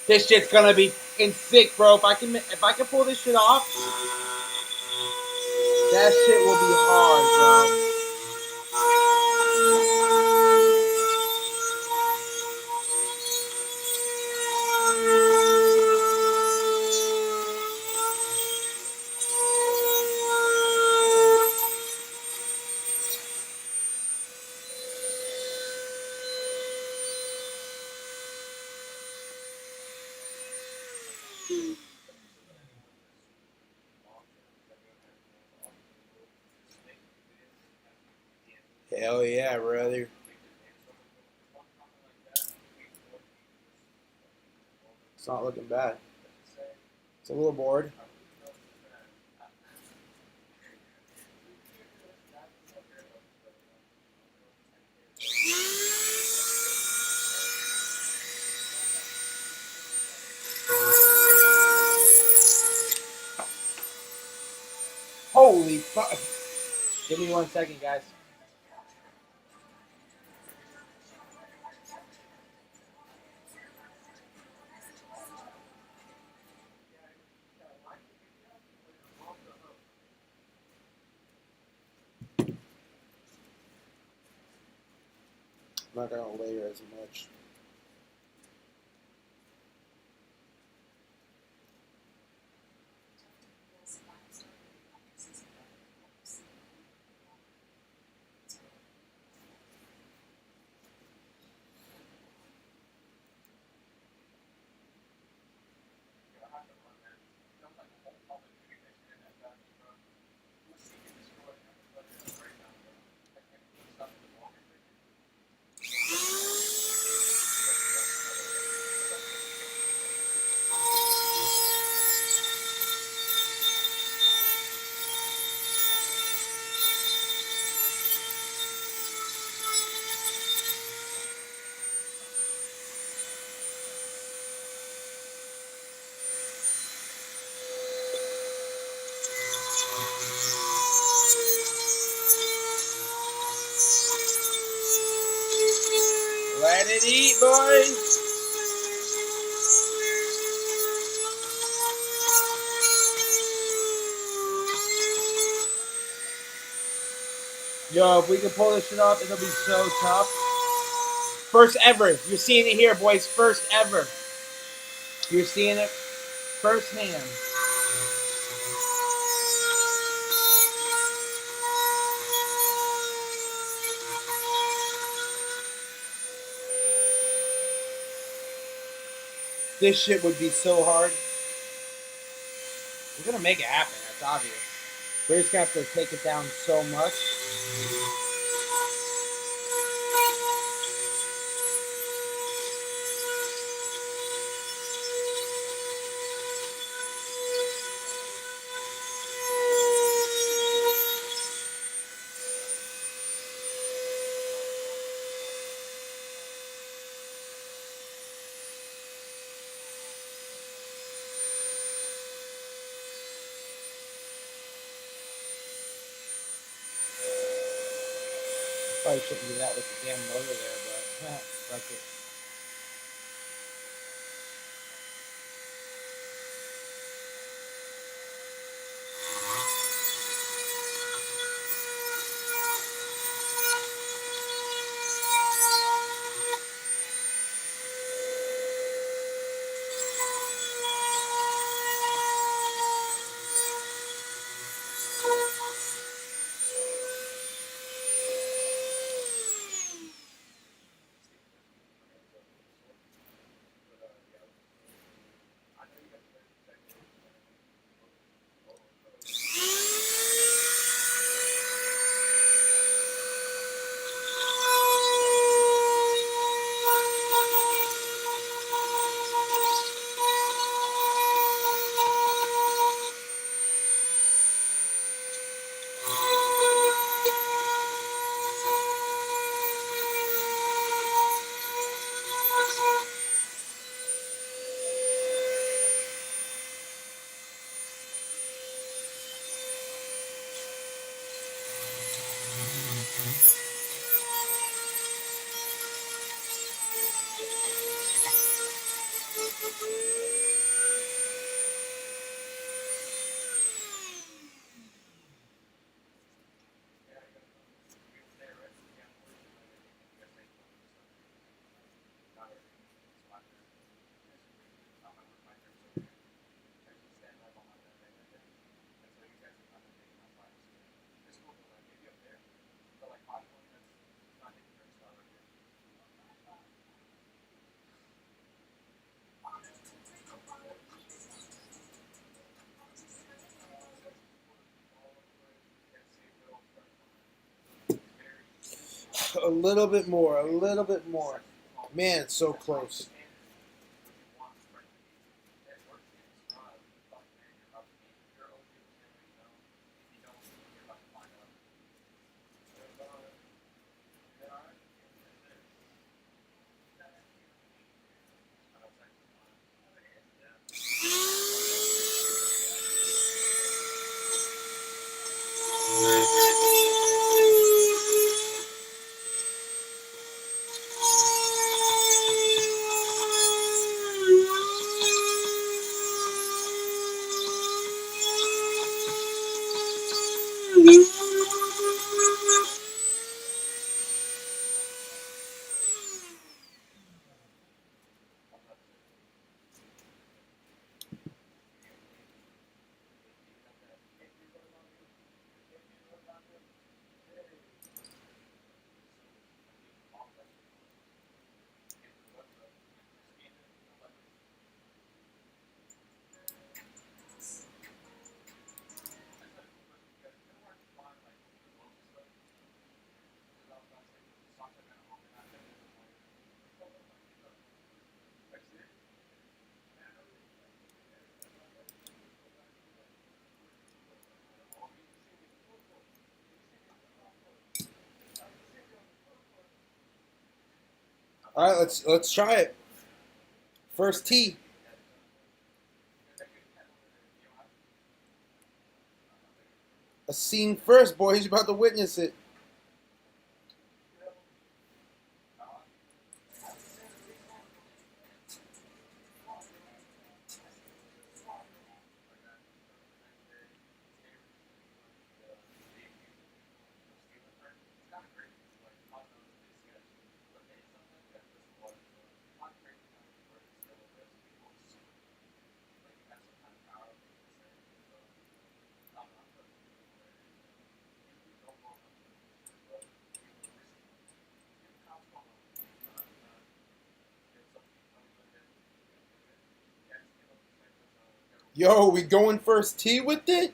This shit's gonna be fucking sick, bro. If I can pull this shit off, that shit will be hard, bro. Hell yeah, brother. It's not looking bad. It's a little bored. Holy fuck. Give me 1 second, guys. I'm not gonna layer as much. Let it eat, boys. Yo, if we can pull this shit off, it'll be so tough. First ever. You're seeing it here, boys. First ever. You're seeing it firsthand. This shit would be so hard. We're gonna make it happen. That's obvious. We're just gonna have to take it down so much. Probably shouldn't do that with the damn motor there, but fuck it. A little bit more, a little bit more. Man, it's so close. All right, let's try it. First tee. A scene first, boy. He's about to witness it. Yo, we going first tee with it?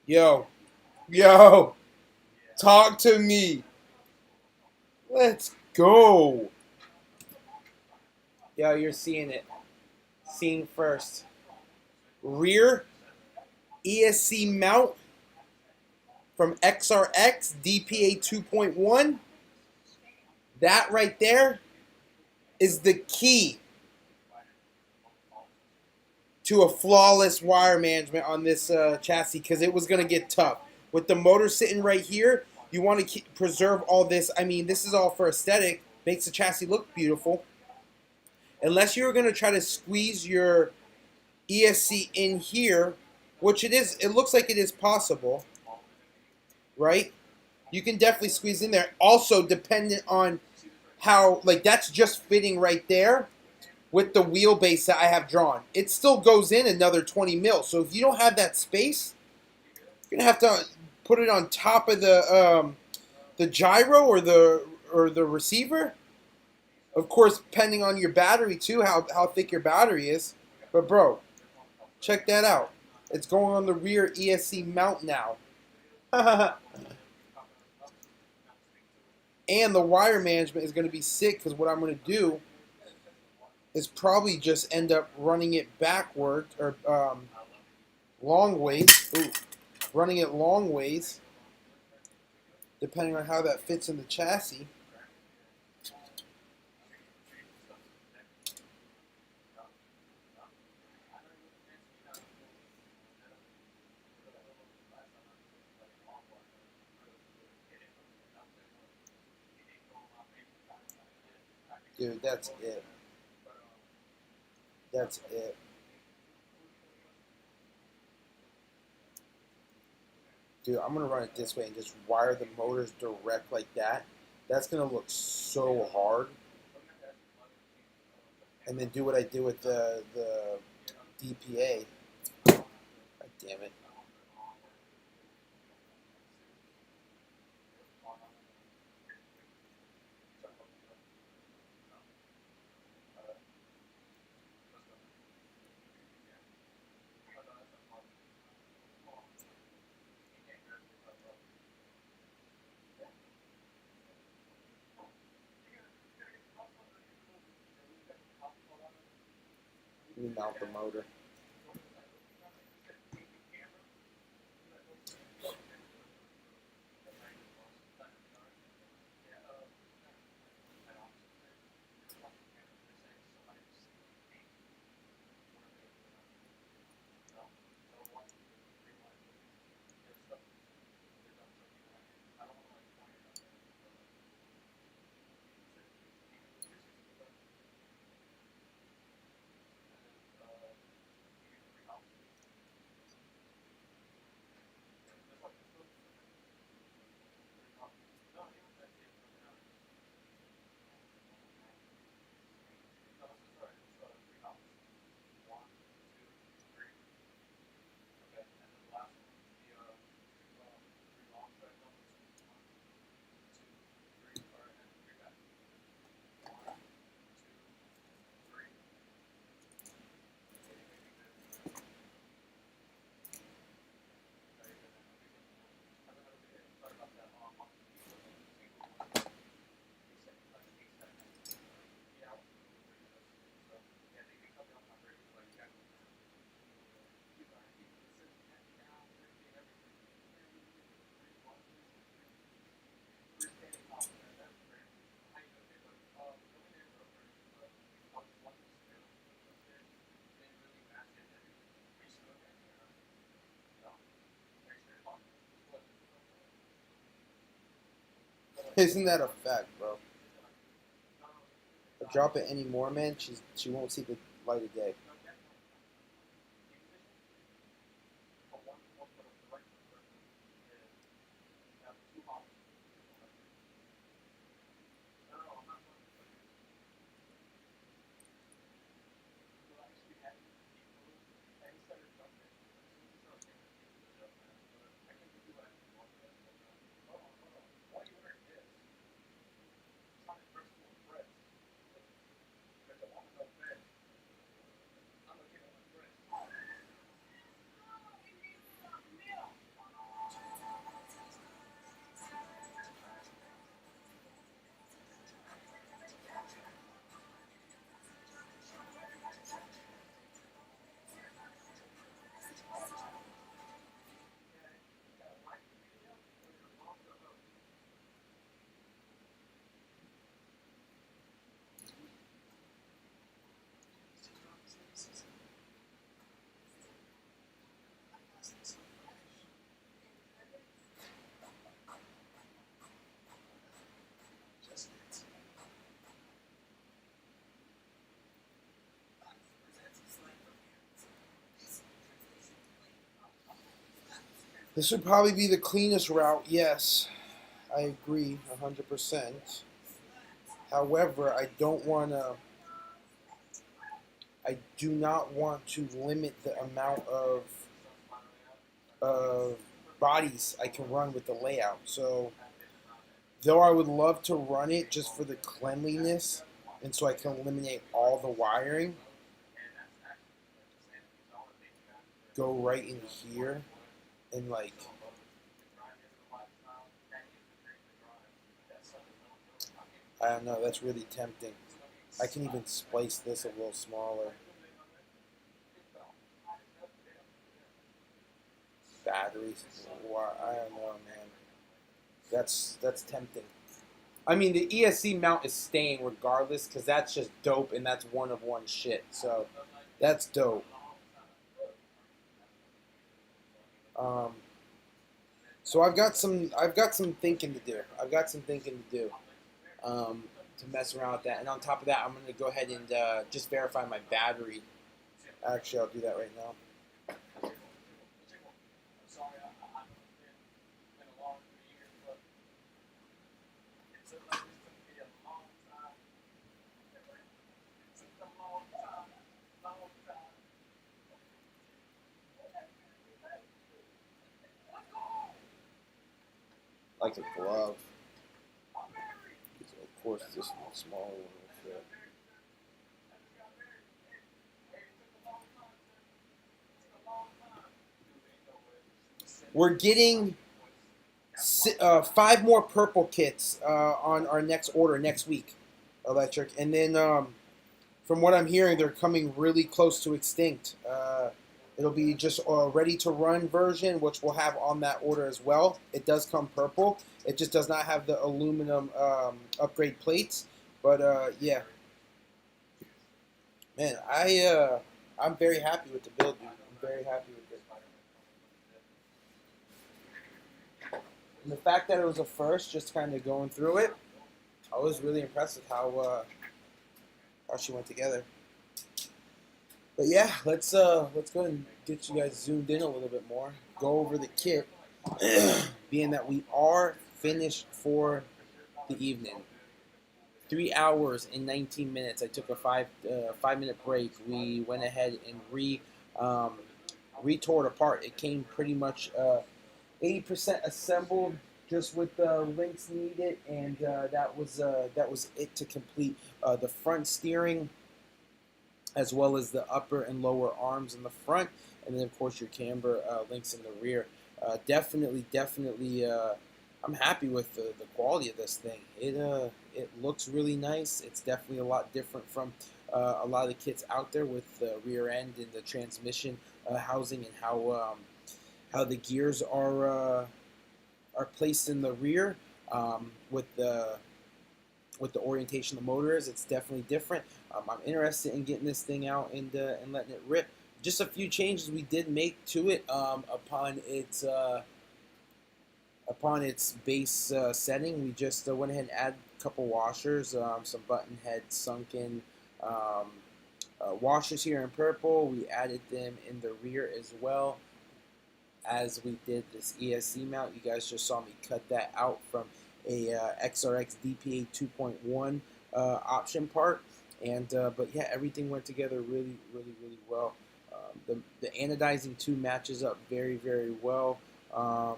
Yo, yo, talk to me. Let's go. Yo, you're seeing it. Seeing first. Rear ESC mount from XRX DPA 2.1. That right there is the key to a flawless wire management on this chassis, because it was going to get tough. With the motor sitting right here, you want to preserve all this. I mean, this is all for aesthetic. Makes the chassis look beautiful. Unless you're going to try to squeeze your ESC in here, which it is, it looks like it is possible, right? You can definitely squeeze in there. Also, dependent on how, like, that's just fitting right there with the wheelbase that I have drawn. It still goes in another 20 mil. So if you don't have that space, you're gonna have to put it on top of the gyro or the receiver. Of course, depending on your battery too, how thick your battery is. But bro, check that out. It's going on the rear ESC mount now. And the wire management is going to be sick, because what I'm going to do is probably just end up running it backward, or long ways. Ooh, running it long ways, depending on how that fits in the chassis. Dude, that's it. That's it. Dude, I'm going to run it this way and just wire the motors direct like that. That's going to look so hard. And then do what I did with the DPA. God damn it. Let me mount the motor. Isn't that a fact, bro? If I drop it anymore, man, she won't see the light of day. This would probably be the cleanest route, yes. I agree 100%. However, I do not want to limit the amount of bodies I can run with the layout. So, though I would love to run it just for the cleanliness and so I can eliminate all the wiring, go right in here and like, I don't know, that's really tempting. I can even splice this a little smaller. Batteries, I don't know, man. That's tempting. I mean, the ESC mount is staying regardless because that's just dope and that's one of one shit. So that's dope. Um, so I've got some thinking to do. I've got some thinking to do to mess around with that. And on top of that, I'm gonna go ahead and just verify my battery. Actually, I'll do that right now. Like a glove. So of course, this one smaller one will fit. We're getting 5 more purple kits on our next order next week, electric, and then from what I'm hearing, they're coming really close to extinct. It'll be just a ready-to-run version, which we'll have on that order as well. It does come purple. It just does not have the aluminum upgrade plates. But yeah, man, I'm very happy with the build, dude. I'm very happy with it. And the fact that it was a first, just kind of going through it, I was really impressed with how she went together. But yeah, let's go ahead and get you guys zoomed in a little bit more. Go over the kit, being that we are finished for the evening. 3 hours and 19 minutes. I took a 5 minute break. We went ahead and retore it apart. It came pretty much 80% assembled, just with the links needed, and that was it to complete the front steering, as well as the upper and lower arms in the front, and then of course your camber links in the rear. Definitely, I'm happy with the quality of this thing. It looks really nice. It's definitely a lot different from a lot of the kits out there with the rear end and the transmission housing, and how the gears are placed in the rear with the orientation of the motor is. It's definitely different. I'm interested in getting this thing out and letting it rip. Just a few changes we did make to it upon its base setting. We just went ahead and added a couple washers, some button head sunken washers here in purple. We added them in the rear as well, as we did this ESC mount. You guys just saw me cut that out from a XRX DPA 2.1 option part, and but yeah, everything went together really well. The anodizing too matches up very well. I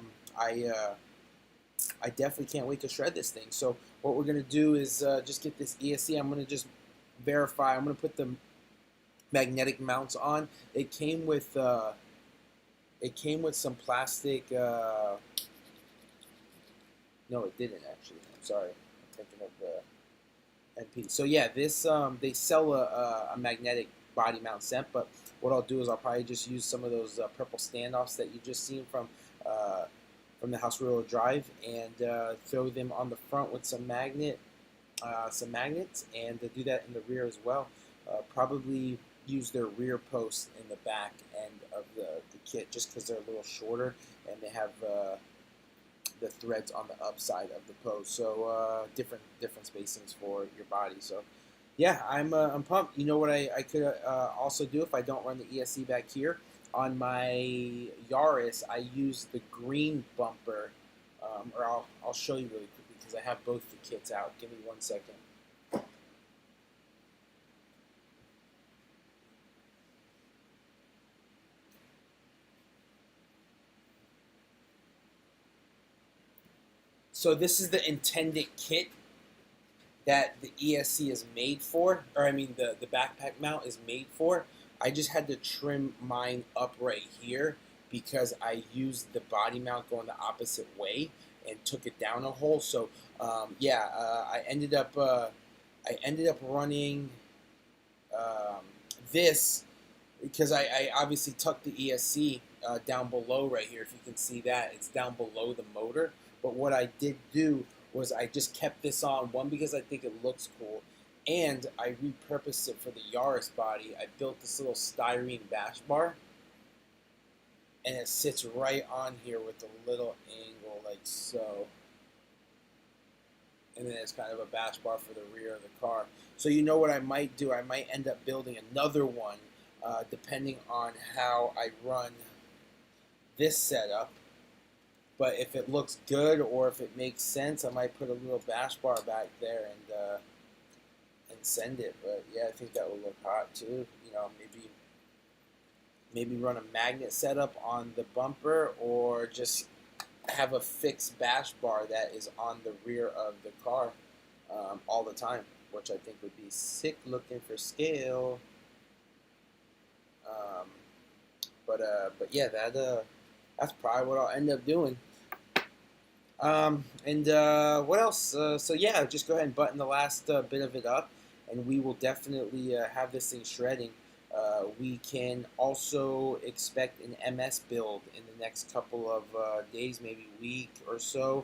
definitely can't wait to shred this thing. So what we're gonna do is just get this ESC. I'm gonna just verify. I'm gonna put the magnetic mounts on. It came with some plastic. No, it didn't actually. I'm sorry. I'm thinking of the NP. So yeah, this they sell a magnetic body mount set, but what I'll do is I'll probably just use some of those purple standoffs that you just seen from the House Wheel Drive, and throw them on the front with some magnets, and do that in the rear as well. Probably use their rear posts in the back end of the kit, just because they're a little shorter and they have the threads on the upside of the post. So different spacings for your body. So yeah, I'm pumped. You know what I could also do if I don't run the ESC back here? on my Yaris, I used the green bumper, or I'll show you really quickly because I have both the kits out. Give me 1 second. So this is the intended kit that the ESC is made for, or I mean the backpack mount is made for. I just had to trim mine up right here because I used the body mount going the opposite way and took it down a hole. So I ended up running um, this because I obviously tucked the ESC down below right here. If you can see that, it's down below the motor. But what I did do was I just kept this on, one, because I think it looks cool, and I repurposed it for the Yaris body. I built this little styrene bash bar, and it sits right on here with a little angle like so. And then it's kind of a bash bar for the rear of the car. So you know what I might do? I might end up building another one, depending on how I run this setup. But if it looks good or if it makes sense, I might put a little bash bar back there and send it. But yeah, I think that would look hot too. You know, maybe run a magnet setup on the bumper, or just have a fixed bash bar that is on the rear of the car all the time, which I think would be sick looking for scale. But yeah, that's probably what I'll end up doing. What else? So yeah, just go ahead and button the last bit of it up, and we will definitely have this thing shredding. We can also expect an MS build in the next couple of days, maybe week or so.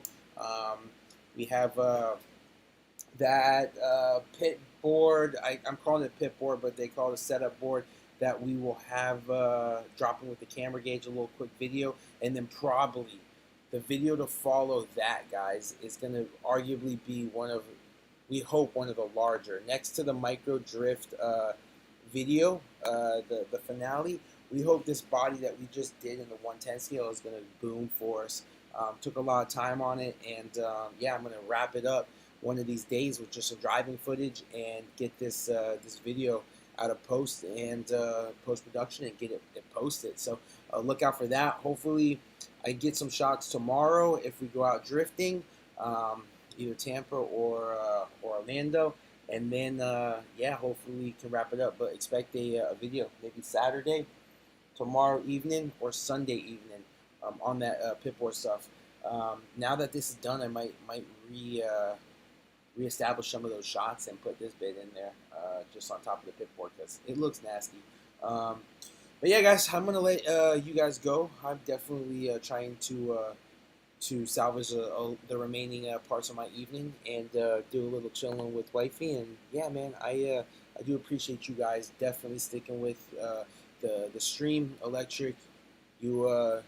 We have that pit board. I'm calling it pit board, but they call it a setup board, that we will have dropping with the camera gauge, a little quick video, and then probably the video to follow that, guys, is going to arguably be we hope one of the larger. Next to the micro drift video, the finale, we hope this body that we just did in the 110 scale is going to boom for us. Took a lot of time on it, and yeah, I'm going to wrap it up one of these days with just some driving footage and get this video out of post and post-production and get it posted. So look out for that. Hopefully I get some shots tomorrow if we go out drifting, either Tampa or Orlando. And then, yeah, hopefully we can wrap it up. But expect a video maybe Saturday, tomorrow evening, or Sunday evening on that pit board stuff. Now that this is done, I might reestablish some of those shots and put this bit in there just on top of the pit board because it looks nasty. But yeah, guys, I'm gonna let you guys go. I'm definitely trying to salvage the remaining parts of my evening and do a little chilling with wifey. And yeah, man, I do appreciate you guys definitely sticking with the stream. Electric, you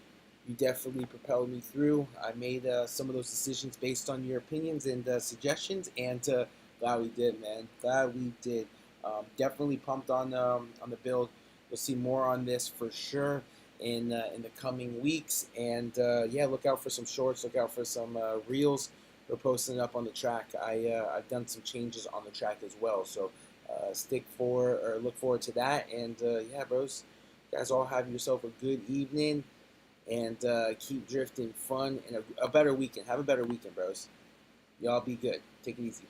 definitely propelled me through. I made some of those decisions based on your opinions and suggestions, and glad we did, man. Glad we did. Definitely pumped on the build. You'll see more on this for sure in the coming weeks, and yeah, look out for some shorts. Look out for some reels. We're posting up on the track. I've done some changes on the track as well, so look forward to that. And yeah, bros, you guys all have yourself a good evening, and keep drifting fun and a better weekend. Have a better weekend, bros. Y'all be good. Take it easy.